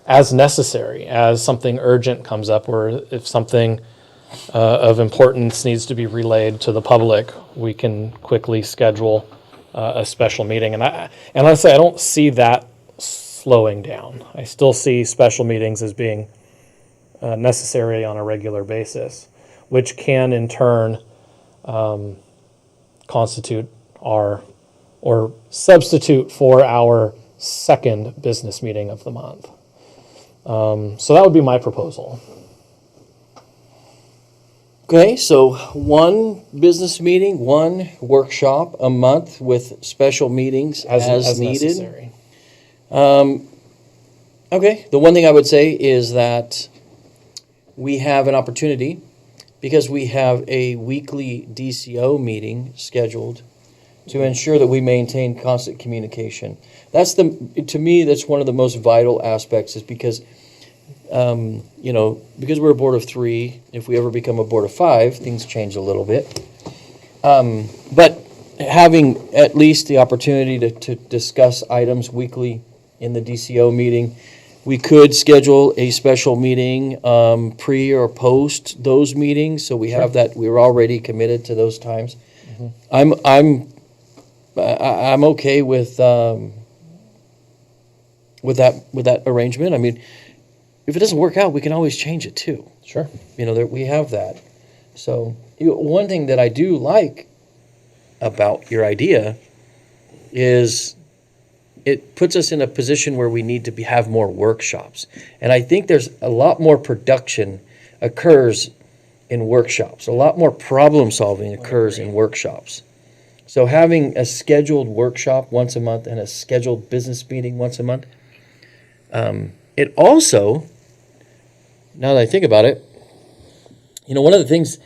as necessary as something urgent comes up, or if something of importance needs to be relayed to the public, we can quickly schedule a special meeting. And honestly, I don't see that slowing down. I still see special meetings as being necessary on a regular basis, which can in turn constitute or substitute for our second business meeting of the month. So that would be my proposal. Okay, so one business meeting, one workshop a month with special meetings as needed. Necessary. Okay, the one thing I would say is that we have an opportunity, because we have a weekly DCO meeting scheduled, to ensure that we maintain constant communication. To me, that's one of the most vital aspects, is because, because we're a board of 3, if we ever become a board of 5, things change a little bit. But having at least the opportunity to discuss items weekly in the DCO meeting, we could schedule a special meeting pre or post those meetings, so we have that. We're already committed to those times. I'm okay with that arrangement. I mean, if it doesn't work out, we can always change it too. Sure. We have that. So one thing that I do like about your idea is it puts us in a position where we need to have more workshops. And I think there's a lot more production occurs in workshops. A lot more problem solving occurs in workshops. So having a scheduled workshop once a month and a scheduled business meeting once a month, it also, now that I think about it, one of the things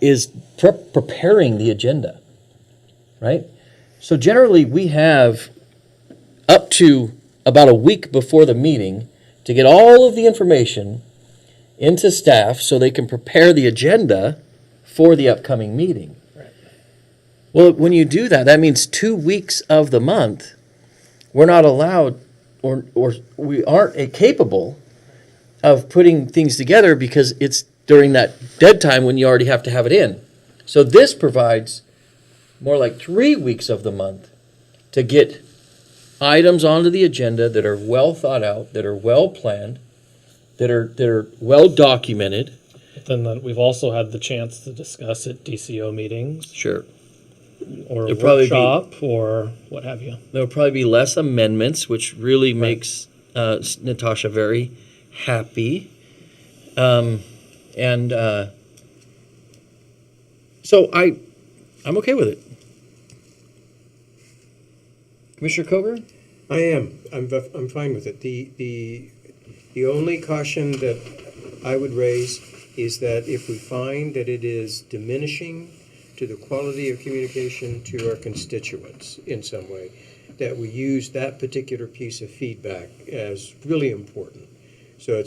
is preparing the agenda, right? So generally we have up to about a week before the meeting to get all of the information into staff so they can prepare the agenda for the upcoming meeting. Right. Well, when you do that, that means 2 weeks of the month we're not allowed or we aren't capable of putting things together because it's during that dead time when you already have to have it in. So this provides more like 3 weeks of the month to get items onto the agenda that are well thought out, that are well planned, that are well documented. But then we've also had the chance to discuss at DCO meetings. Sure. Or a There'll probably workshop or what have you. There'll probably be less amendments, which really makes Natasha very happy. So I'm okay with it. Commissioner Coburn? I am. I'm fine with it. The only caution that I would raise is that if we find that it is diminishing to the quality of communication to our constituents in some way, that we use that particular piece of feedback as really important. So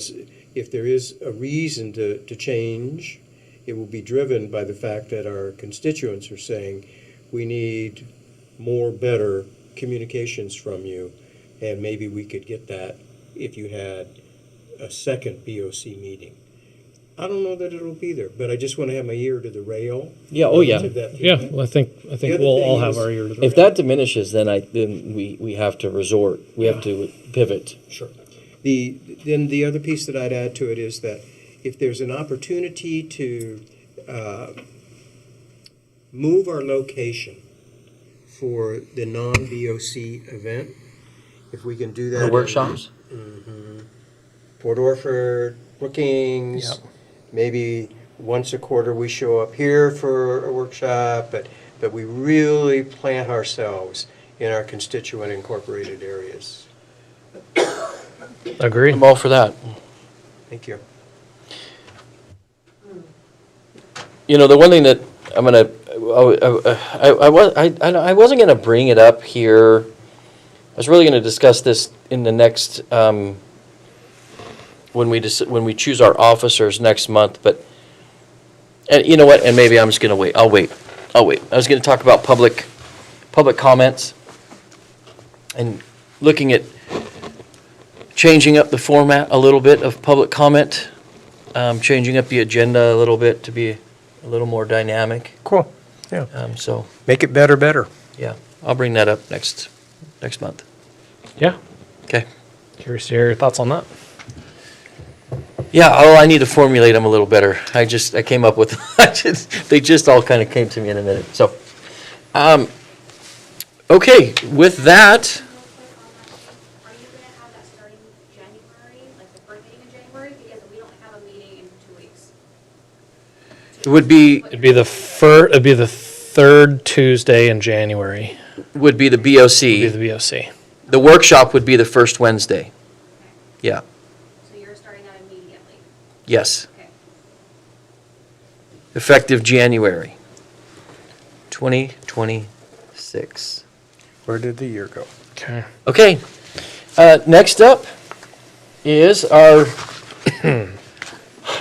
if there is a reason to change, it will be driven by the fact that our constituents are saying we need more, better communications from you, and maybe we could get that if you had a second BOC meeting. I don't know that it'll be there, but I just want to have my ear to the rail. Yeah, oh yeah. Yeah, well, I think we'll all have our ear to the If that diminishes, then we have to resort. We have to pivot. Sure. Then the other piece that I'd add to it is that if there's an opportunity to move our location for the non-BOC event, if we can do that. The workshops? Port Orford, Brookings, Yep. maybe once a quarter we show up here for a workshop, but we really plant ourselves in our constituent incorporated areas. Agree. I'm all for that. Thank you. The one thing that I'm gonna, I wasn't gonna bring it up here. I was really gonna discuss this in the next, when we choose our officers next month. But, and you know what? And maybe I'm just gonna wait. I'll wait. I was gonna talk about public comments and looking at changing up the format a little bit of public comment, changing up the agenda a little bit to be a little more dynamic. Cool. Yeah. So, Make it better. yeah, I'll bring that up next month. Yeah. Okay. Curious to hear your thoughts on that. Yeah, I need to formulate them a little better. I came up with, they just all kind of came to me in a minute. So, okay, with that, Are you gonna have that starting January, like the first meeting in January? Because we don't have a meeting in 2 weeks. it would be It'd be the third Tuesday in January. the Would be BOC. the BOC. The workshop would be the first Wednesday. Yeah, So you're starting that immediately. yes. Okay. effective January 2026. Where did the year go? Okay. Okay, next up is our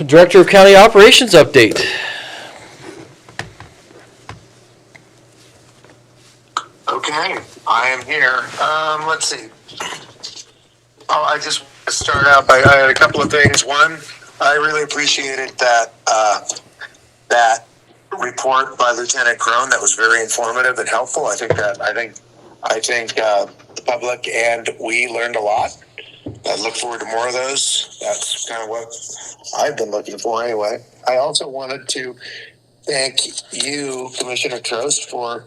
Director of County Operations update. Okay, I am here. Let's see. Oh, I just want to start out by I had a couple of things. One, I really appreciated that report by Lieutenant Crone. That was very informative and helpful. I think the public and we learned a lot. I look forward to more of those. That's kind of what I've been looking for anyway. I also wanted to thank you, Commissioner Trost, for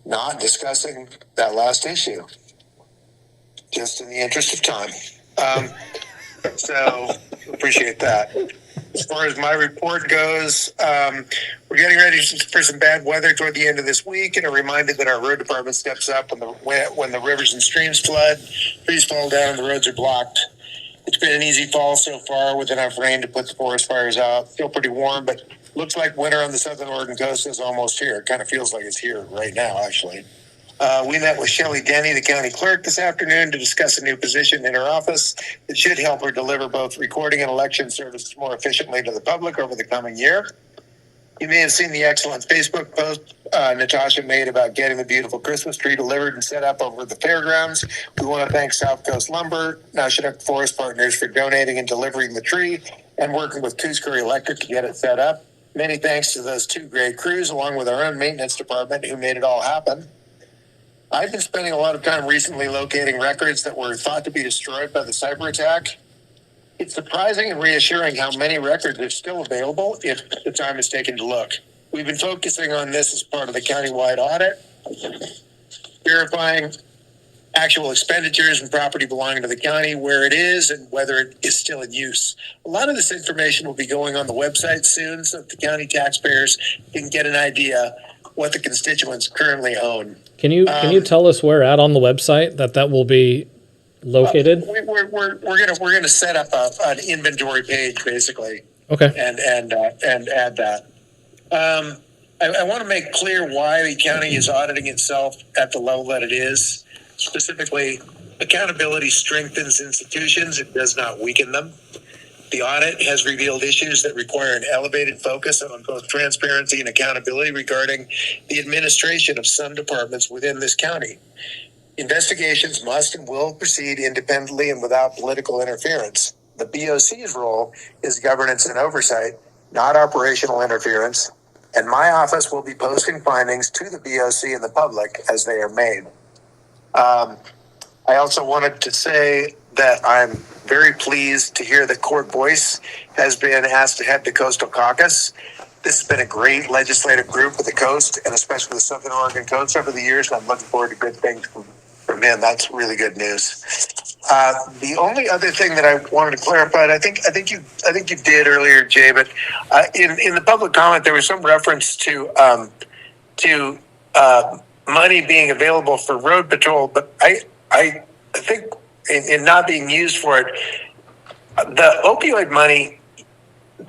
not discussing that last issue, just in the interest of time. So appreciate that. As far as my report goes, we're getting ready for some bad weather toward the end of this week, and a reminder that our road department steps up when the rivers and streams flood, trees fall down, and the roads are blocked. It's been an easy fall so far with enough rain to put the forest fires out. Still pretty warm, but looks like winter on the southern Oregon coast is almost here. It kind of feels like it's here right now, actually. We met with Shelley Denny, the county clerk, this afternoon to discuss a new position in her office that should help her deliver both recording and election services more efficiently to the public over the coming year. You may have seen the excellent Facebook post Natasha made about getting the beautiful Christmas tree delivered and set up over the fairgrounds. We want to thank South Coast Lumber, now Chinook Forest Partners, for donating and delivering the tree and working with Coos Curry Electric to get it set up. Many thanks to those two great crews, along with our own maintenance department, who made it all happen. I've been spending a lot of time recently locating records that were thought to be destroyed by the cyber attack. It's surprising and reassuring how many records are still available if the time is taken to look. We've been focusing on this as part of the countywide audit, verifying actual expenditures and property belonging to the county, where it is, and whether it is still in use. A lot of this information will be going on the website soon so that the county taxpayers can get an idea what the constituents currently own. Can you tell us where at on the website that will be located? We're gonna set up an inventory page basically. Okay. And add that. I want to make clear why the county is auditing itself at the level that it is. Specifically, accountability strengthens institutions; it does not weaken them. The audit has revealed issues that require an elevated focus on both transparency and accountability regarding the administration of some departments within this county. Investigations must and will proceed independently and without political interference. The BOC's role is governance and oversight, not operational interference, and my office will be posting findings to the BOC and the public as they are made. I also wanted to say that I'm very pleased to hear that Court Boyce has been asked to head the Coastal Caucus. This has been a great legislative group for the coast, and especially the Southern Oregon coast over the years, and I'm looking forward to good things from him. That's really good news. The only other thing that I wanted to clarify, and I think you did earlier, Jay, but in the public comment there was some reference to money being available for road patrol, but I think in not being used for it, the opioid money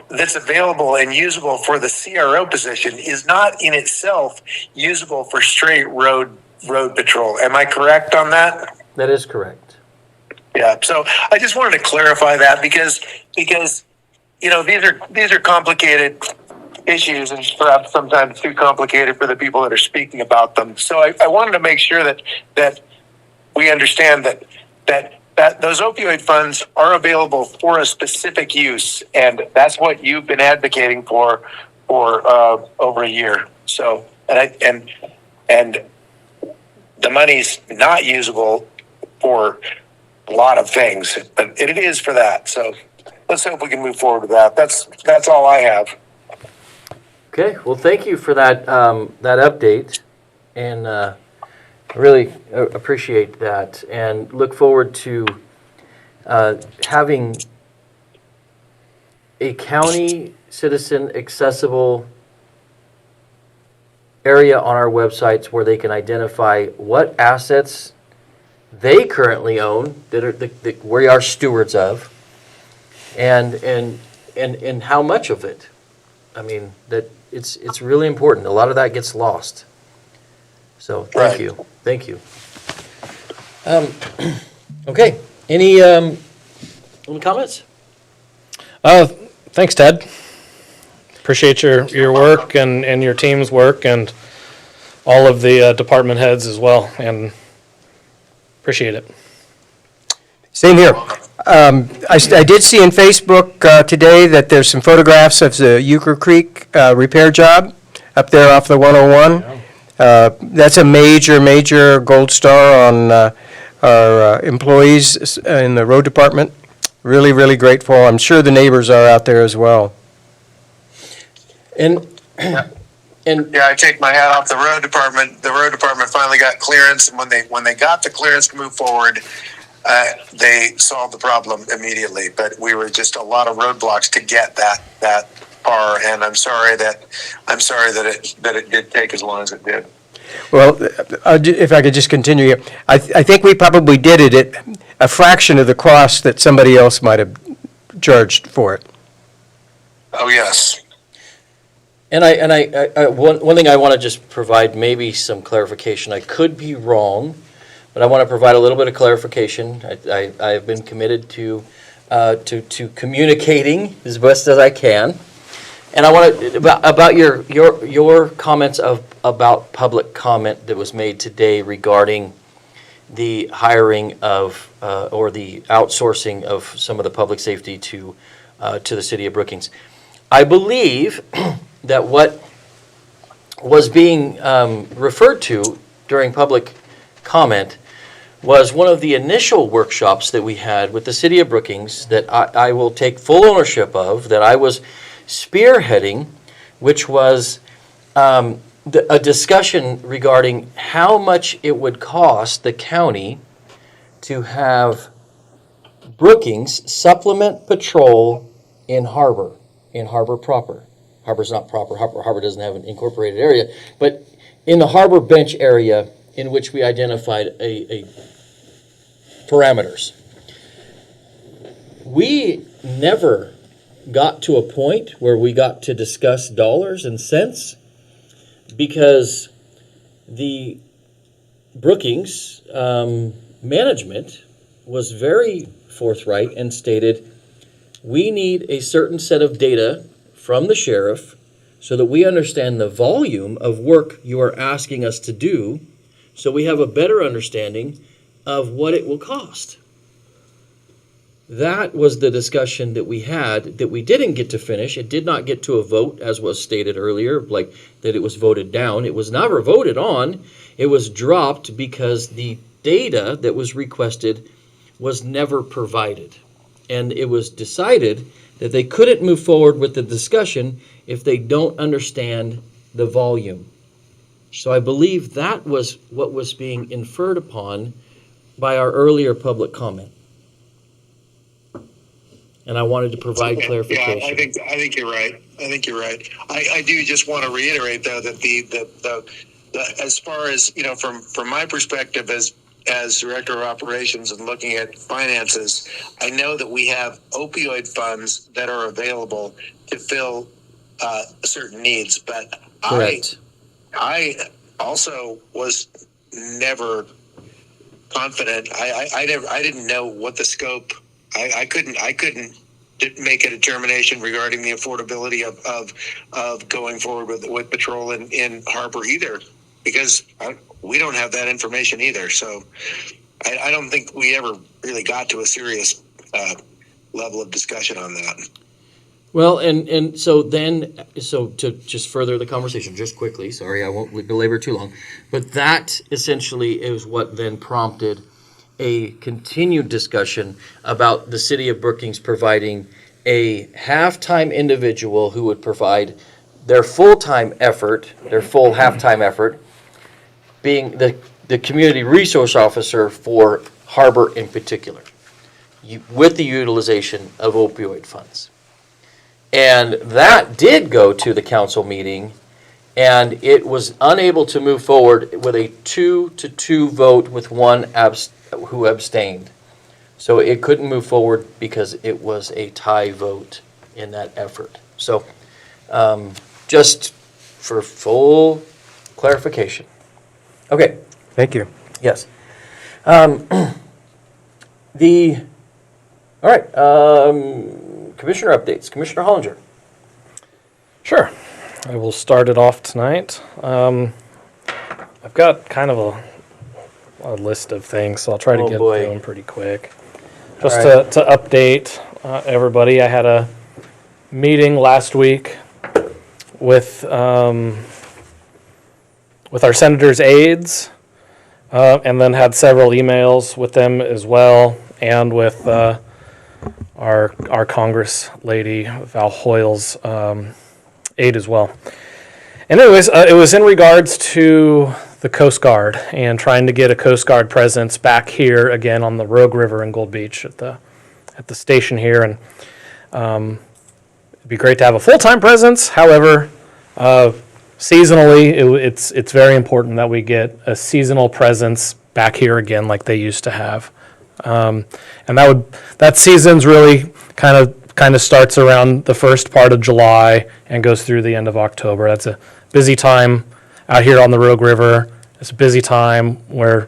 that's available and usable for the CRO position is not in itself usable for straight road patrol. Am I correct on that? That is correct. Yeah. So I just wanted to clarify that because you know these are complicated issues and perhaps sometimes too complicated for the people that are speaking about them. So I wanted to make sure that we understand that those opioid funds are available for a specific use, and that's what you've been advocating for over a year. So and the money's not usable for a lot of things, but it is for that. So let's hope we can move forward with that. That's all I have. Okay, well, thank you for that update, and really appreciate that, and look forward to having a county citizen accessible area on our websites where they can identify what assets they currently own that we are stewards of, and and how much of it. I mean, that it's really important. A lot of that gets lost. So thank Right. you. Thank you. Okay. Any comments? Thanks, Ted. Appreciate your work and your team's work and all of the department heads as well, and appreciate it. Same here. I did see in Facebook today that there's some photographs of the Euchre Creek repair job up there off the 101. That's a major gold star on our employees in the road department. Really grateful. I'm sure the neighbors are out there as well. And Yeah, I take my hat off the road department. The road department finally got clearance, and when they got the clearance to move forward, they solved the problem immediately. But we were just a lot of roadblocks to get that far, and I'm sorry that it did take as long as it did. Well, if I could just continue here, I think we probably did it at a fraction of the cost that somebody else might have charged for it. Oh yes. And one thing I want to just provide maybe some clarification. I could be wrong, but I want to provide a little bit of clarification. I have been committed to communicating as best as I can. And I want to about your comments about public comment that was made today regarding the hiring of or the outsourcing of some of the public safety to the city of Brookings. I believe that what was being referred to during public comment was one of the initial workshops that we had with the city of Brookings that I will take full ownership of, that I was spearheading, which was a discussion regarding how much it would cost the county to have Brookings supplement patrol in Harbor proper. Harbor's not proper. Harbor doesn't have an incorporated area, but in the Harbor bench area in which we identified a parameters. We never got to a point where we got to discuss dollars and cents because the Brookings management was very forthright and stated, we need a certain set of data from the sheriff so that we understand the volume of work you are asking us to do, so we have a better understanding of what it will cost. That was the discussion that we had that we didn't get to finish. It did not get to a vote, as was stated earlier, like that it was voted down. It was never voted on. It was dropped because the data that was requested was never provided. And it was decided that they couldn't move forward with the discussion if they don't understand the volume. So I believe that was what was being inferred upon by our earlier public comment. And I wanted to provide clarification. Yeah, I think you're right. I do just want to reiterate though that the as far as, you know, from my perspective as director of operations and looking at finances, I know that we have opioid funds that are available to fill certain needs, but Correct. I also was never confident. I didn't know what the scope. I couldn't make a determination regarding the affordability of going forward with patrol in Harbor either, because we don't have that information either. So I don't think we ever really got to a serious level of discussion on that. Well, and so to just further the conversation, just quickly, sorry, I won't belabor too long, but that essentially is what then prompted a continued discussion about the city of Brookings providing a half-time individual who would provide their full-time effort, their full half-time effort, being the community resource officer for Harbor in particular, with the utilization of opioid funds. And that did go to the council meeting, and it was unable to move forward with a 2-2 vote with one who abstained. So it couldn't move forward because it was a tie vote in that effort. So just for full clarification. Okay, Thank you. yes. All right, commissioner updates. Commissioner Hollinger. Sure. I will start it off tonight. I've got kind of a list of things, so I'll try to Oh, get boy. through them pretty quick. Just All right. to update everybody, I had a meeting last week with our senators' aides, and then had several emails with them as well, and with our Congress lady, Val Hoyle's aide as well. And anyways, it was in regards to the Coast Guard and trying to get a Coast Guard presence back here again on the Rogue River in Gold Beach at the station here. And it'd be great to have a full-time presence. However, seasonally, it's very important that we get a seasonal presence back here again like they used to have. And that season's really kind of starts around the first part of July and goes through the end of October. That's a busy time out here on the Rogue River. It's a busy time where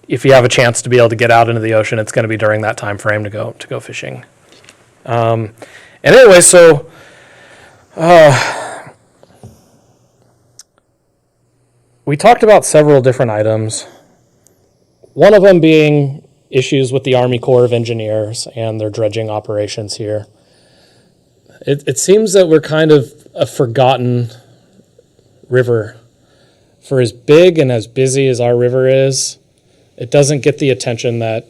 if you have a chance to be able to get out into the ocean, it's going to be during that time frame to go fishing. And anyway, so we talked about several different items. One of them being issues with the Army Corps of Engineers and their dredging operations here. It seems that we're kind of a forgotten river. For as big and as busy as our river is, it doesn't get the attention that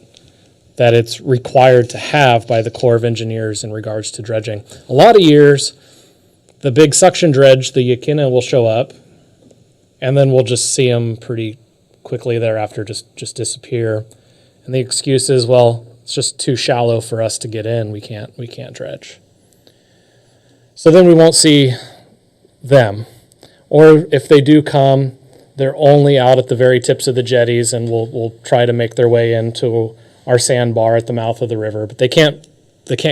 it's required to have by the Corps of Engineers in regards to dredging. A lot of years, the big suction dredge, the Yakina, will show up, and then we'll just see them pretty quickly thereafter just disappear. And the excuse is, well, it's just too shallow for us to get in. We can't dredge. So then we won't see them. Or if they do come, they're only out at the very tips of the jetties and will try to make their way into our sandbar at the mouth of the river. But they can't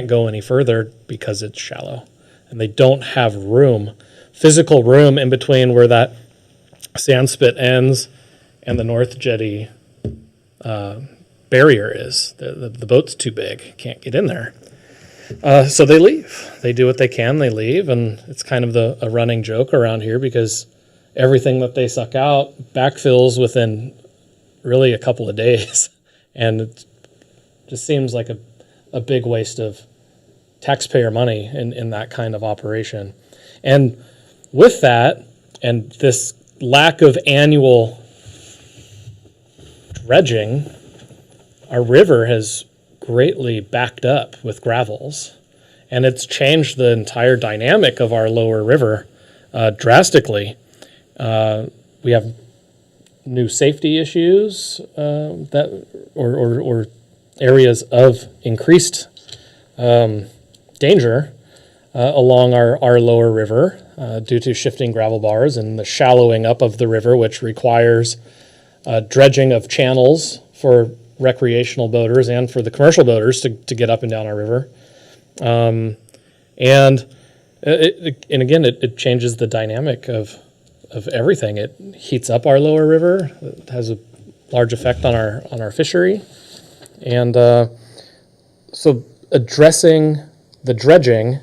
go any further because it's shallow. And they don't have room, physical room in between where that sand spit ends and the north jetty barrier is. The boat's too big, can't get in there. So they leave. They do what they can, they leave, and it's kind of a running joke around here because everything that they suck out backfills within really a couple of days. And it just seems like a big waste of taxpayer money in that kind of operation. And with that, and this lack of annual dredging, our river has greatly backed up with gravels, and it's changed the entire dynamic of our lower river drastically. We have new safety issues or areas of increased danger along our lower river due to shifting gravel bars and the shallowing up of the river, which requires dredging of channels for recreational boaters and for the commercial boaters to get up and down our river. And again, it changes the dynamic of everything. It heats up our lower river. It has a large effect on our fishery. And so addressing the dredging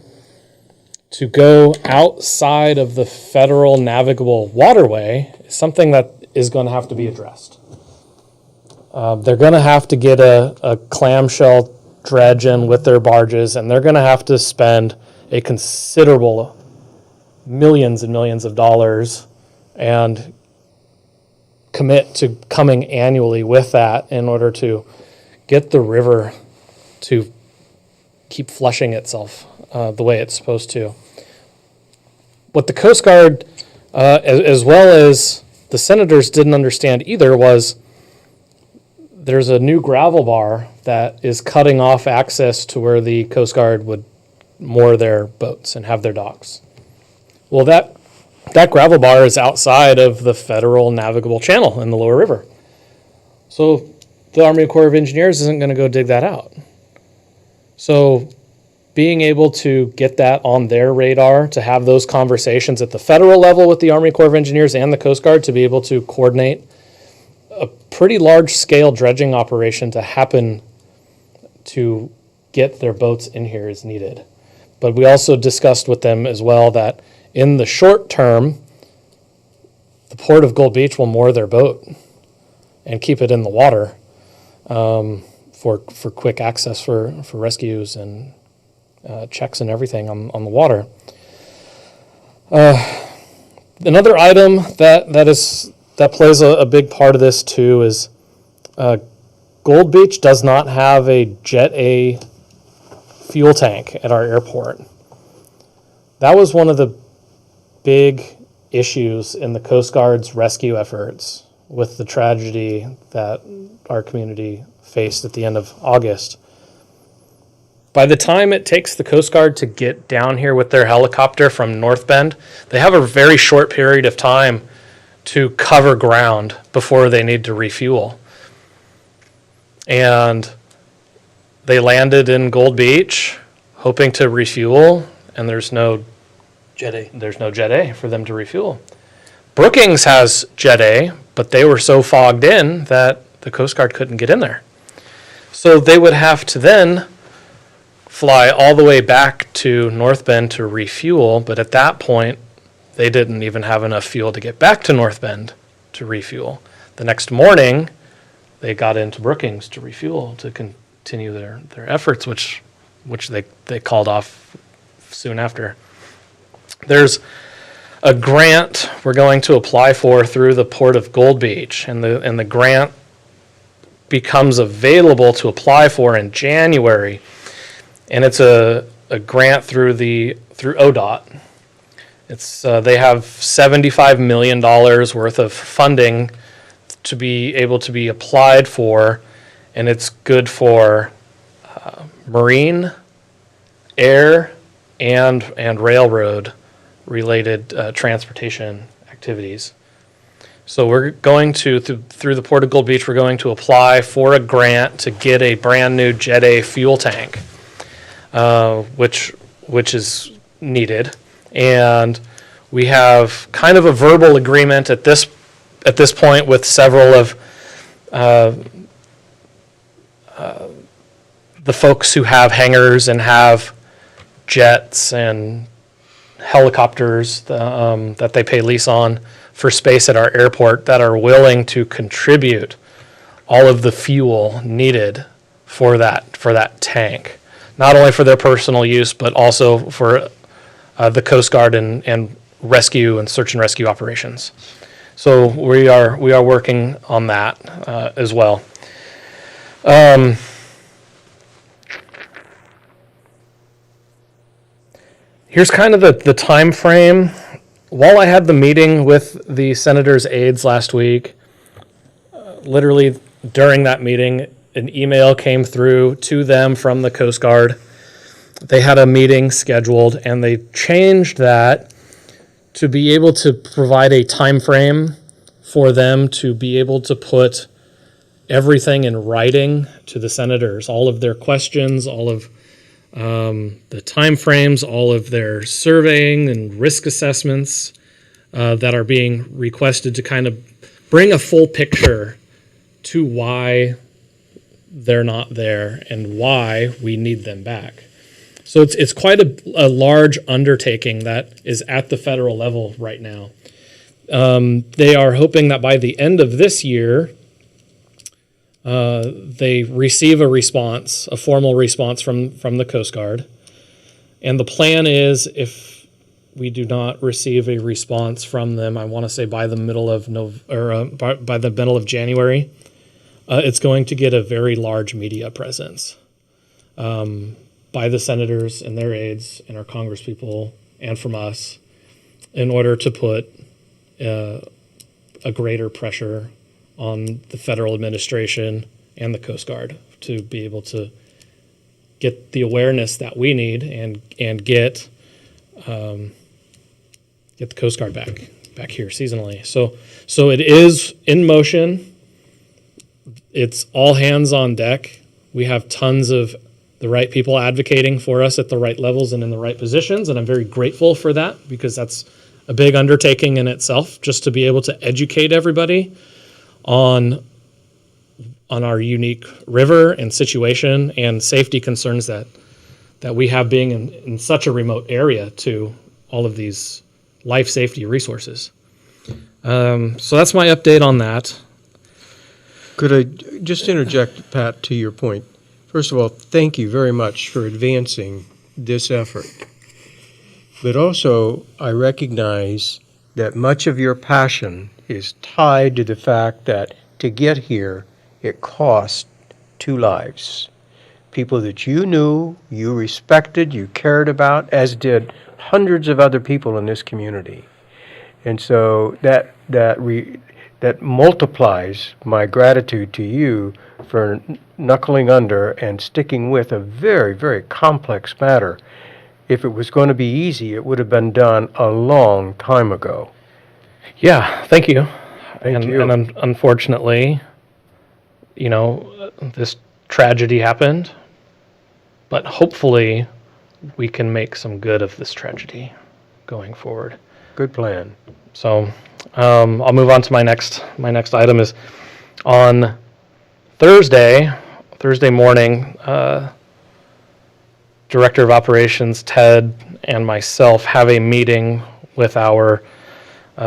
to go outside of the federal navigable waterway is something that is going to have to be addressed. They're going to have to get a clamshell dredge in with their barges, and they're going to have to spend a considerable millions and millions of dollars and commit to coming annually with that in order to get the river to keep flushing itself the way it's supposed to. What the Coast Guard, as well as the senators, didn't understand either was there's a new gravel bar that is cutting off access to where the Coast Guard would moor their boats and have their docks. Well, that gravel bar is outside of the federal navigable channel in the lower river. So the Army Corps of Engineers isn't going to go dig that out. So being able to get that on their radar, to have those conversations at the federal level with the Army Corps of Engineers and the Coast Guard to be able to coordinate a pretty large scale dredging operation to happen to get their boats in here is needed. But we also discussed with them as well that in the short term, the Port of Gold Beach will moor their boat and keep it in the water for quick access for rescues and checks and everything on the water. Another item that plays a big part of this too is Gold Beach does not have a Jet A fuel tank at our airport. That was one of the big issues in the Coast Guard's rescue efforts with the tragedy that our community faced at the end of August. By the time it takes the Coast Guard to get down here with their helicopter from North Bend, they have a very short period of time to cover ground before they need to refuel. And they landed in Gold Beach hoping to refuel, and there's no Jet A for them to refuel. Brookings has Jet A, but they were so fogged in that the Coast Guard couldn't get in there. So they would have to then fly all the way back to North Bend to refuel, but at that point, they didn't even have enough fuel to get back to North Bend to refuel. The next morning, they got into Brookings to refuel to continue their efforts, which they called off soon after. There's a grant we're going to apply for through the Port of Gold Beach, and the grant becomes available to apply for in January, and it's a grant through ODOT. It's they have $75 million worth of funding to be able to be applied for, and it's good for marine, air, and railroad related transportation activities. So we're going to, through the Port of Gold Beach, we're going to apply for a grant to get a brand new Jet A fuel tank, which is needed. And we have kind of a verbal agreement at this point with several of the folks who have hangars and have jets and helicopters that they pay lease on for space at our airport that are willing to contribute all of the fuel needed for that tank, not only for their personal use but also for the Coast Guard and rescue and search and rescue operations. So we are working on that as well. Here's kind of the time frame. While I had the meeting with the senator's aides last week, literally during that meeting, an email came through to them from the Coast Guard. They had a meeting scheduled, and they changed that to be able to provide a time frame for them to be able to put everything in writing to the senators, all of their questions, all of the time frames, all of their surveying and risk assessments that are being requested to kind of bring a full picture to why they're not there and why we need them back. So it's quite a large undertaking that is at the federal level right now. They are hoping that by the end of this year, they receive a response, a formal response from the Coast Guard. And the plan is, if we do not receive a response from them, I want to say by the middle of by the middle of January, it's going to get a very large media presence by the senators and their aides and our congresspeople and from us in order to put a greater pressure on the federal administration and the Coast Guard to be able to get the awareness that we need and get the Coast Guard back here seasonally. So it is in motion. It's all hands on deck. We have tons of the right people advocating for us at the right levels and in the right positions, and I'm very grateful for that, because that's a big undertaking in itself, just to be able to educate everybody on our unique river and situation and safety concerns that we have being in such a remote area to all of these life safety resources. So that's my update on that. Could I just interject, Pat, to your point? First of all, thank you very much for advancing this effort. But also, I recognize that much of your passion is tied to the fact that to get here, it cost 2 lives. People that you knew, you respected, you cared about, as did hundreds of other people in this community. And so that multiplies my gratitude to you for knuckling under and sticking with a very, very complex matter. If it was going to be easy, it would have been done a long time ago. Yeah, thank you. Thank you. And unfortunately, this tragedy happened, but hopefully we can make some good of this tragedy going forward. Good plan. So I'll move on to my next item is on Thursday morning, Director of Operations Ted and myself have a meeting with our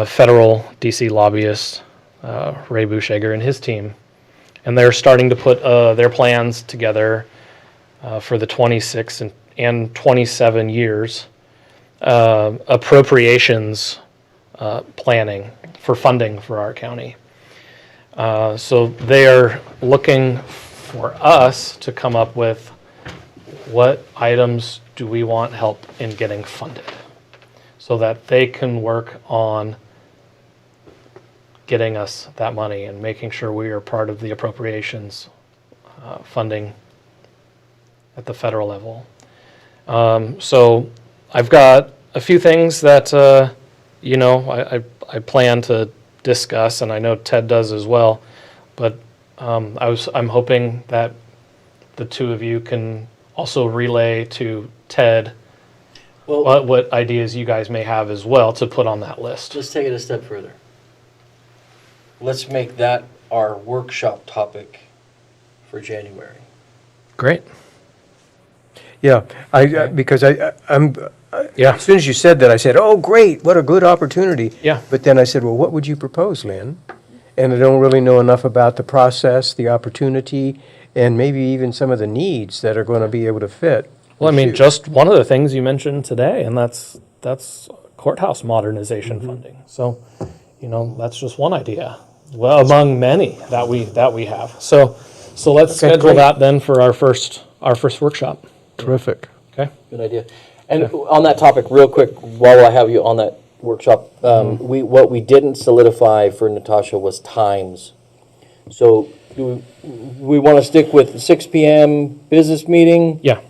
federal DC lobbyist, Ray Bushager, and his team. And they're starting to put their plans together for the 26 and 27 years appropriations planning for funding for our county. So they are looking for us to come up with what items do we want help in getting funded, so that they can work on getting us that money and making sure we are part of the appropriations funding at the federal level. So I've got a few things that I plan to discuss, and I know Ted does as well. But I'm hoping that the two of you can also relay to Ted what ideas you guys may have as well to put on that list. Let's take it a step further. Let's make that our workshop topic for January. Great. Yeah, because I'm. Yeah. As soon as you said that, I said, "Oh, great! What a good opportunity." Yeah. But then I said, "Well, what would you propose, Lynn?" And I don't really know enough about the process, the opportunity, and maybe even some of the needs that are going to be able to fit. Well, I mean, just one of the things you mentioned today, and that's courthouse modernization funding. So, that's just one idea. Well, among many that we have. So let's schedule great. that then for our first workshop. Terrific. Okay. Good idea. And on that topic, real quick, while I have you on that workshop, what we didn't solidify for Natasha was times. So do we want to stick with 6 p.m. business meeting? Yeah.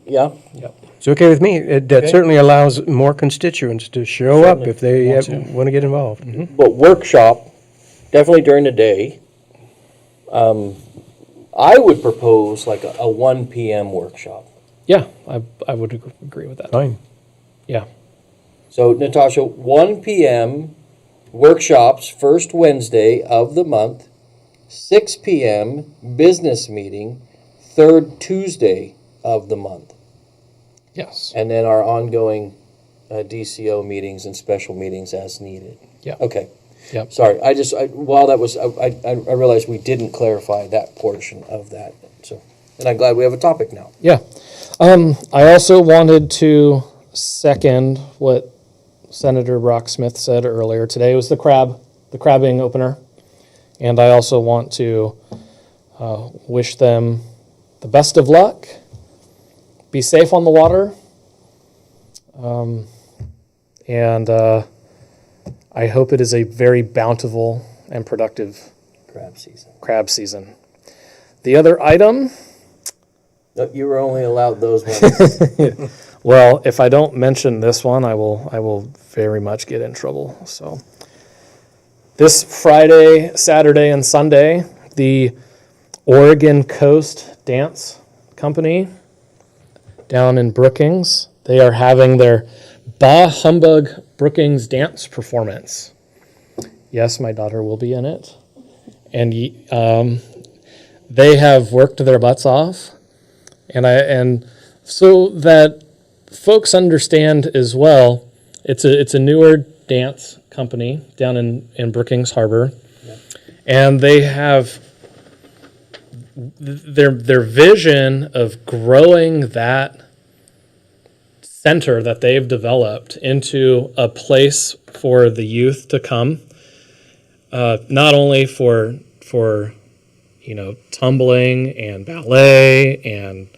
Yeah? Yep. It's okay with me. That certainly allows more constituents to show up if they want to get involved. Mm-hmm. But workshop, definitely during the day. I would propose like a 1 p.m. workshop. Yeah, I would agree with that. Fine. Yeah. So, Natasha, 1 p.m. workshops, first Wednesday of the month, 6 p.m. business meeting, third Tuesday of the month. Yes. And then our ongoing DCO meetings and special meetings as needed. Yeah. Okay. Yep. Sorry, while that was, I realized we didn't clarify that portion of that. So, and I'm glad we have a topic now. Yeah. I also wanted to second what Senator Brock Smith said earlier. Today was the crabbing opener. And I also want to wish them the best of luck. Be safe on the water. And I hope it is a very bountiful and productive crab season. The other item... No, you were only allowed those ones. Well, if I don't mention this one, I will very much get in trouble. So this Friday, Saturday, and Sunday, the Oregon Coast Dance Company down in Brookings. They are having their Bah Humbug Brookings dance performance. Yes, my daughter will be in it. And they have worked their butts off. And so that folks understand as well, it's a newer dance company down in Brookings Harbor. Yeah. And they have their vision of growing that center that they've developed into a place for the youth to come, not only for tumbling and ballet and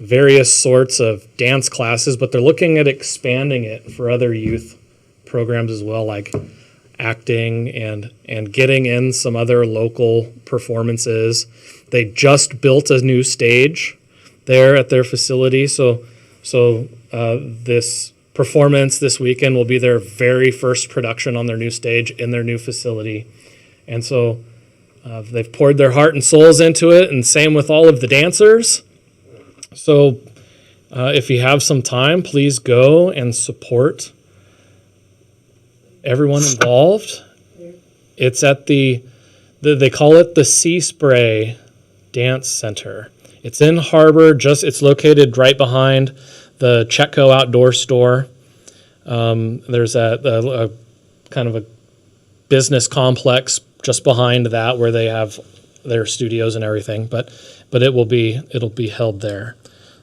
various sorts of dance classes, but they're looking at expanding it for other youth programs as well, like acting and getting in some other local performances. They just built a new stage there at their facility, so this performance this weekend will be their very first production on their new stage in their new facility. And so they've poured their heart and souls into it, and same with all of the dancers. So if you have some time, please go and support everyone involved. It's at they call it the Sea Spray Dance Center. It's in Harbor, it's located right behind the Chetco Outdoor Store. There's a kind of a business complex just behind that where they have their studios and everything, but it'll be held there.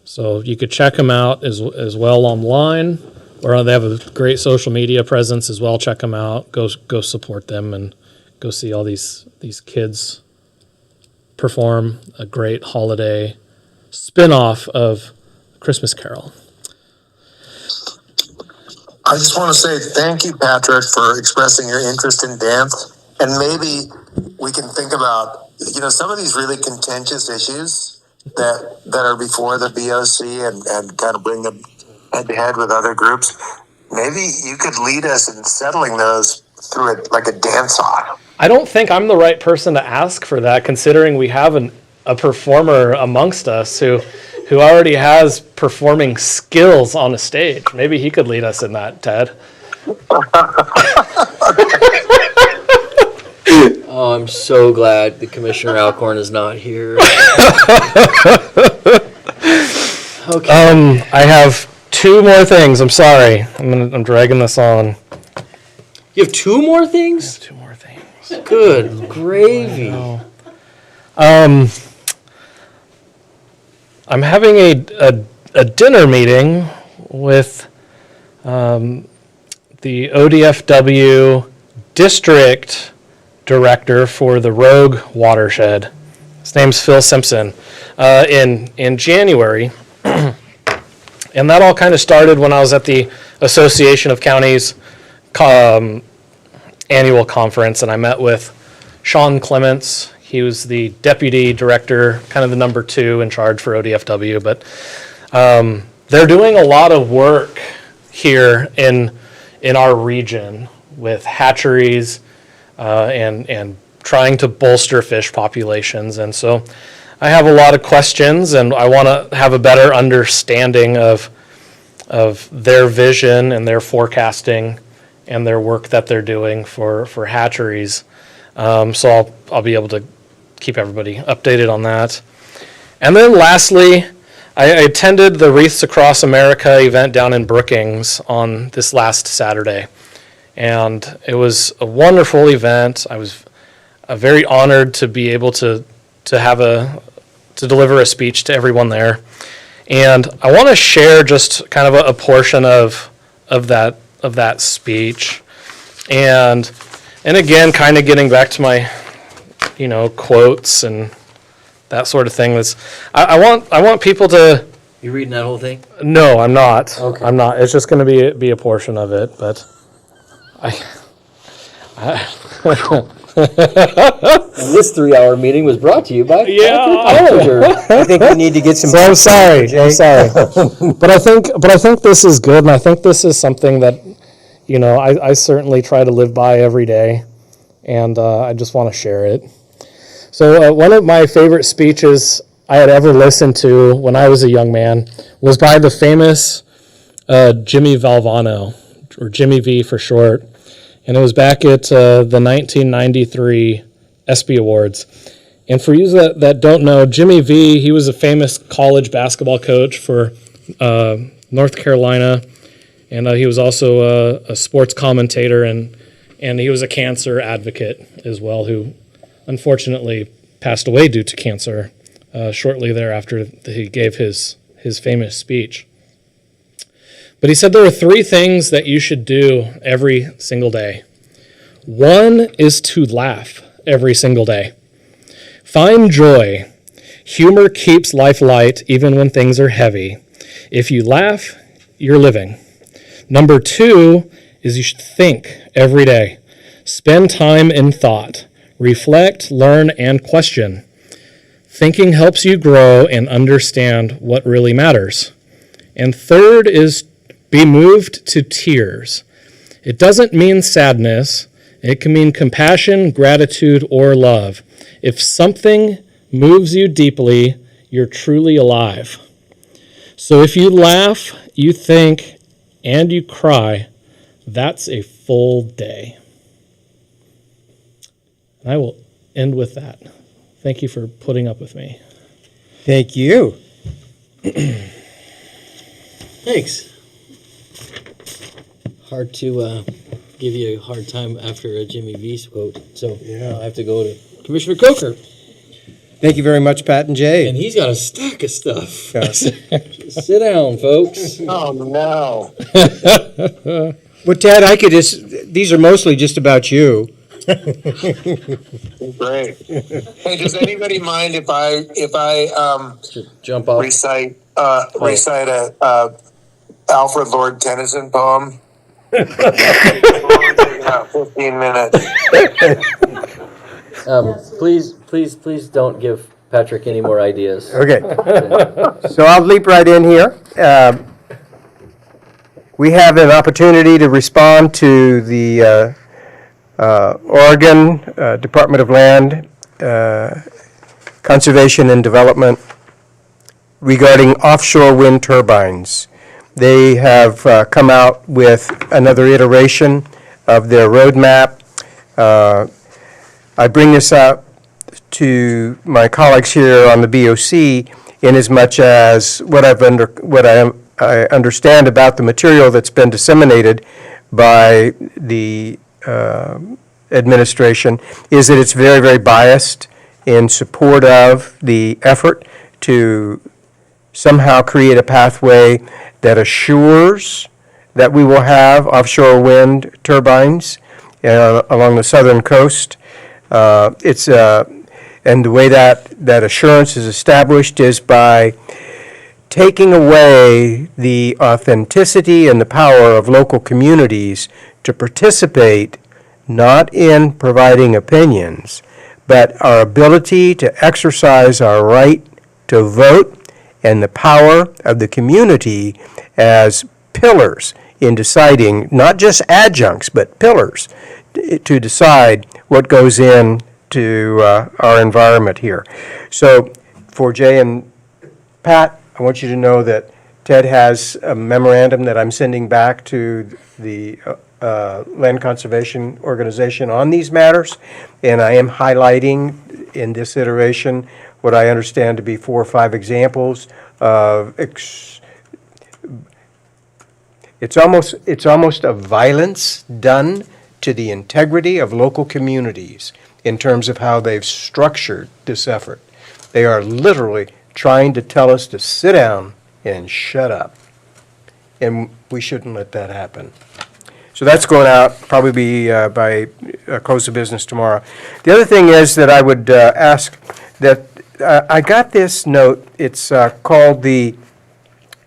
So you could check them out as well online, or they have a great social media presence as well. Check them out. Go support them and go see all these kids perform a great holiday spin-off of Christmas Carol. I just want to say thank you, Patrick, for expressing your interest in dance. And maybe we can think about, some of these really contentious issues that are before the BOC and kind of bring them head to head with other groups. Maybe you could lead us in settling those through like a dance-off. I don't think I'm the right person to ask for that, considering we have a performer amongst us who already has performing skills on a stage. Maybe he could lead us in that, Ted. Oh, I'm so glad the Commissioner Alcorn is not here. Okay. I have two more things. I'm sorry. I'm dragging this on. You have two more things? Two more things. Good gravy. I'm having a dinner meeting with the ODFW district director for the Rogue watershed. His name's Phil Simpson. In January, and that all kind of started when I was at the Association of Counties annual conference, and I met with Sean Clements. He was the deputy director, kind of the number 2 in charge for ODFW, but they're doing a lot of work here in our region with hatcheries and trying to bolster fish populations. And so I have a lot of questions, and I want to have a better understanding of their vision and their forecasting and their work that they're doing for hatcheries. So I'll be able to keep everybody updated on that. And then lastly, I attended the Wreaths Across America event down in Brookings on this last Saturday. And it was a wonderful event. I was very honored to be able to deliver a speech to everyone there. And I want to share just kind of a portion of that speech. And again, kind of getting back to my quotes and that sort of thing. I want people to. You reading that whole thing? No, I'm not. Okay. I'm not. It's just going to be a portion of it, but And this 3-hour meeting was brought to you by I think we need to get some. So I'm sorry. But I think this is good, and I think this is something that I certainly try to live by every day, and I just want to share it. So one of my favorite speeches I had ever listened to when I was a young man was by the famous Jimmy Valvano, or Jimmy V for short. And it was back at the 1993 ESPY Awards. And for you that don't know, Jimmy V, he was a famous college basketball coach for North Carolina. And he was also a sports commentator, and he was a cancer advocate as well, who unfortunately passed away due to cancer shortly thereafter he gave his famous speech. But he said there were 3 things that you should do every single day. One is to laugh every single day. Find joy. Humor keeps life light even when things are heavy. If you laugh, you're living. Number 2 is you should think every day. Spend time in thought. Reflect, learn, and question. Thinking helps you grow and understand what really matters. And third is be moved to tears. It doesn't mean sadness. It can mean compassion, gratitude, or love. If something moves you deeply, you're truly alive. So if you laugh, you think, and you cry, that's a full day. And I will end with that. Thank you for putting up with me. Thank you. Thanks. Hard to give you a hard time after a Jimmy V's quote. So I have to go to Commissioner Coker. Thank you very much, Pat and Jay. And he's got a stack of stuff. Sit down, folks. Oh, no. Well, Ted, I could these are mostly just about you. Great. Hey, does anybody mind if I Jump off. recite a Alfred Lord Tennyson poem? About 15 minutes. Please don't give Patrick any more ideas. Okay. So I'll leap right in here. We have an opportunity to respond to the Oregon Department of Land Conservation and Development regarding offshore wind turbines. They have come out with another iteration of their roadmap. I bring this up to my colleagues here on the BOC in as much as what I understand about the material that's been disseminated by the administration is that it's very, very biased in support of the effort to somehow create a pathway that assures that we will have offshore wind turbines along the southern coast. And the way that assurance is established is by taking away the authenticity and the power of local communities to participate not in providing opinions, but our ability to exercise our right to vote and the power of the community as pillars in deciding, not just adjuncts, but pillars to decide what goes in to our environment here. So for Jay and Pat, I want you to know that Ted has a memorandum that I'm sending back to the Land Conservation Organization on these matters, and I am highlighting in this iteration what I understand to be 4 or 5 examples of it's almost a violence done to the integrity of local communities in terms of how they've structured this effort. They are literally trying to tell us to sit down and shut up. And we shouldn't let that happen. So that's going out, probably be by close of business tomorrow. The other thing is that I would ask that I got this note. It's called the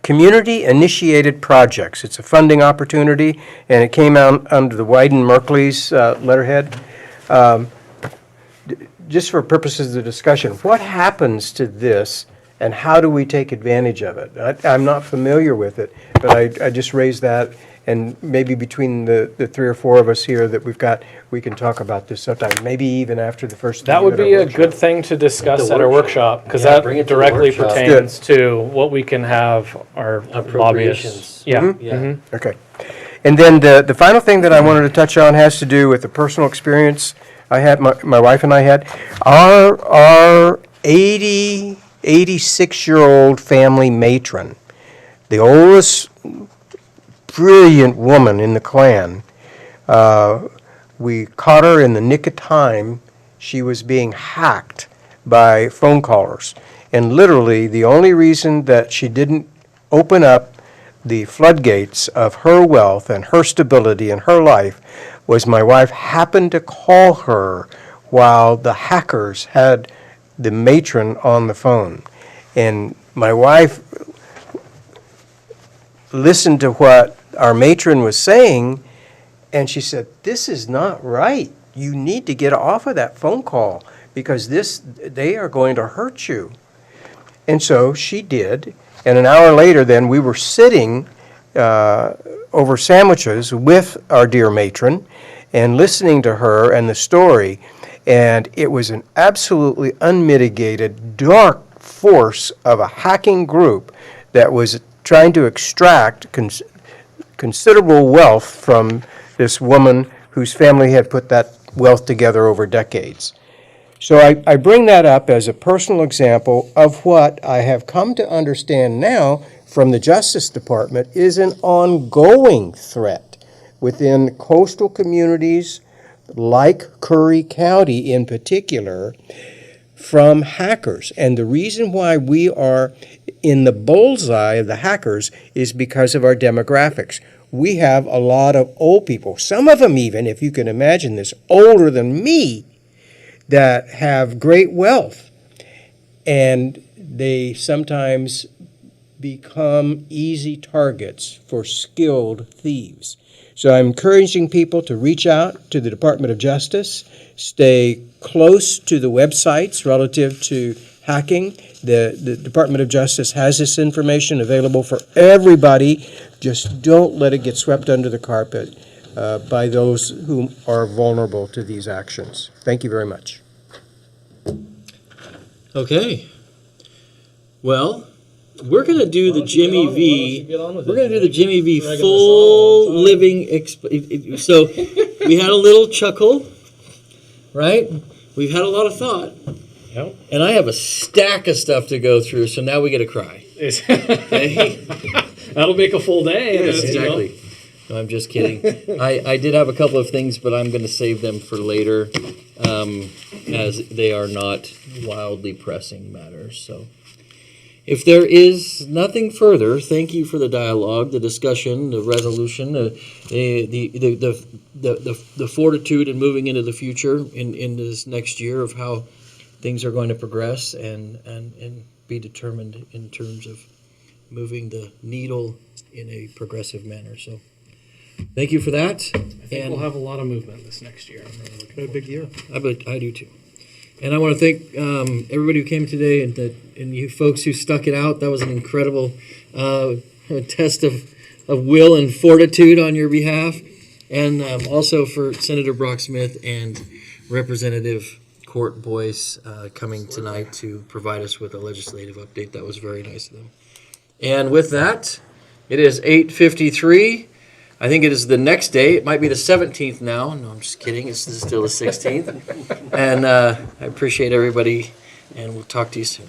Community Initiated Projects. It's a funding opportunity, and it came out under the Wyden-Merkley's letterhead. Just for purposes of discussion, what happens to this and how do we take advantage of it? I'm not familiar with it, but I just raised that, and maybe between the three or four of us here that we can talk about this sometime, maybe even after the first. That would be a good thing to discuss at our workshop, because that bring it to the directly workshop. pertains to what we can have our lobbyists. Appropriations. Yeah. Yeah. Okay. And then the final thing that I wanted to touch on has to do with the personal experience I had, my wife and I had. Our 86-year-old family matron, the oldest brilliant woman in the clan, we caught her in the nick of time. She was being hacked by phone callers. And literally, the only reason that she didn't open up the floodgates of her wealth and her stability in her life was my wife happened to call her while the hackers had the matron on the phone. And my wife listened to what our matron was saying, and she said, "This is not right. You need to get off of that phone call because they are going to hurt you." And so she did. And an hour later, then, we were sitting over sandwiches with our dear matron and listening to her and the story. And it was an absolutely unmitigated, dark force of a hacking group that was trying to extract considerable wealth from this woman whose family had put that wealth together over decades. So I bring that up as a personal example of what I have come to understand now from the Justice Department is an ongoing threat within coastal communities like Curry County in particular from hackers. And the reason why we are in the bullseye of the hackers is because of our demographics. We have a lot of old people, some of them even, if you can imagine this, older than me, that have great wealth, and they sometimes become easy targets for skilled thieves. So I'm encouraging people to reach out to the Department of Justice, stay close to the websites relative to hacking. The Department of Justice has this information available for everybody. Just don't let it get swept under the carpet by those who are vulnerable to these actions. Thank you very much. Okay. Well, we're going to do the Jimmy V. We're going to do the Jimmy V full living. So we had a little chuckle, right? We've had a lot of thought. Yep. And I have a stack of stuff to go through, so now we get to cry. Okay? That'll make a full day. Yes, exactly. No, I'm just kidding. I did have a couple of things, but I'm going to save them for later, as they are not wildly pressing matters. So, if there is nothing further, thank you for the dialogue, the discussion, the resolution, the fortitude in moving into the future in this next year of how things are going to progress and be determined in terms of moving the needle in a progressive manner. So thank you for that. I think we'll have a lot of movement this next year. I'm really looking forward big year. I do too. And I want to thank everybody who came today and you folks who stuck it out. That was an incredible test of will and fortitude on your behalf. And also for Senator Brock Smith and Representative Court Boyce coming tonight to provide us with a legislative update. That was very nice of them. And with that, it is 8:53. I think it is the next day. It might be the 17th now. No, I'm just kidding. It's still the 16th. And I appreciate everybody, and we'll talk to you soon.